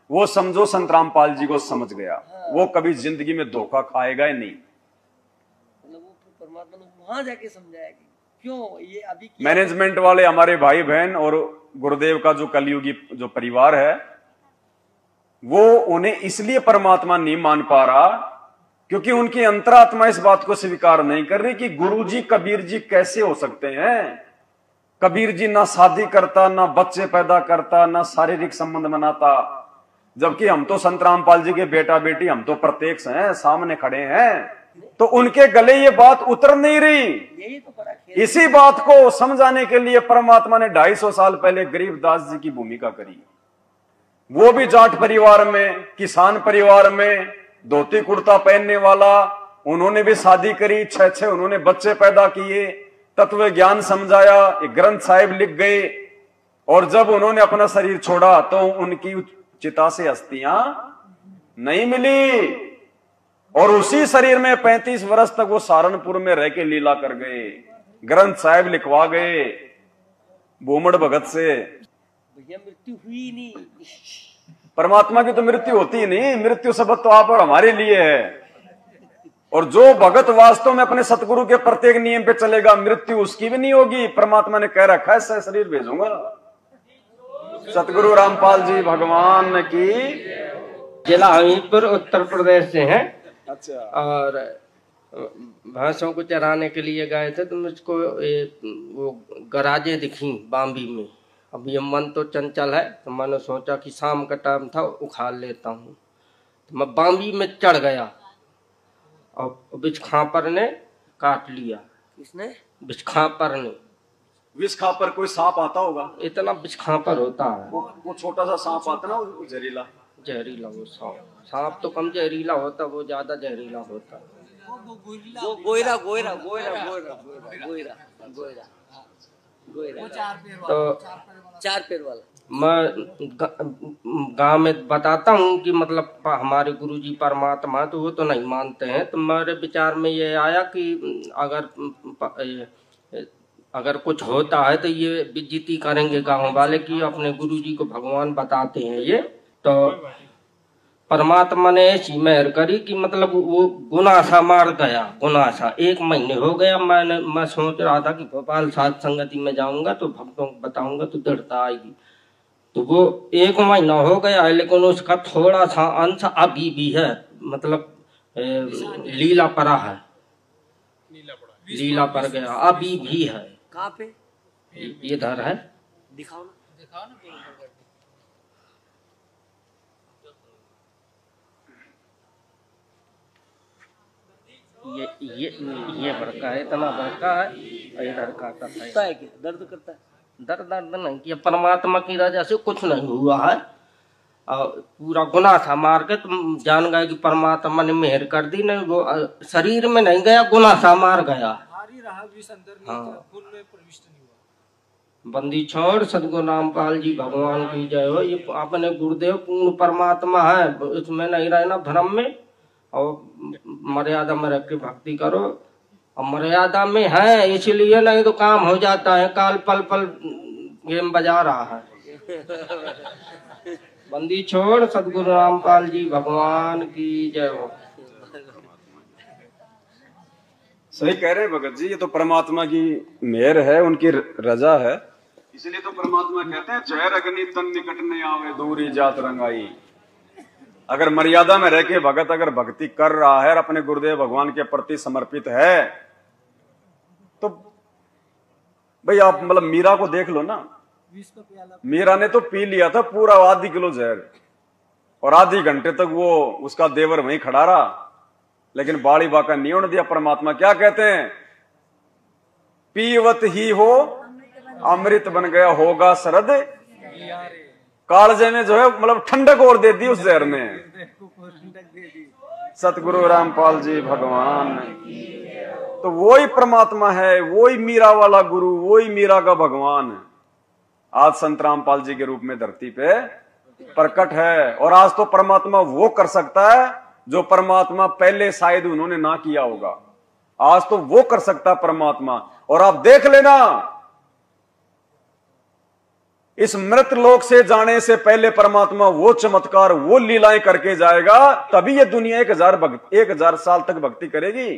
वो समझो संत रामपाल जी को समझ गया। वो कभी जिंदगी में धोखा खाएगा ही नहीं। मतलब वो परमात्मा ने वहां जाके समझाया कि क्यों ये अभी मैनेजमेंट वाले हमारे भाई बहन और गुरुदेव का जो कलयुगी जो परिवार है, वो उन्हें इसलिए परमात्मा नहीं मान पा रहा क्योंकि उनकी अंतरात्मा इस बात को स्वीकार नहीं कर रही कि गुरुजी कबीर जी कैसे हो सकते हैं। कबीर जी ना शादी करता, ना बच्चे पैदा करता, ना शारीरिक संबंध बनाता, जबकि हम तो संत रामपाल जी के बेटा बेटी, हम तो प्रत्यक्ष हैं, सामने खड़े हैं। तो उनके गले ये बात उतर नहीं रही। यही तो फर्क है। इसी बात को समझाने के लिए परमात्मा ने 250 साल पहले गरीबदास जी की भूमिका करी। वो भी जाट परिवार में, किसान परिवार में, धोती कुर्ता पहनने वाला, उन्होंने भी शादी करी, 6 उन्होंने बच्चे पैदा किए, तत्व ज्ञान समझाया, एक ग्रंथ साहिब लिख गए। और जब उन्होंने अपना शरीर छोड़ा तो उनकी चिता से अस्थियां नहीं मिली, और उसी शरीर में 35 वर्ष तक वो सहारनपुर में रह के लीला कर गए, ग्रंथ साहिब लिखवा गए भूमड़ भगत से। भैया मृत्यु हुई नहीं। परमात्मा की तो मृत्यु होती ही नहीं, मृत्यु शब्द तो आप और हमारे लिए है। और जो भगत वास्तव में अपने सतगुरु के प्रत्येक नियम पे चलेगा, मृत्यु उसकी भी नहीं होगी। परमात्मा ने कह रखा है, ऐसा शरीर भेजूंगा। सतगुरु रामपाल जी भगवान की। जिला हमीरपुर उत्तर प्रदेश से हैं। अच्छा। और भैंसों को चराने के लिए गए थे तो मुझको वो गराजे दिखी बाम्बी में। अब ये मन तो चंचल है, तो मैंने सोचा कि शाम का टाइम था, उखाड़ लेता हूँ। तो मैं बाम्बी में चढ़ गया और बिचखापर ने काट लिया। किसने? बिचखापर ने। विषखापर कोई सांप आता होगा, इतना बिचखापर होता है। वो छोटा सा सांप आता ना, वो जहरीला वो सांप तो कम जहरीला होता, वो ज्यादा जहरीला होता। वो गोयरा गोयरा गोयरा गोयरा गोयरा गोयरा गोयरा तो 4 पैर वाला। मैं गांव में बताता हूँ कि मतलब हमारे गुरुजी परमात्मा, तो वो तो नहीं मानते हैं। तो मेरे विचार में ये आया कि अगर कुछ होता है तो ये बेइज्जती करेंगे गांव वाले कि अपने गुरुजी को भगवान बताते हैं ये। तो परमात्मा ने ऐसी मेहर करी कि मतलब वो गुनासा मार गया। गुनासा 1 महीने हो गया। मैं सोच रहा था कि भोपाल साध संगति में जाऊंगा तो भक्तों को बताऊंगा तो दृढ़ता आएगी। तो वो 1 महीना हो गया है, लेकिन उसका थोड़ा सा अंश अभी भी है, मतलब लीला पड़ा है, लीला पड़ गया, अभी भी है। कहाँ पे? इधर है, दिखाओ ना। ये बड़का है, इतना बड़का है, इधर का करता है क्या? दर्द करता है? दर्द नहीं किया, परमात्मा की रजा से कुछ नहीं हुआ है। और पूरा गुनाह था मार के तुम जान गए कि परमात्मा ने मेहर कर दी। नहीं वो शरीर में नहीं गया, गुनाह था मार गया। भारी रहा, विष अंदर नहीं था, खून में प्रविष्ट नहीं हुआ। बंदी छोड़ सदगुरु रामपाल जी भगवान की जय हो। ये अपने गुरुदेव पूर्ण परमात्मा है, इसमें नहीं रहना भ्रम में, और मर्यादा में रख के भक्ति करो। और मर्यादा में है इसलिए, नहीं तो काम हो जाता है। काल पल पल गेम बजा रहा है। बंदी छोड़ सदगुरु रामपाल जी भगवान की जय हो। सही कह रहे हैं भगत जी, ये तो परमात्मा की मेहर है, उनकी रजा है। इसलिए तो परमात्मा कहते हैं जय अग्नि तन निकट न आवे दूरी जात रंगाई। अगर मर्यादा में रह के भगत अगर भक्ति कर रहा है और अपने गुरुदेव भगवान के प्रति समर्पित है, तो भाई आप मतलब मीरा को देख लो ना। मीरा ने तो पी लिया था पूरा आधी किलो जहर, और आधी घंटे तक वो उसका देवर वहीं खड़ा रहा, लेकिन बाड़ी बाका नहीं होने दिया। परमात्मा क्या कहते हैं, पीवत ही हो अमृत बन गया होगा सरद, कालजे में जो है मतलब ठंडक और दे दी उस जहर में। सतगुरु रामपाल जी भगवान, तो वही परमात्मा है, वही मीरा वाला गुरु, वही मीरा का भगवान आज संत रामपाल जी के रूप में धरती पे प्रकट है। और आज तो परमात्मा वो कर सकता है जो परमात्मा पहले शायद उन्होंने ना किया होगा, आज तो वो कर सकता है परमात्मा। और आप देख लेना, इस मृत लोक से जाने से पहले परमात्मा वो चमत्कार, वो लीलाएं करके जाएगा, तभी ये दुनिया 1000 साल तक भक्ति करेगी।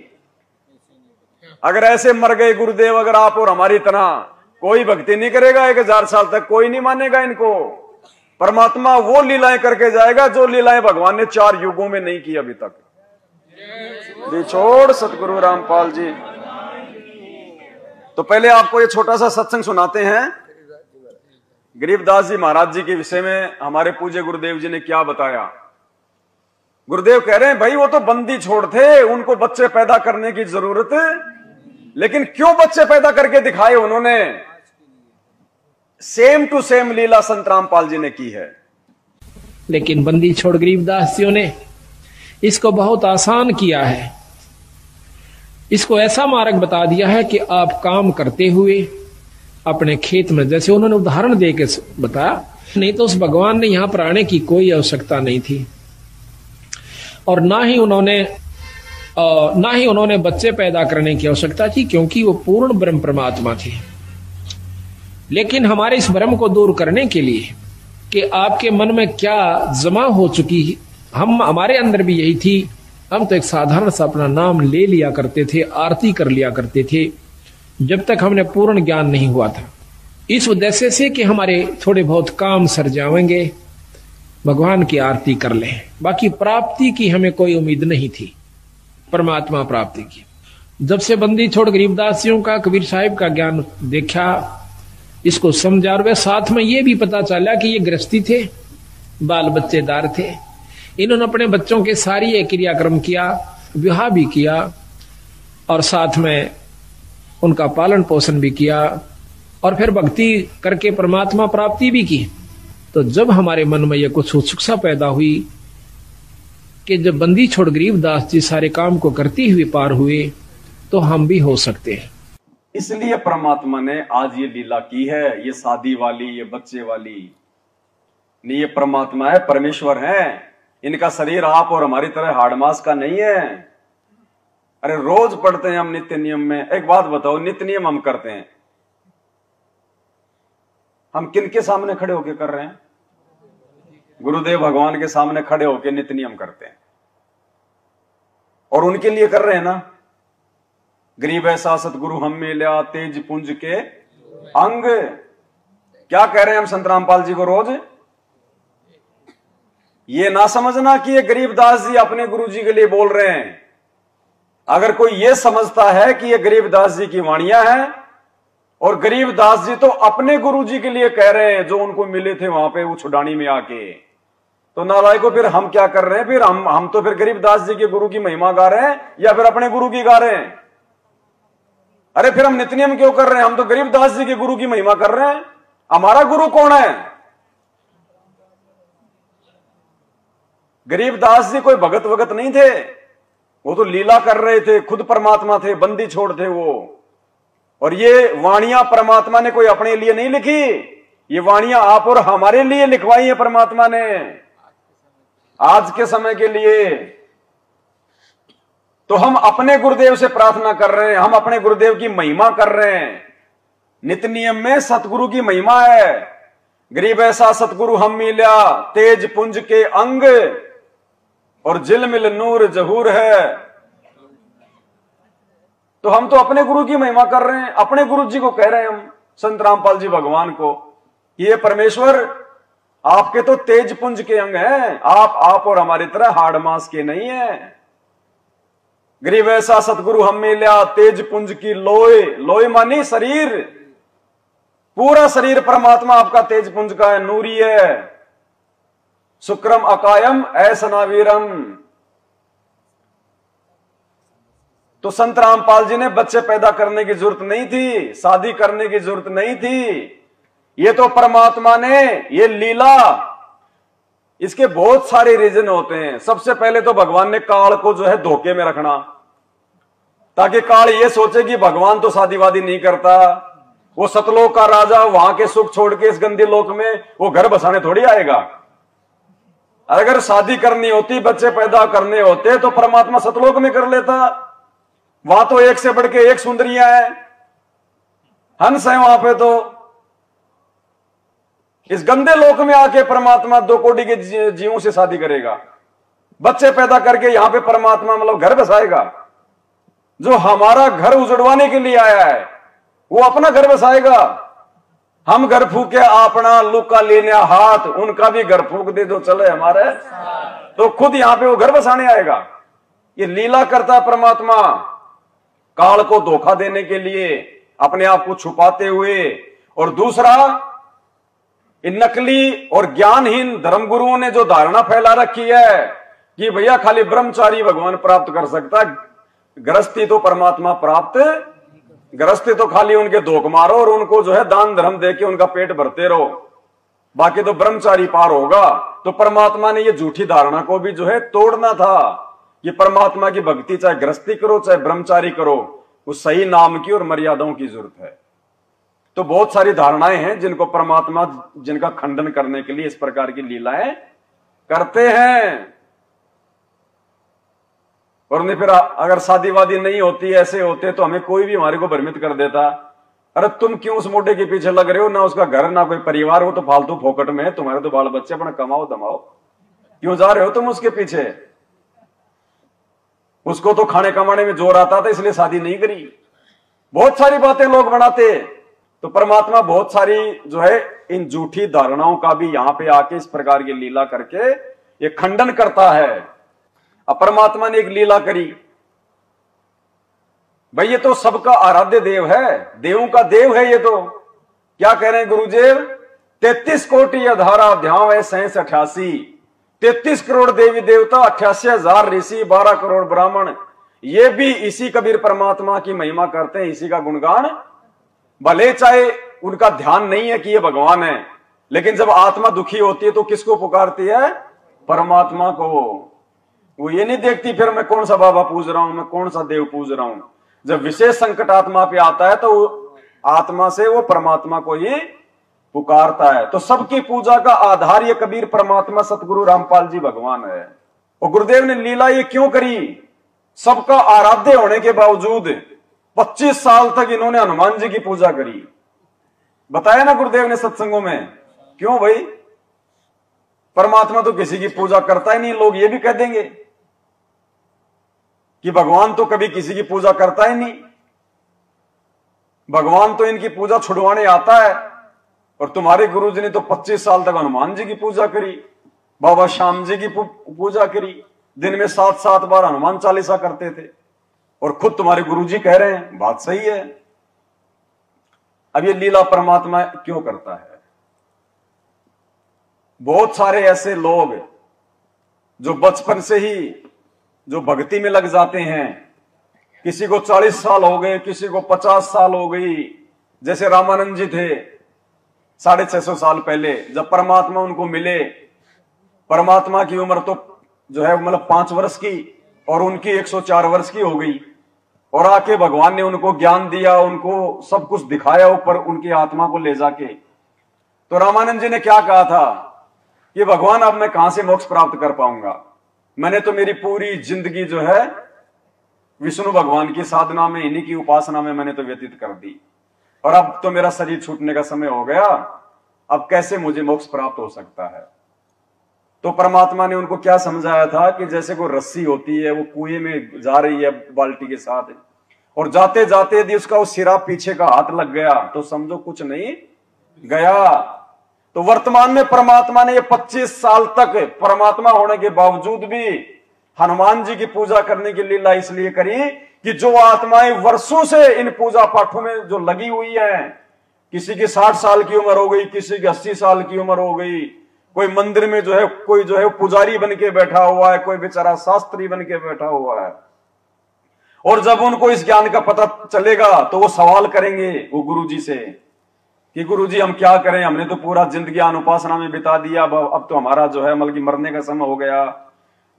अगर ऐसे मर गए गुरुदेव, अगर आप और हमारी तरह, कोई भक्ति नहीं करेगा 1000 साल तक, कोई नहीं मानेगा इनको। परमात्मा वो लीलाएं करके जाएगा जो लीलाएं भगवान ने 4 युगों में नहीं की अभी तक। छोड़ सतगुरु रामपाल जी। तो पहले आपको ये छोटा सा सत्संग सुनाते हैं गरीबदास जी महाराज जी के विषय में। हमारे पूज्य गुरुदेव जी ने क्या बताया। गुरुदेव कह रहे हैं भाई वो तो बंदी छोड़ थे, उनको बच्चे पैदा करने की जरूरत, लेकिन क्यों बच्चे पैदा करके दिखाए उन्होंने। सेम टू सेम लीला संत रामपाल जी ने की है। लेकिन बंदी छोड़ गरीबदास जी ने इसको बहुत आसान किया है। इसको ऐसा मार्ग बता दिया है कि आप काम करते हुए अपने खेत में, जैसे उन्होंने उदाहरण दे के बताया, नहीं तो उस भगवान ने यहां पर आने की कोई आवश्यकता नहीं थी, और ना ही उन्होंने बच्चे पैदा करने की आवश्यकता थी, क्योंकि वो पूर्ण ब्रह्म परमात्मा थे। लेकिन हमारे इस भ्रम को दूर करने के लिए कि आपके मन में क्या जमा हो चुकी, हमारे अंदर भी यही थी। हम तो एक साधारण सा अपना नाम ले लिया करते थे, आरती कर लिया करते थे, जब तक हमने पूर्ण ज्ञान नहीं हुआ था। इस उद्देश्य से कि हमारे थोड़े बहुत काम सर जाएंगे, भगवान की आरती कर लें, बाकी प्राप्ति की हमें कोई उम्मीद नहीं थी, परमात्मा प्राप्ति की। जब से बंदी छोड़ गरीबदासियों का, कबीर साहिब का ज्ञान देखा, इसको समझा, और वे साथ में ये भी पता चला कि ये गृहस्थी थे, बाल बच्चेदार थे, इन्होंने अपने बच्चों के सारी ये क्रियाक्रम किया, विवाह भी किया, और साथ में उनका पालन पोषण भी किया, और फिर भक्ति करके परमात्मा प्राप्ति भी की। तो जब हमारे मन में यह कुछ उत्सुकता पैदा हुई कि जब बंदी छोड़ गरीबदास जी सारे काम को करते हुए पार हुए, तो हम भी हो सकते हैं। इसलिए परमात्मा ने आज ये लीला की है, ये शादी वाली, ये बच्चे वाली नहीं, ये परमात्मा है, परमेश्वर है। इनका शरीर आप और हमारी तरह हाड़ मास का नहीं है। अरे रोज पढ़ते हैं हम नित्य नियम में। एक बात बताओ, नित्य नियम हम करते हैं, हम किन के सामने खड़े होके कर रहे हैं? गुरुदेव भगवान के सामने खड़े होके नित्य नियम करते हैं, और उनके लिए कर रहे हैं ना। गरीब ऐसा सतगुरु हम मिल्या तेज पुंज के अंग, क्या कह रहे हैं हम संत रामपाल जी को रोज? ये ना समझना कि ये गरीबदास जी अपने गुरु जी के लिए बोल रहे हैं। अगर कोई ये समझता है कि ये गरीबदास जी की वाणियां हैं और गरीबदास जी तो अपने गुरु जी के लिए कह रहे हैं जो उनको मिले थे वहां पे वो छुडानी में आके, तो नालायकों फिर हम क्या कर रहे हैं? फिर हम तो फिर गरीबदास जी के गुरु की महिमा गा रहे हैं या फिर अपने गुरु की गा रहे हैं? अरे फिर हम नित्य नियम क्यों कर रहे हैं? हम तो गरीबदास जी के गुरु की महिमा कर रहे हैं। हमारा गुरु कौन है? गरीबदास जी कोई भगत वगत नहीं थे, वो तो लीला कर रहे थे, खुद परमात्मा थे, बंदी छोड़ थे वो। और ये वाणियां परमात्मा ने कोई अपने लिए नहीं लिखी, ये वाणियां आप और हमारे लिए लिखवाई है परमात्मा ने, आज के समय के लिए। तो हम अपने गुरुदेव से प्रार्थना कर रहे हैं, हम अपने गुरुदेव की महिमा कर रहे हैं। नित्य नियम में सतगुरु की महिमा है। गरीब ऐसा सतगुरु हम मिल्या, तेज पुंज के अंग और झिलमिल नूर जहूर है। तो हम तो अपने गुरु की महिमा कर रहे हैं, अपने गुरु जी को कह रहे हैं हम, संत रामपाल जी भगवान को, ये परमेश्वर आपके तो तेज पुंज के अंग हैं, आप और हमारी तरह हाड़ मांस के नहीं है। गरीब ऐसा सतगुरु हम मिल्या, तेज पुंज की लोय, लोय मानी शरीर, पूरा शरीर परमात्मा आपका तेज पुंज का है, नूरी है। शुक्रम अकायम ऐसनावीरम। तो संत रामपाल जी ने बच्चे पैदा करने की जरूरत नहीं थी, शादी करने की जरूरत नहीं थी। ये तो परमात्मा ने ये लीला, इसके बहुत सारे रीजन होते हैं। सबसे पहले तो भगवान ने काल को जो है धोखे में रखना, ताकि काल ये सोचे कि भगवान तो शादी वादी नहीं करता, वो सतलोक का राजा वहां के सुख छोड़ के इस गंदे लोक में वो घर बसाने थोड़ी आएगा। अगर शादी करनी होती, बच्चे पैदा करने होते तो परमात्मा सतलोक में कर लेता। वहां तो एक से बढ़ के एक सुंदरियां हैं, हंस है वहां पे। तो इस गंदे लोक में आके परमात्मा 2 कोटि के जीवों से शादी करेगा, बच्चे पैदा करके यहां पे परमात्मा मतलब घर बसाएगा। जो हमारा घर उजड़वाने के लिए आया है वो अपना घर बसाएगा। हम घर फूके अपना, लुका लेने हाथ, उनका भी घर फूक दे दो चले हमारे, तो खुद यहां पे वो घर बसाने आएगा। ये लीला करता है परमात्मा, काल को धोखा देने के लिए, अपने आप को छुपाते हुए। और दूसरा, इन नकली और ज्ञानहीन धर्मगुरुओं ने जो धारणा फैला रखी है कि भैया खाली ब्रह्मचारी भगवान प्राप्त कर सकता है, गृहस्थी तो परमात्मा प्राप्त, गृहस्थी तो खाली उनके धोख मारो और उनको जो है दान धर्म देके उनका पेट भरते रहो, बाकी तो ब्रह्मचारी पार होगा। तो परमात्मा ने ये झूठी धारणा को भी जो है तोड़ना था कि परमात्मा की भक्ति चाहे गृहस्थी करो चाहे ब्रह्मचारी करो, उस सही नाम की और मर्यादाओं की जरूरत है। तो बहुत सारी धारणाएं हैं जिनको परमात्मा, जिनका खंडन करने के लिए इस प्रकार की लीलाएं करते हैं। और नहीं फिर अगर शादी वादी नहीं होती, ऐसे होते तो हमें कोई भी हमारे को भ्रमित कर देता, अरे तुम क्यों उस मोटे के पीछे लग रहे हो, ना उसका घर ना कोई परिवार, हो तो फालतू फोकट में है, तुम्हारे तो बाल बच्चे, अपना कमाओ दमाओ, क्यों जा रहे हो तुम उसके पीछे। उसको तो खाने कमाने में जोर आता था इसलिए शादी नहीं करी। बहुत सारी बातें लोग बनाते। तो परमात्मा बहुत सारी जो है इन झूठी धारणाओं का भी यहां पे आके इस प्रकार की लीला करके ये खंडन करता है। अब परमात्मा ने एक लीला करी, भाई ये तो सबका आराध्य देव है, देवों का देव है ये तो। क्या कह रहे हैं गुरुदेव, 33 कोटि अधारा ध्यान है 87 33 करोड़ देवी देवता, 88,000 ऋषि, 12 करोड़ ब्राह्मण, ये भी इसी कबीर परमात्मा की महिमा करते हैं, इसी का गुणगान। भले चाहे उनका ध्यान नहीं है कि ये भगवान है, लेकिन जब आत्मा दुखी होती है तो किसको पुकारती है, परमात्मा को। वो ये नहीं देखती फिर मैं कौन सा बाबा पूज रहा हूं, मैं कौन सा देव पूज रहा हूं। जब विशेष संकट आत्मा पे आता है तो आत्मा से वो परमात्मा को ही पुकारता है। तो सबकी पूजा का आधार ये कबीर परमात्मा सतगुरु रामपाल जी भगवान है। और गुरुदेव ने लीला ये क्यों करी, सबका आराध्य होने के बावजूद 25 साल तक इन्होंने हनुमान जी की पूजा करी। बताया ना गुरुदेव ने सत्संगों में, क्यों भाई, परमात्मा तो किसी की पूजा करता ही नहीं। लोग ये भी कह देंगे कि भगवान तो कभी किसी की पूजा करता ही नहीं, भगवान तो इनकी पूजा छुड़वाने आता है। और तुम्हारे गुरुजी ने तो 25 साल तक हनुमान जी की पूजा करी, बाबा श्याम जी की पूजा करी, दिन में 7-7 बार हनुमान चालीसा करते थे, और खुद तुम्हारे गुरुजी कह रहे हैं बात सही है। अब ये लीला परमात्मा क्यों करता है। बहुत सारे ऐसे लोग जो बचपन से ही जो भक्ति में लग जाते हैं, किसी को 40 साल हो गए, किसी को 50 साल हो गई। जैसे रामानंद जी थे 650 साल पहले, जब परमात्मा उनको मिले, परमात्मा की उम्र तो जो है मतलब 5 वर्ष की और उनकी 104 वर्ष की हो गई। और आके भगवान ने उनको ज्ञान दिया, उनको सब कुछ दिखाया ऊपर उनकी आत्मा को ले जाके। तो रामानंद जी ने क्या कहा था कि भगवान अब मैं कहां से मोक्ष प्राप्त कर पाऊंगा, मैंने तो मेरी पूरी जिंदगी जो है विष्णु भगवान की साधना में, इन्हीं की उपासना में मैंने तो व्यतीत कर दी, और अब तो मेरा शरीर छूटने का समय हो गया, अब कैसे मुझे मोक्ष प्राप्त हो सकता है। तो परमात्मा ने उनको क्या समझाया था कि जैसे कोई रस्सी होती है, वो कुएं में जा रही है बाल्टी के साथ, और जाते जाते यदि उसका वो सिरा पीछे का हाथ लग गया तो समझो कुछ नहीं गया। तो वर्तमान में परमात्मा ने ये 25 साल तक परमात्मा होने के बावजूद भी हनुमान जी की पूजा करने की लीला इसलिए करी कि जो आत्माएं वर्षों से इन पूजा पाठों में जो लगी हुई है, किसी की 60 साल की उम्र हो गई, किसी की 80 साल की उम्र हो गई, कोई मंदिर में जो है कोई जो है पुजारी बन के बैठा हुआ है, कोई बेचारा शास्त्री बन के बैठा हुआ है, और जब उनको इस ज्ञान का पता चलेगा तो वो सवाल करेंगे वो गुरुजी से कि गुरुजी हम क्या करें, हमने तो पूरा जिंदगी अनुपासना में बिता दिया, अब तो हमारा जो है मतलब मरने का समय हो गया।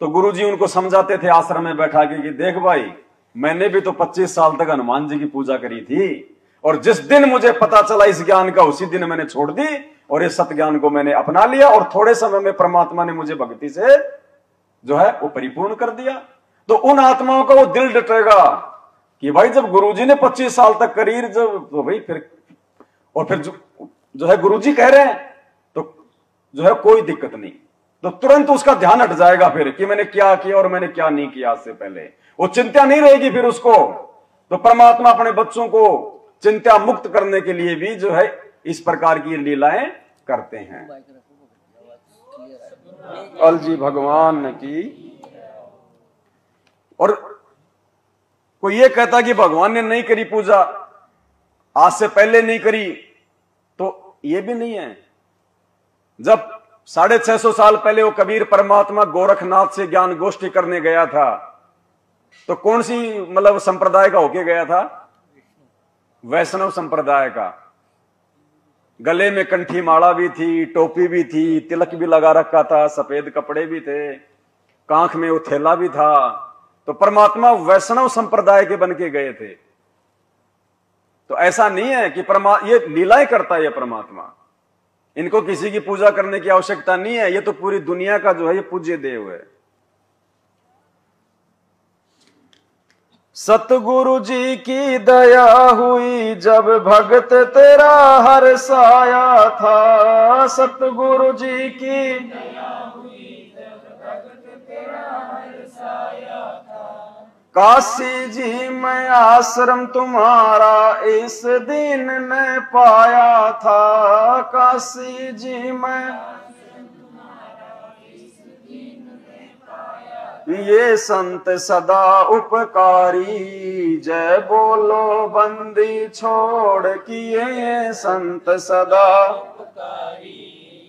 तो गुरुजी उनको समझाते थे आश्रम में बैठा के कि देख भाई, मैंने भी तो 25 साल तक हनुमान जी की पूजा करी थी, और जिस दिन मुझे पता चला इस ज्ञान का उसी दिन मैंने छोड़ दी और इस सत्य ज्ञान को मैंने अपना लिया, और थोड़े समय में परमात्मा ने मुझे भक्ति से जो है वो परिपूर्ण कर दिया। तो उन आत्माओं का वो दिल डटेगा कि भाई जब गुरुजी ने 25 साल तक करी, जब तो भाई फिर जो है गुरुजी कह रहे हैं तो जो है कोई दिक्कत नहीं, तो तुरंत उसका ध्यान हट जाएगा फिर कि मैंने क्या किया और मैंने क्या नहीं किया। आज से पहले वो चिंता नहीं रहेगी फिर उसको। तो परमात्मा अपने बच्चों को चिंता मुक्त करने के लिए भी जो है इस प्रकार की लीलाएं करते हैं। अल जी भगवान की। और कोई ये कहता कि भगवान ने नहीं करी पूजा, आज से पहले नहीं करी, तो ये भी नहीं है। जब 650 साल पहले वो कबीर परमात्मा गोरखनाथ से ज्ञान गोष्ठी करने गया था, तो कौन सी मतलब संप्रदाय का होके गया था? वैष्णव संप्रदाय का। गले में कंठी माला भी थी, टोपी भी थी, तिलक भी लगा रखा था, सफेद कपड़े भी थे, कांख में वो थैला भी था। तो परमात्मा वैष्णव संप्रदाय के बन के गए थे। तो ऐसा नहीं है कि ये लीलाएं करता है ये परमात्मा, इनको किसी की पूजा करने की आवश्यकता नहीं है। ये तो पूरी दुनिया का जो है ये पूज्य देव है। सतगुरु जी की दया हुई जब भगत तेरा हर्षाया था। सतगुरु जी की दया हुई जब भगत तेरा हर्षाया था। काशी जी में आश्रम तुम्हारा इस दिन ने पाया था। काशी जी में ये संत सदा उपकारी। जय बोलो बंदी छोड़ किए ये संत सदा उपकारी।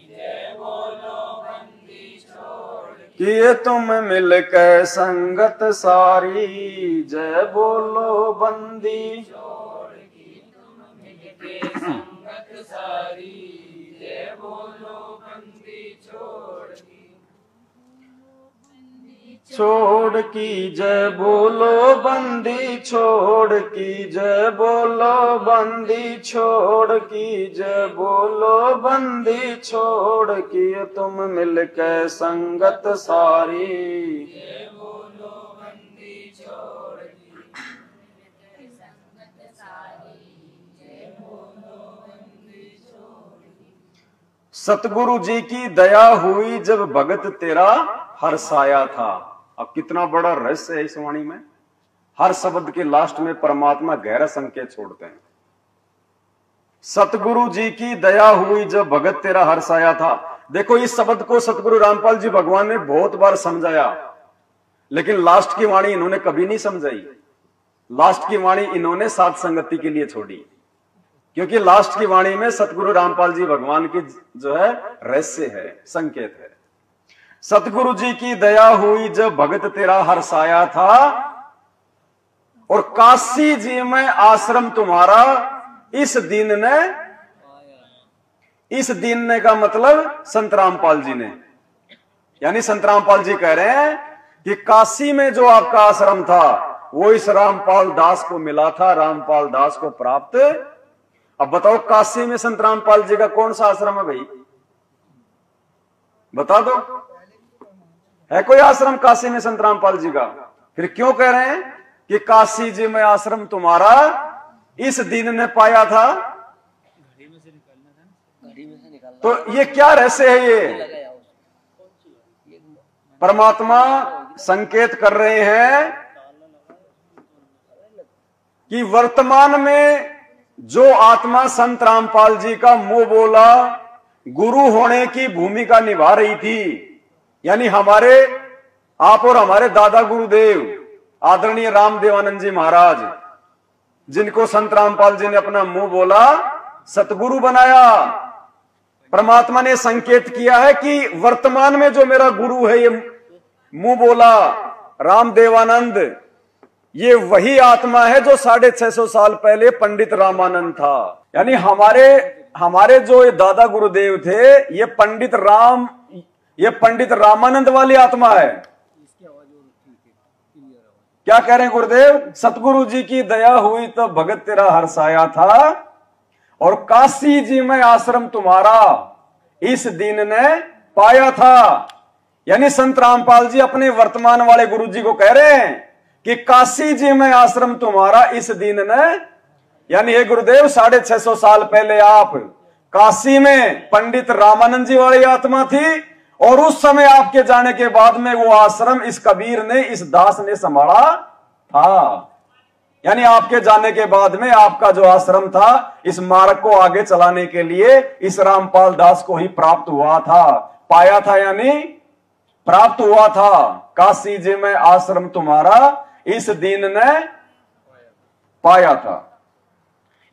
जय बोलो बंदी छोड़ किए तुम मिलकर संगत सारी। जय बोलो बंदी छोड़ की तुम मिलकर संगत सारी। जय बोलो बंदी छोड़ छोड़ की। जय बोलो बंदी छोड़ की। जय बोलो बंदी छोड़ की। जय बोलो बंदी छोड़ की तुम मिलकर संगत सारी। जय बोलो बंदी छोड़ की संगत सारी। जय बोलो बंदी छोड़ की। सतगुरु जी की दया हुई जब भगत तेरा हर्षाया था। अब कितना बड़ा रहस्य है इस वाणी में। हर शब्द के लास्ट में परमात्मा गहरा संकेत छोड़ते हैं। सतगुरु जी की दया हुई जब भगत तेरा हर्षाया था। देखो इस शब्द को सतगुरु रामपाल जी भगवान ने बहुत बार समझाया, लेकिन लास्ट की वाणी इन्होंने कभी नहीं समझाई। लास्ट की वाणी इन्होंने साथ संगति के लिए छोड़ी, क्योंकि लास्ट की वाणी में सतगुरु रामपाल जी भगवान की जो है रहस्य है, संकेत है। सतगुरु जी की दया हुई जब भगत तेरा हर्षाया था। और काशी जी में आश्रम तुम्हारा इस दिन ने। इस दिन ने का मतलब संत रामपाल जी ने, यानी संत रामपाल जी कह रहे हैं कि काशी में जो आपका आश्रम था वो इस रामपाल दास को मिला था, रामपाल दास को प्राप्त। अब बताओ काशी में संत रामपाल जी का कौन सा आश्रम है भाई? बता दो, है कोई आश्रम काशी में संत रामपाल जी का? फिर क्यों कह रहे हैं कि काशी जी में आश्रम तुम्हारा इस दीन ने पाया था? तो ये क्या रहस्य है? ये परमात्मा संकेत कर रहे हैं कि वर्तमान में जो आत्मा संत रामपाल जी का मुंह बोला गुरु होने की भूमिका निभा रही थी, यानी हमारे आप और हमारे दादा गुरुदेव आदरणीय रामदेवानंद जी महाराज, जिनको संत रामपाल जी ने अपना मुंह बोला सतगुरु बनाया, परमात्मा ने संकेत किया है कि वर्तमान में जो मेरा गुरु है, ये मुंह बोला रामदेवानंद, ये वही आत्मा है जो 650 साल पहले पंडित रामानंद था। यानी हमारे जो ये दादा गुरुदेव थे, ये पंडित रामानंद वाली आत्मा है। क्या कह रहे हैं गुरुदेव? सतगुरु जी की दया हुई तो भगत तेरा हर्षाया था, और काशी जी में आश्रम तुम्हारा इस दीन ने पाया था। यानी संत रामपाल जी अपने वर्तमान वाले गुरु जी को कह रहे हैं कि काशी जी में आश्रम तुम्हारा इस दीन ने, यानी हे गुरुदेव 650 साल पहले आप काशी में पंडित रामानंद जी वाली आत्मा थी, और उस समय आपके जाने के बाद में वो आश्रम इस कबीर ने, इस दास ने संभाला था। यानी आपके जाने के बाद में आपका जो आश्रम था, इस मार्ग को आगे चलाने के लिए इस रामपाल दास को ही प्राप्त हुआ था, पाया था, यानी प्राप्त हुआ था। काशी जी में आश्रम तुम्हारा इस दीन ने पाया था।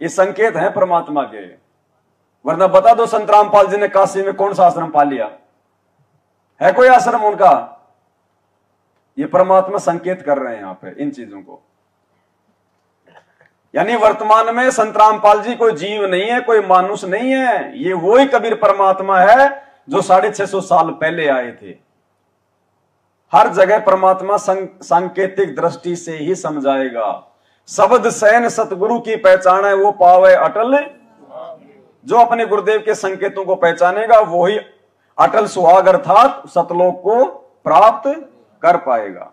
ये संकेत है परमात्मा के। वरना बता दो संत रामपाल जी ने काशी में कौन सा आश्रम पा लिया? है कोई आश्रम उनका? ये परमात्मा संकेत कर रहे हैं यहां पे इन चीजों को। यानी वर्तमान में संत रामपाल जी कोई जीव नहीं है, कोई मानुष नहीं है, ये वही कबीर परमात्मा है जो 650 साल पहले आए थे। हर जगह परमात्मा सांकेतिक दृष्टि से ही समझाएगा। शब्द सैन सतगुरु की पहचान है वो पावे अटल, जो अपने गुरुदेव के संकेतों को पहचानेगा वही अटल सुहाग अर्थात सतलोक को प्राप्त कर पाएगा।